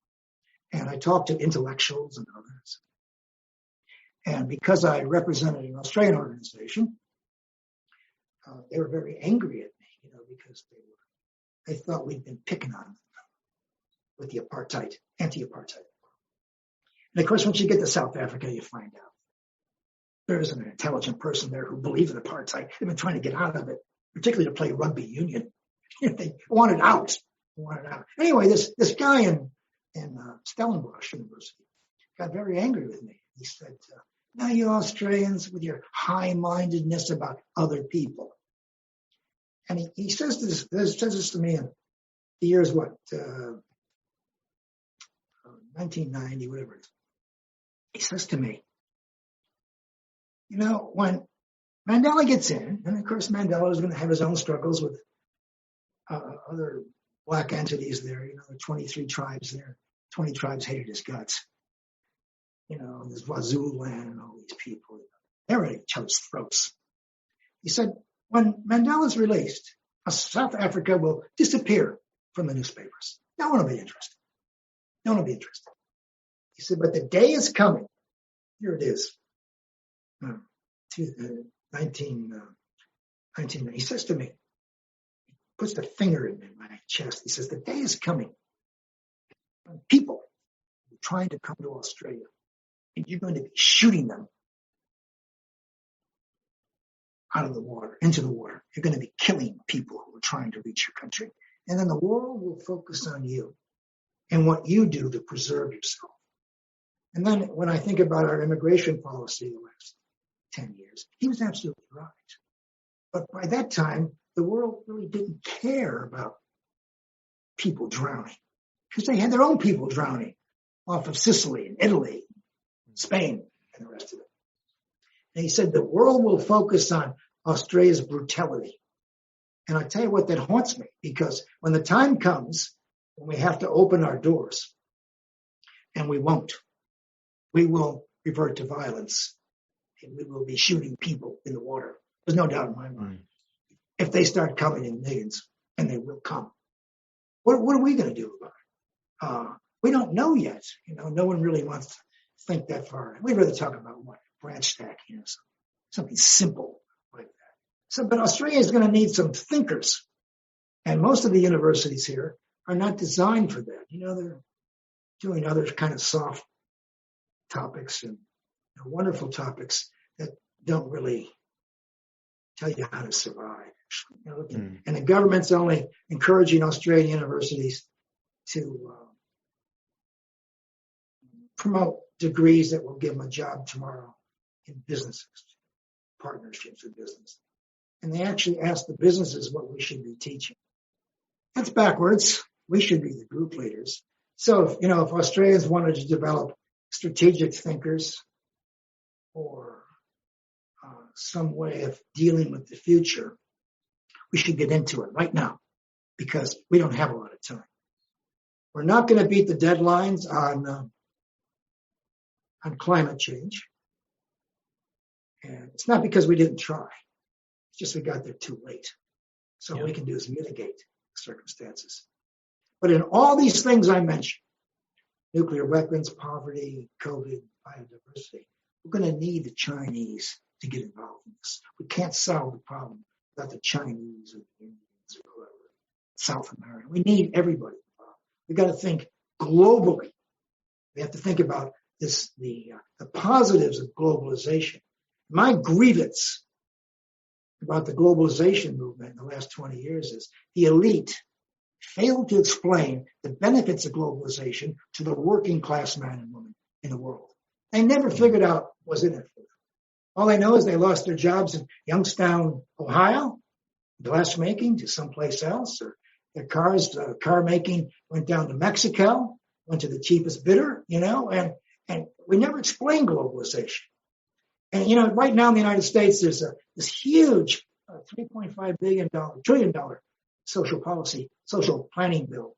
And I talked to intellectuals and others. And because I represented an Australian organization, they were very angry at me, you know, because they thought we'd been picking on them with the apartheid, anti-apartheid. And of course, once you get to South Africa, you find out there isn't an intelligent person there who believes in apartheid. They've been trying to get out of it, particularly to play rugby union. They wanted out. Anyway, this guy in Stellenbosch University got very angry with me. He said, now you Australians with your high-mindedness about other people. And he says this to me in the years, 1990, whatever it is. He says to me, you know, when Mandela gets in, and of course Mandela is going to have his own struggles with other black entities there, you know, there are 23 tribes there. 20 tribes hated his guts. You know, there's Wazululand and all these people. They're at each other's throats. He said, when Mandela's released, South Africa will disappear from the newspapers. No one will be interested. No one will be interested. He said, but the day is coming. Here it is. 19. He says to me, he puts the finger in my chest. He says, the day is coming. People are trying to come to Australia, and you're going to be shooting them out of the water, into the water. You're going to be killing people who are trying to reach your country. And then the world will focus on you and what you do to preserve yourself. And then when I think about our immigration policy the last 10 years, he was absolutely right. But by that time, the world really didn't care about people drowning, because they had their own people drowning off of Sicily and Italy, Spain, and the rest of it. And he said the world will focus on Australia's brutality. And I tell you what, that haunts me, because when the time comes when we have to open our doors, and we won't, we will revert to violence, and we will be shooting people in the water. There's no doubt in my mind. If they start coming in millions, and they will come, what are we going to do about it? We don't know yet. No one really wants to think that far. We'd rather talk about what? Branch stacking, something simple like that. So, but Australia is going to need some thinkers. And most of the universities here are not designed for that. They're doing other kind of soft topics and wonderful topics that don't really tell you how to survive. And the government's only encouraging Australian universities to promote degrees that will give them a job tomorrow in businesses, partnerships with business. And they actually ask the businesses what we should be teaching. That's backwards. We should be the group leaders. So, if Australians wanted to develop strategic thinkers or some way of dealing with the future, we should get into it right now, because we don't have a lot of time. We're not going to beat the deadlines on climate change. And it's not because we didn't try. It's just we got there too late. So what we can do is mitigate circumstances. But in all these things I mentioned, nuclear weapons, poverty, COVID, biodiversity, we're going to need the Chinese to get involved in this. We can't solve the problem without the Chinese or the Indians or whoever, South America. We need everybody involved. We got to think globally. We have to think about this, the positives of globalization. My grievance about the globalization movement in the last 20 years is the elite failed to explain the benefits of globalization to the working class man and woman in the world. They never figured out what's in it for them. All they know is they lost their jobs in Youngstown, Ohio, glassmaking to someplace else, or their car making went down to Mexico, went to the cheapest bidder, and we never explained globalization. And, right now in the United States, there's this huge $3.5 trillion social planning bill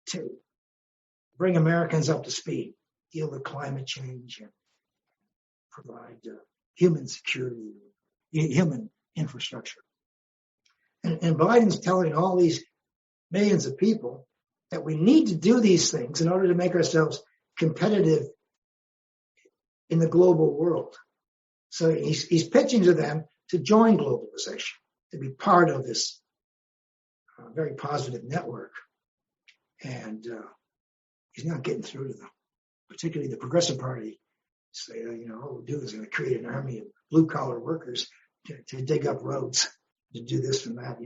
to bring Americans up to speed, deal with climate change, and provide human security, human infrastructure. And Biden's telling all these millions of people that we need to do these things in order to make ourselves competitive in the global world. So he's pitching to them to join globalization, to be part of this very positive network. And he's not getting through to them, particularly the Progressive Party. Say, all we'll do is going to create an army of blue-collar workers to dig up roads, to do this and that,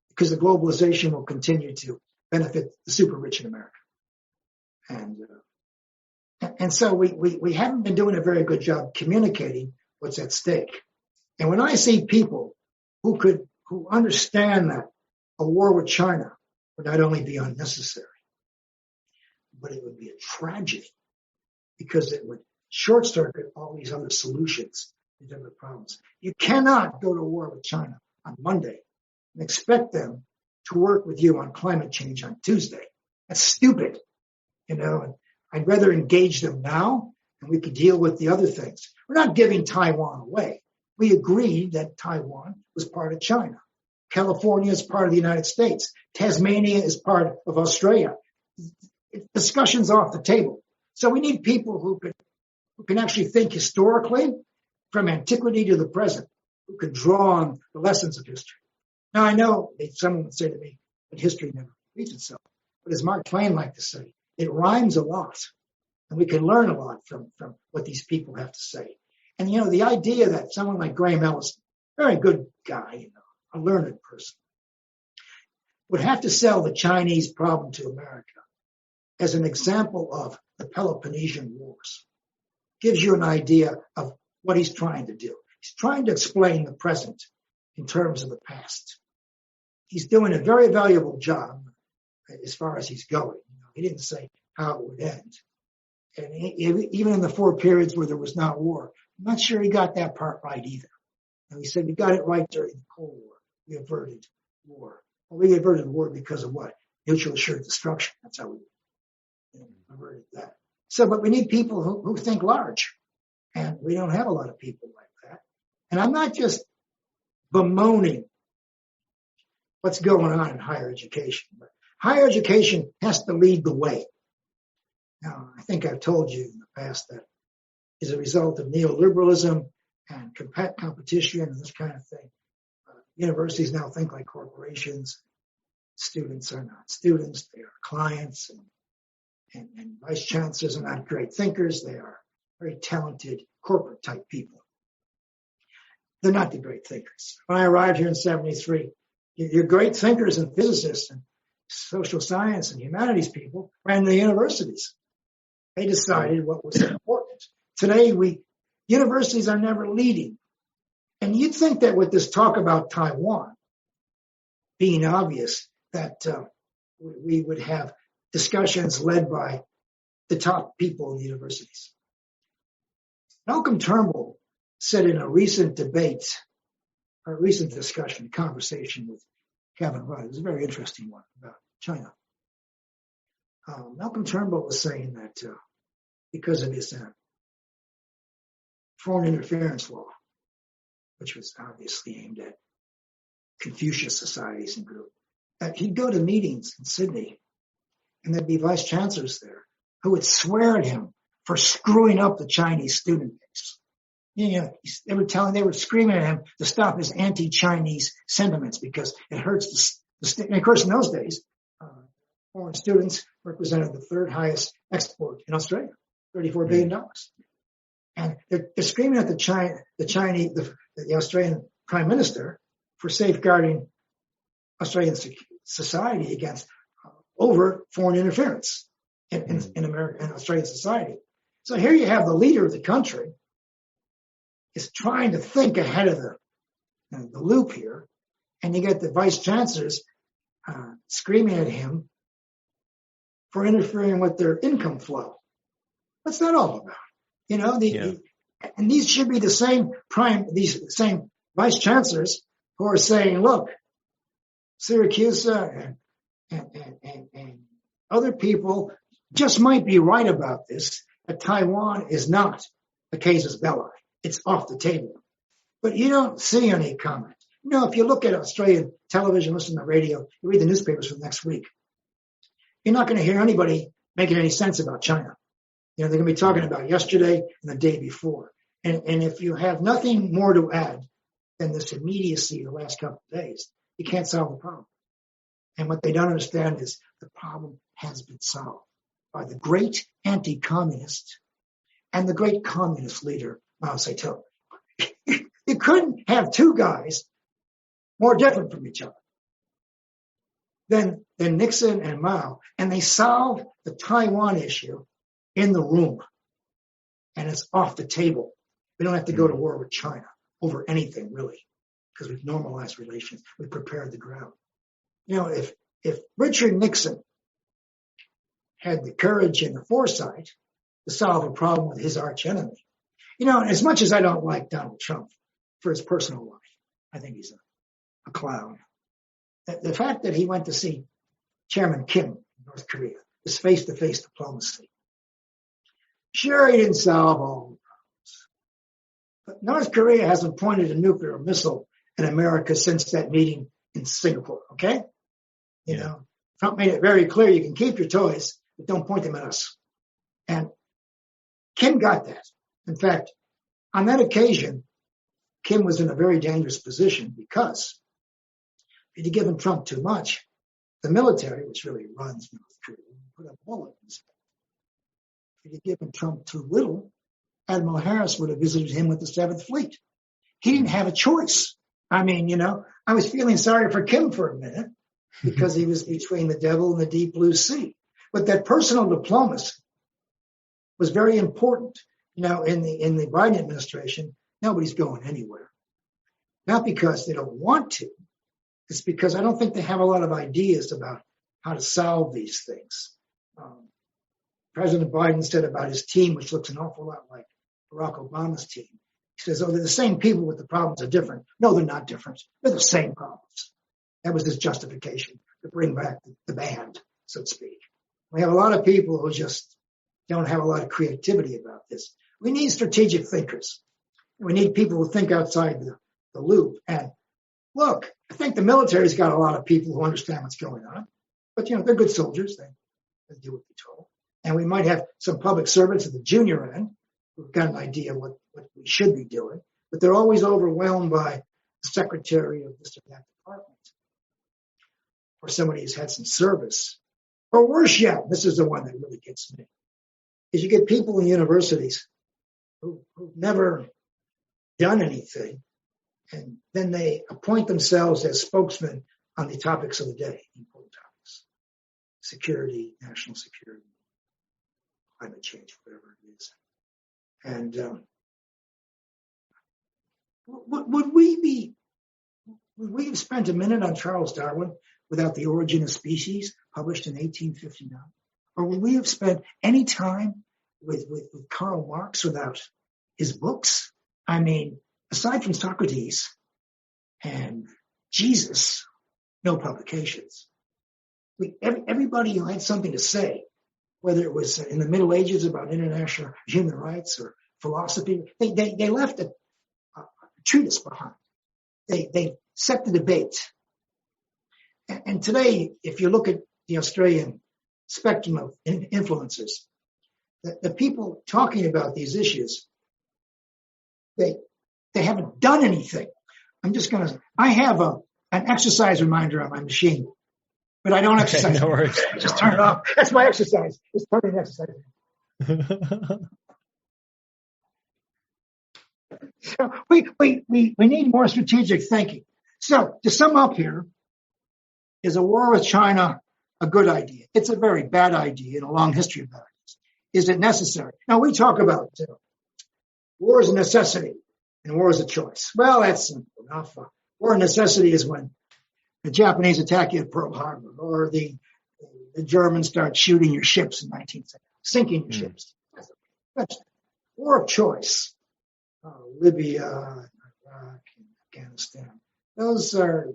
because the globalization will continue to benefit the super rich in America. And so we haven't been doing a very good job communicating what's at stake. And when I see people who understand that a war with China would not only be unnecessary, but it would be a tragedy, because it would short circuit all these other solutions, these other problems. You cannot go to war with China on Monday and expect them to work with you on climate change on Tuesday. That's stupid, and I'd rather engage them now, and we could deal with the other things. We're not giving Taiwan away. We agreed that Taiwan was part of China. California is part of the United States. Tasmania is part of Australia. Discussion's off the table. So we need people who can actually think historically from antiquity to the present, who can draw on the lessons of history. Now, I know that someone would say to me that history never repeats itself. But as Mark Twain liked to say, it rhymes a lot. And we can learn a lot from what these people have to say. And, the idea that someone like Graham Ellis, very good guy, a learned person, would have to sell the Chinese problem to America as an example of the Peloponnesian Wars gives you an idea of what he's trying to do. He's trying to explain the present in terms of the past. he's doing a very valuable job as far as he's going. He didn't say how it would end. And even in the 4 periods where there was not war, I'm not sure he got that part right either. And he said we got it right during the Cold War. We averted war. Well, we averted war because of what? Mutual assured destruction. That's how we averted that. So, but we need people who think large. And we don't have a lot of people like that. And I'm not just bemoaning what's going on in higher education, but higher education has to lead the way. Now, I think I've told you in the past that as a result of neoliberalism and competition and this kind of thing, universities now think like corporations. Students are not students, they are clients, and vice chancellors are not great thinkers, they are very talented corporate type people. They're not the great thinkers. When I arrived here in 73, your great thinkers and physicists and social science and humanities people ran the universities. They decided what was important. Today, universities are never leading. And you'd think that with this talk about Taiwan being obvious, that we would have discussions led by the top people in the universities. Malcolm Turnbull said in a recent debate, or a recent discussion, conversation with Kevin Rudd, it was a very interesting one about China. Malcolm Turnbull was saying that because of his foreign interference law, which was obviously aimed at Confucius societies and groups, that he'd go to meetings in Sydney and there'd be vice chancellors there who would swear at him for screwing up the Chinese student base. They were screaming at him to stop his anti-Chinese sentiments because it hurts the and of course, in those days, foreign students represented the third highest export in Australia, $34 billion. And they're screaming at the Australian Prime Minister for safeguarding Australian society against over foreign interference in America and Australian society. So here you have the leader of the country is trying to think ahead of the loop here, and you get the vice chancellors screaming at him for interfering with their income flow. What's that all about? And these should be the same vice chancellors who are saying, look, Siracusa and other people just might be right about this, that Taiwan is not a casus belli. It's off the table. But you don't see any comment. If you look at Australian television, listen to the radio, you read the newspapers for the next week, you're not going to hear anybody making any sense about China. They're going to be talking about yesterday and the day before. And if you have nothing more to add than this immediacy the last couple of days, you can't solve the problem. And what they don't understand is the problem has been solved by the great anti-communist and the great communist leader, Mao Zedong. You couldn't have two guys more different from each other than Nixon and Mao, and they solved the Taiwan issue in the room, and it's off the table. We don't have to go to war with China over anything, really, because we've normalized relations. We've prepared the ground. If Richard Nixon had the courage and the foresight to solve a problem with his arch enemy, as much as I don't like Donald Trump for his personal life, I think he's a clown. The fact that he went to see Chairman Kim in North Korea, this face-to-face diplomacy. Sure, he didn't solve all the problems. But North Korea hasn't pointed a nuclear missile at America since that meeting in Singapore, okay? Trump made it very clear you can keep your toys, but don't point them at us. And Kim got that. In fact, on that occasion, Kim was in a very dangerous position because if you'd given Trump too much, the military, which really runs North Korea, put a bullet in his head. If you'd given Trump too little, Admiral Harris would have visited him with the 7th Fleet. He didn't have a choice. I was feeling sorry for Kim for a minute because he was between the devil and the deep blue sea. But that personal diplomacy was very important. In the Biden administration, nobody's going anywhere. Not because they don't want to, it's because I don't think they have a lot of ideas about how to solve these things. President Biden said about his team, which looks an awful lot like Barack Obama's team. He says, oh, they're the same people, but the problems are different. No, they're not different. They're the same problems. That was his justification to bring back the band, so to speak. We have a lot of people who just don't have a lot of creativity about this. We need strategic thinkers. We need people who think outside the loop. And look, I think the military's got a lot of people who understand what's going on. But, they're good soldiers. They do what they're told. And we might have some public servants at the junior end who've got an idea of what we should be doing. But they're always overwhelmed by the secretary of this or that department, or somebody who's had some service. Or worse yet, this is the one that really gets me, is you get people in universities who've never done anything, and then they appoint themselves as spokesmen on the topics of the day, important topics: security, national security, climate change, whatever it is. And would we have spent a minute on Charles Darwin without The Origin of Species, published in 1859? Or would we have spent any time with Karl Marx without his books? I mean, aside from Socrates and Jesus, no publications. Everybody who had something to say, whether it was in the Middle Ages about international human rights or philosophy, they left a treatise behind. They set the debate. And today, if you look at the Australian spectrum of influencers, the people talking about these issues, they haven't done anything. I have an exercise reminder on my machine, but I don't exercise. No worries. Just turn it off. That's my exercise. It's part of the exercise. So we need more strategic thinking. So to sum up here, is a war with China a good idea? It's a very bad idea in a long history of bad ideas. Is it necessary? Now we talk about war is a necessity and war is a choice. Well, that's simple enough. War of necessity is when the Japanese attack you at Pearl Harbor, or the Germans start shooting your ships in 1970, sinking your ships. That's war of choice. Libya, Iraq, Afghanistan. Those are,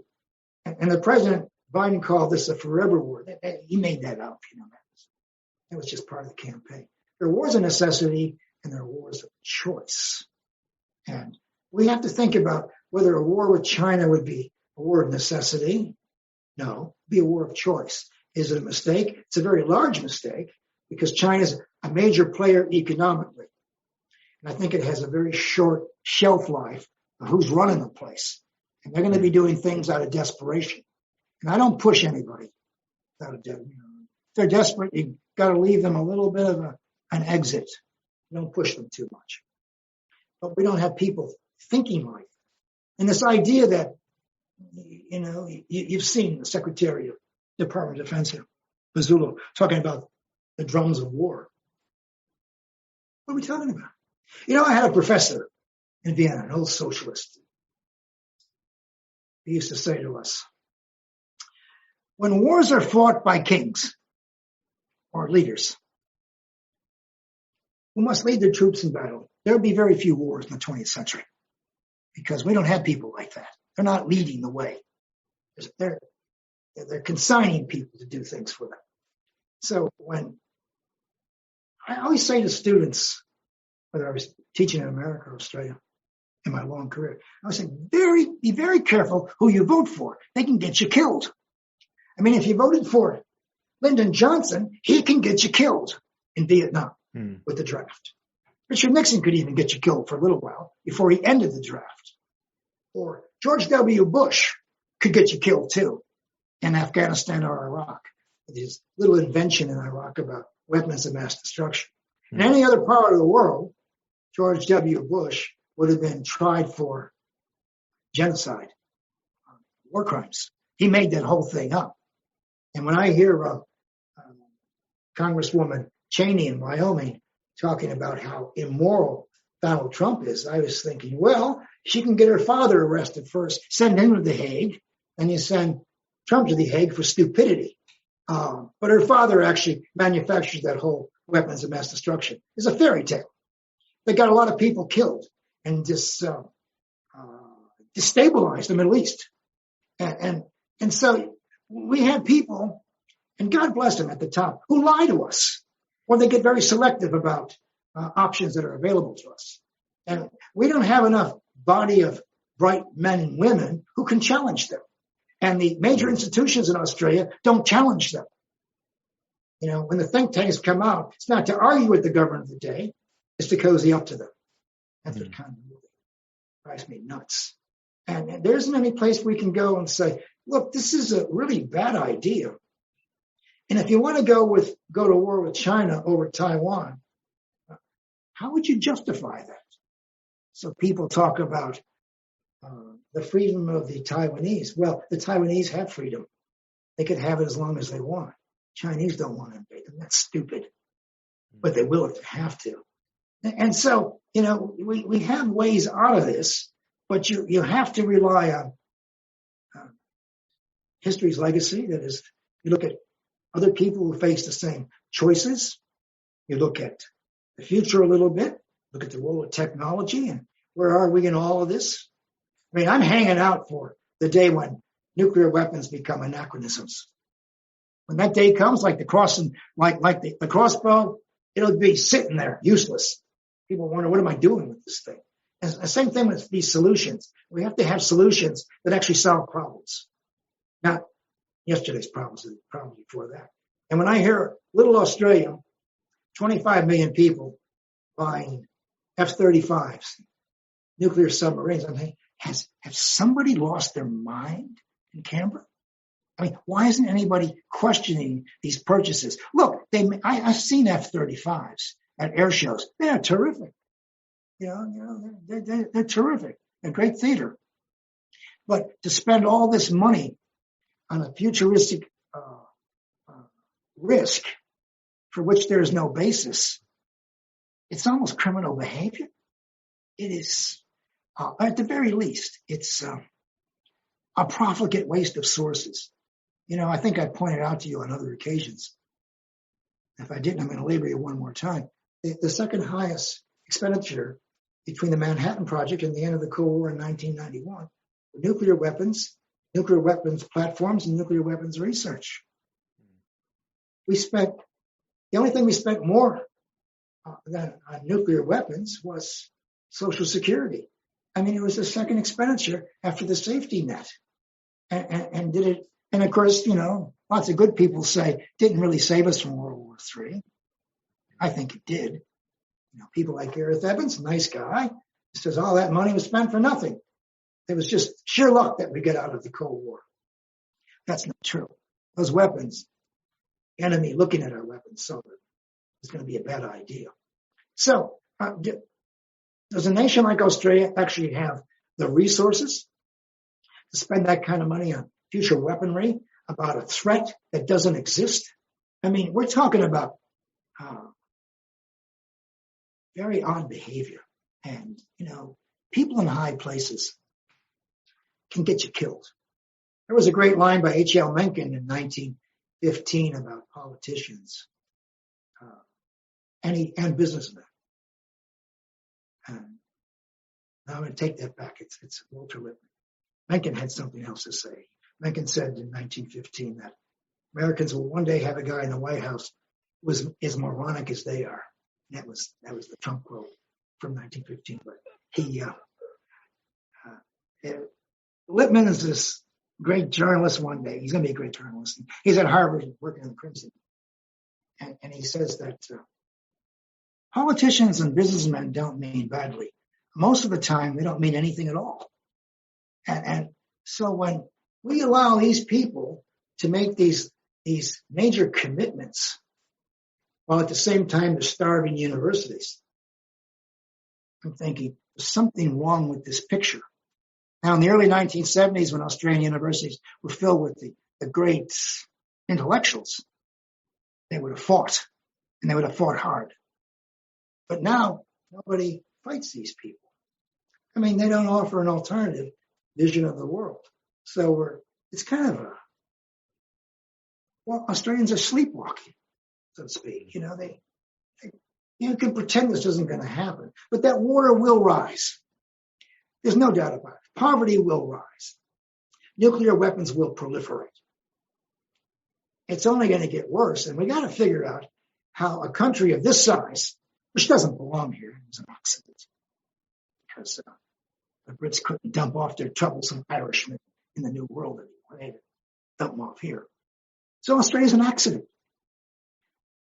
and the President Biden called this a forever war. He made that up, that was just part of the campaign. There are wars of necessity and there are wars of choice. And we have to think about whether a war with China would be a war of necessity. No, it'd be a war of choice. Is it a mistake? It's a very large mistake because China's a major player economically. And I think it has a very short shelf life of who's running the place. And they're going to be doing things out of desperation. And I don't push anybody out of debt. If they're desperate, you've got to leave them a little bit of an exit. You don't push them too much. But we don't have people thinking like that. And this idea that, you've seen the Secretary of Department of Defense here, Mazzullo, talking about the drums of war. What are we talking about? I had a professor in Vienna, an old socialist. He used to say to us, when wars are fought by kings or leaders who must lead their troops in battle, there will be very few wars in the 20th century because we don't have people like that. They're not leading the way. They're consigning people to do things for them. So when I always say to students, whether I was teaching in America or Australia in my long career, I was saying, be very careful who you vote for. They can get you killed. I mean, if you voted for Lyndon Johnson, he can get you killed in Vietnam with the draft. Richard Nixon could even get you killed for a little while before he ended the draft. Or George W. Bush could get you killed too in Afghanistan or Iraq. There's little invention in Iraq about weapons of mass destruction. In any other part of the world, George W. Bush would have been tried for genocide, war crimes. He made that whole thing up. And when I hear Congresswoman Cheney in Wyoming talking about how immoral Donald Trump is, I was thinking, well, she can get her father arrested first, send him to The Hague, and you send Trump to the Hague for stupidity. But her father actually manufactured that whole weapons of mass destruction. It's a fairy tale. They got a lot of people killed and destabilized the Middle East. And so we have people, and God bless them at the top, who lie to us, or they get very selective about options that are available to us. And we don't have enough body of bright men and women who can challenge them. And the major institutions in Australia don't challenge them. You know, when the think tanks come out, it's not to argue with the government of the day, it's to cozy up to them. That's what kind of movie drives me nuts. And there isn't any place we can go and say, look, this is a really bad idea. And if you want to go to war with China over Taiwan, how would you justify that? So people talk about the freedom of the Taiwanese. Well, the Taiwanese have freedom. They could have it as long as they want. Chinese don't want to invade them. That's stupid. But they will if they have to. And so, you know, we have ways out of this, but you have to rely on history's legacy. That is, you look at other people who face the same choices. You look at the future a little bit, look at the role of technology and where are we in all of this? I mean, I'm hanging out for the day when nuclear weapons become anachronisms. When that day comes, like the crossbow, it'll be sitting there, useless. People wonder, what am I doing with this thing? And the same thing with these solutions. We have to have solutions that actually solve problems, not yesterday's problems, the problems before that. And when I hear little Australia, 25 million people buying F-35s, nuclear submarines, I'm thinking, have somebody lost their mind in Canberra? I mean, why isn't anybody questioning these purchases? Look, I've seen F-35s at air shows. They're terrific. They're terrific. They're great theater. But to spend all this money on a futuristic risk for which there is no basis, it's almost criminal behavior. It is, at the very least, it's a profligate waste of sources. You know, I think I pointed out to you on other occasions. If I didn't, I'm going to labor you one more time. The second highest expenditure between the Manhattan Project and the end of the Cold War in 1991 were nuclear weapons platforms, and nuclear weapons research. The only thing we spent more than on nuclear weapons was Social Security. I mean, it was the second expenditure after the safety net. And did it, and of course, you know, lots of good people say didn't really save us from World War III. I think it did. You know, people like Gareth Evans, nice guy, says all that money was spent for nothing. It was just sheer luck that we get out of the Cold War. That's not true. Those weapons, the enemy looking at our weapons, so it's going to be a bad idea. So, does a nation like Australia actually have the resources to spend that kind of money on future weaponry about a threat that doesn't exist? I mean, we're talking about very odd behavior. And, you know, people in high places can get you killed. There was a great line by H.L. Mencken in 1915 about politicians and businessmen. And I'm going to take that back. It's Walter Lippmann. Mencken had something else to say. Mencken said in 1915 that Americans will one day have a guy in the White House who is as moronic as they are. And that was the Trump quote from 1915. But Lippmann is this great journalist one day. He's going to be a great journalist. He's at Harvard working in Princeton. And he says that politicians and businessmen don't mean badly. Most of the time, they don't mean anything at all. And so when we allow these people to make these major commitments, while at the same time they're starving universities, I'm thinking there's something wrong with this picture. Now, in the early 1970s, when Australian universities were filled with the great intellectuals, they would have fought, and they would have fought hard. But now, nobody fights these people. I mean, they don't offer an alternative vision of the world. So we're it's kind of Australians are sleepwalking, so to speak. You can pretend this isn't going to happen, but that water will rise. There's no doubt about it. Poverty will rise. Nuclear weapons will proliferate. It's only going to get worse, and we got to figure out how a country of this size, which doesn't belong here, is an accident, because the Brits couldn't dump off their troublesome Irishmen in the New World anymore. They had to dump them off here. So Australia's an accident,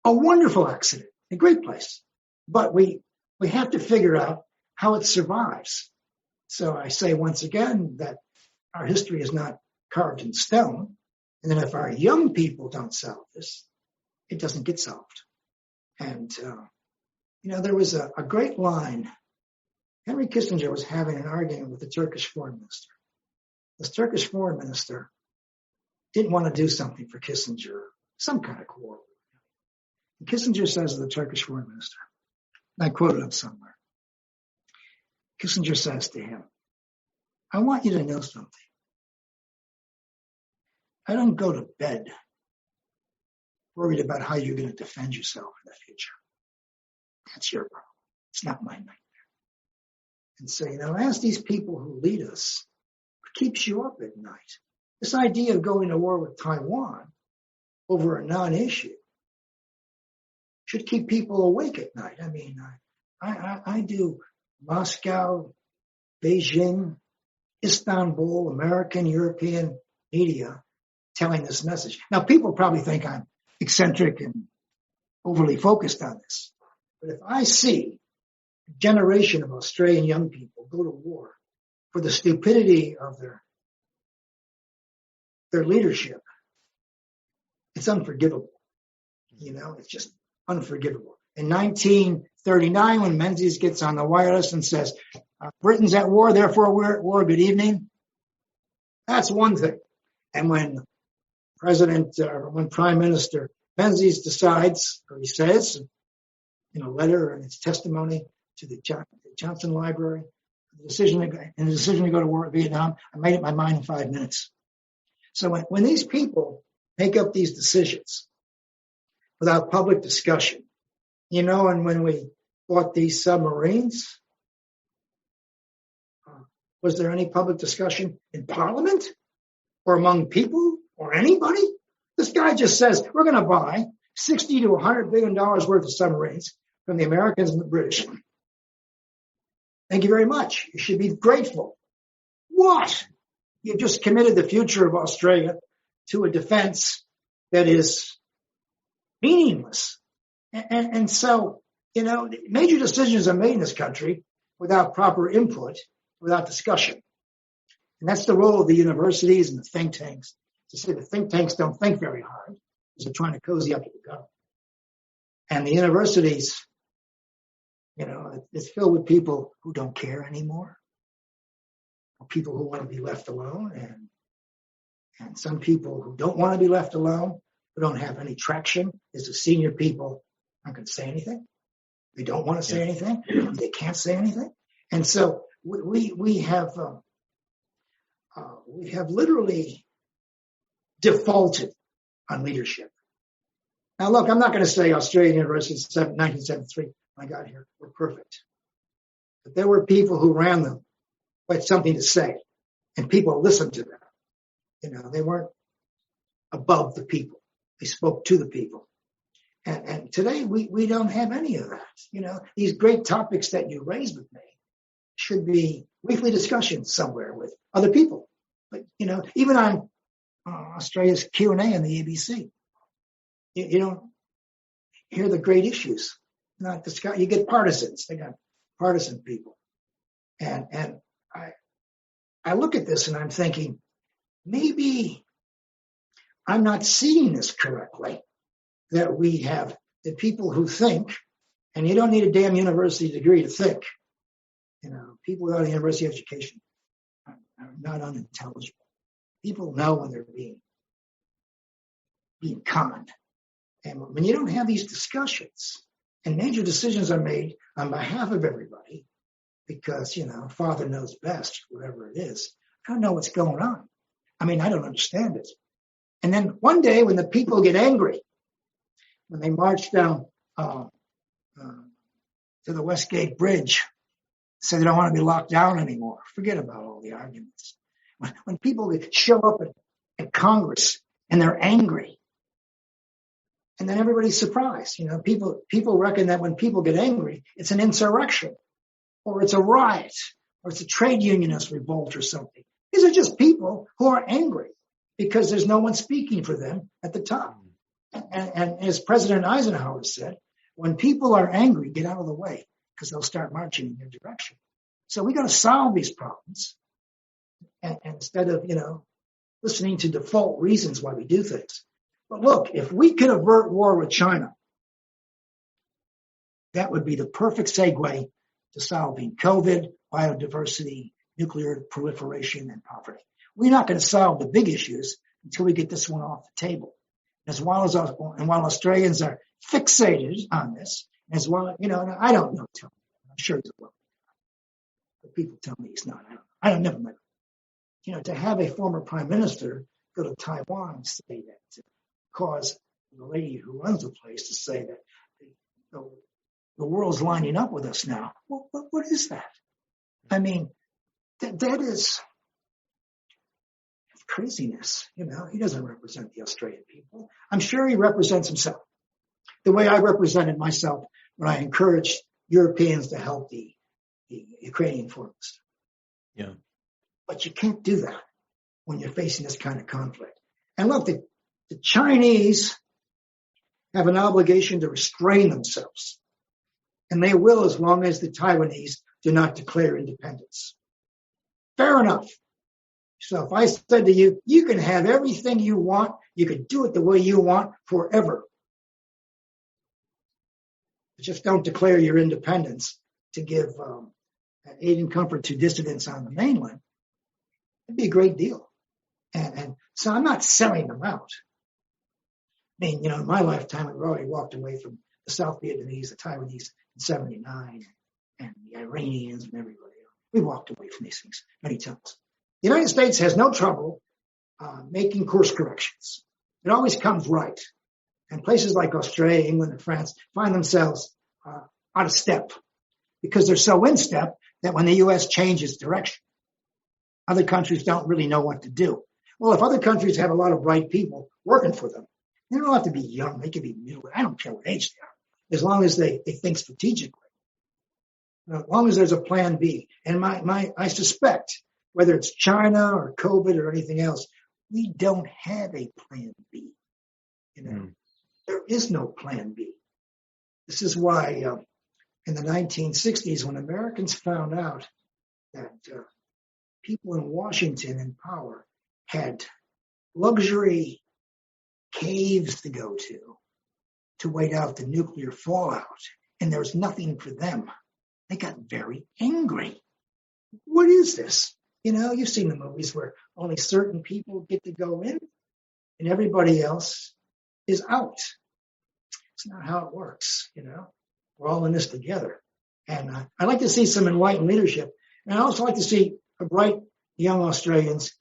a wonderful accident, a great place. But we have to figure out how it survives. So I say once again that our history is not carved in stone, and that if our young people don't solve this, it doesn't get solved. And, there was a great line. Henry Kissinger was having an argument with the Turkish foreign minister. This Turkish foreign minister didn't want to do something for Kissinger, some kind of quarrel. And Kissinger says to the Turkish foreign minister, and I quoted him somewhere, Kissinger says to him, I want you to know something. I don't go to bed worried about how you're going to defend yourself in the future. That's your problem. It's not my nightmare. And so, ask these people who lead us, what keeps you up at night? This idea of going to war with Taiwan over a non-issue should keep people awake at night. I mean, I do Moscow, Beijing, Istanbul, American, European media telling this message. Now, people probably think I'm eccentric and overly focused on this. But if I see a generation of Australian young people go to war for the stupidity of their leadership, it's unforgivable. It's just unforgivable. In 1939, when Menzies gets on the wireless and says, Britain's at war, therefore we're at war, good evening, that's one thing. And when Prime Minister Menzies decides, or he says, in a letter and its testimony to the Johnson Library, the decision to go to war with Vietnam, I made up my mind in 5 minutes. So when these people make up these decisions without public discussion, and when we bought these submarines, was there any public discussion in Parliament or among people or anybody? This guy just says, we're going to buy $60 to $100 billion worth of submarines from the Americans and the British. Thank you very much. You should be grateful. What? You've just committed the future of Australia to a defense that is meaningless. And so, major decisions are made in this country without proper input, without discussion. And that's the role of the universities and the think tanks. To say the think tanks don't think very hard because they're trying to cozy up to the government. And the universities, it's filled with people who don't care anymore, or people who want to be left alone, and some people who don't want to be left alone, who don't have any traction. As the senior people aren't going to say anything. They don't want to say anything. They can't say anything. And so we have literally defaulted on leadership. Now, look, I'm not going to say Australian universities in 1973, when I got here, were perfect. But there were people who ran them who had something to say, and people listened to them. They weren't above the people. They spoke to the people. And today, we don't have any of that. These great topics that you raised with me should be weekly discussions somewhere with other people. But, even on Australia's Q&A on the ABC, you don't hear the great issues. Not discuss. You get partisans. They got partisan people. And I look at this and I'm thinking, maybe I'm not seeing this correctly, that we have the people who think, and you don't need a damn university degree to think. People without a university education are not unintelligible. People know when they're being conned. And when you don't have these discussions and major decisions are made on behalf of everybody, because, Father knows best, whatever it is, I don't know what's going on. I mean, I don't understand it. And then one day when the people get angry, when they march down to the Westgate Bridge, say they don't want to be locked down anymore. Forget about all the arguments. When people show up at Congress and they're angry, and then everybody's surprised. You know, people reckon that when people get angry, it's an insurrection, or it's a riot, or it's a trade unionist revolt or something. These are just people who are angry because there's no one speaking for them at the top. And as President Eisenhower said, when people are angry, get out of the way because they'll start marching in your direction. So we got to solve these problems, and instead of, listening to default reasons why we do things. But look, if we could avert war with China, that would be the perfect segue to solving COVID, biodiversity, nuclear proliferation, and poverty. We're not going to solve the big issues until we get this one off the table. And while Australians are fixated on this, as well, and I don't know Tony. I'm sure he's a well, but people tell me he's not. I don't never met him. To have a former prime minister go to Taiwan and say that, cause the lady who runs the place to say that the world's lining up with us now. What is that? I mean, that is craziness. He doesn't represent the Australian people. I'm sure he represents himself the way I represented myself when I encouraged Europeans to help the Ukrainian farmers. Yeah. But you can't do that when you're facing this kind of conflict. And look, the Chinese have an obligation to restrain themselves. And they will as long as the Taiwanese do not declare independence. Fair enough. So if I said to you, you can have everything you want, you can do it the way you want forever. But just don't declare your independence to give aid and comfort to dissidents on the mainland. It'd be a great deal. And so I'm not selling them out. I mean, in my lifetime, I've already walked away from the South Vietnamese, the Taiwanese in 79, and the Iranians and everybody else. We walked away from these things many times. The United States has no trouble making course corrections. It always comes right. And places like Australia, England, and France find themselves out of step because they're so in step that when the U.S. changes direction, other countries don't really know what to do. Well, if other countries have a lot of bright people working for them, they don't have to be young. They can be middle. I don't care what age they are, as long as they think strategically. As long as there's a plan B. And I suspect, whether it's China or COVID or anything else, we don't have a plan B. There is no plan B. This is why in the 1960s, when Americans found out that people in Washington in power had luxury caves to go to wait out the nuclear fallout, and there was nothing for them, they got very angry. What is this? You've seen the movies where only certain people get to go in and everybody else is out. It's not how it works. We're all in this together. And I like to see some enlightened leadership. And I also like to see bright young Australians,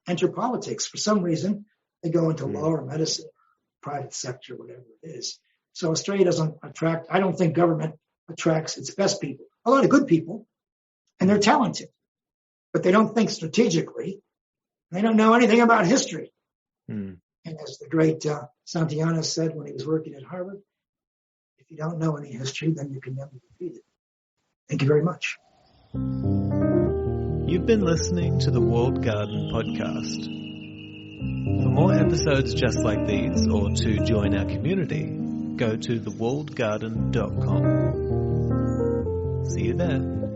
enter politics. For some reason, they go into law or medicine, private sector, whatever it is. So Australia doesn't attract, I don't think government attracts its best people. A lot of good people, and they're talented, but they don't think strategically. They don't know anything about history. And as the great Santayana said when he was working at Harvard, if you don't know any history, then you can never repeat it. Thank you very much. You've been listening to the Walled Garden podcast. For more episodes just like these, or to join our community, go to thewalledgarden.com. See you there.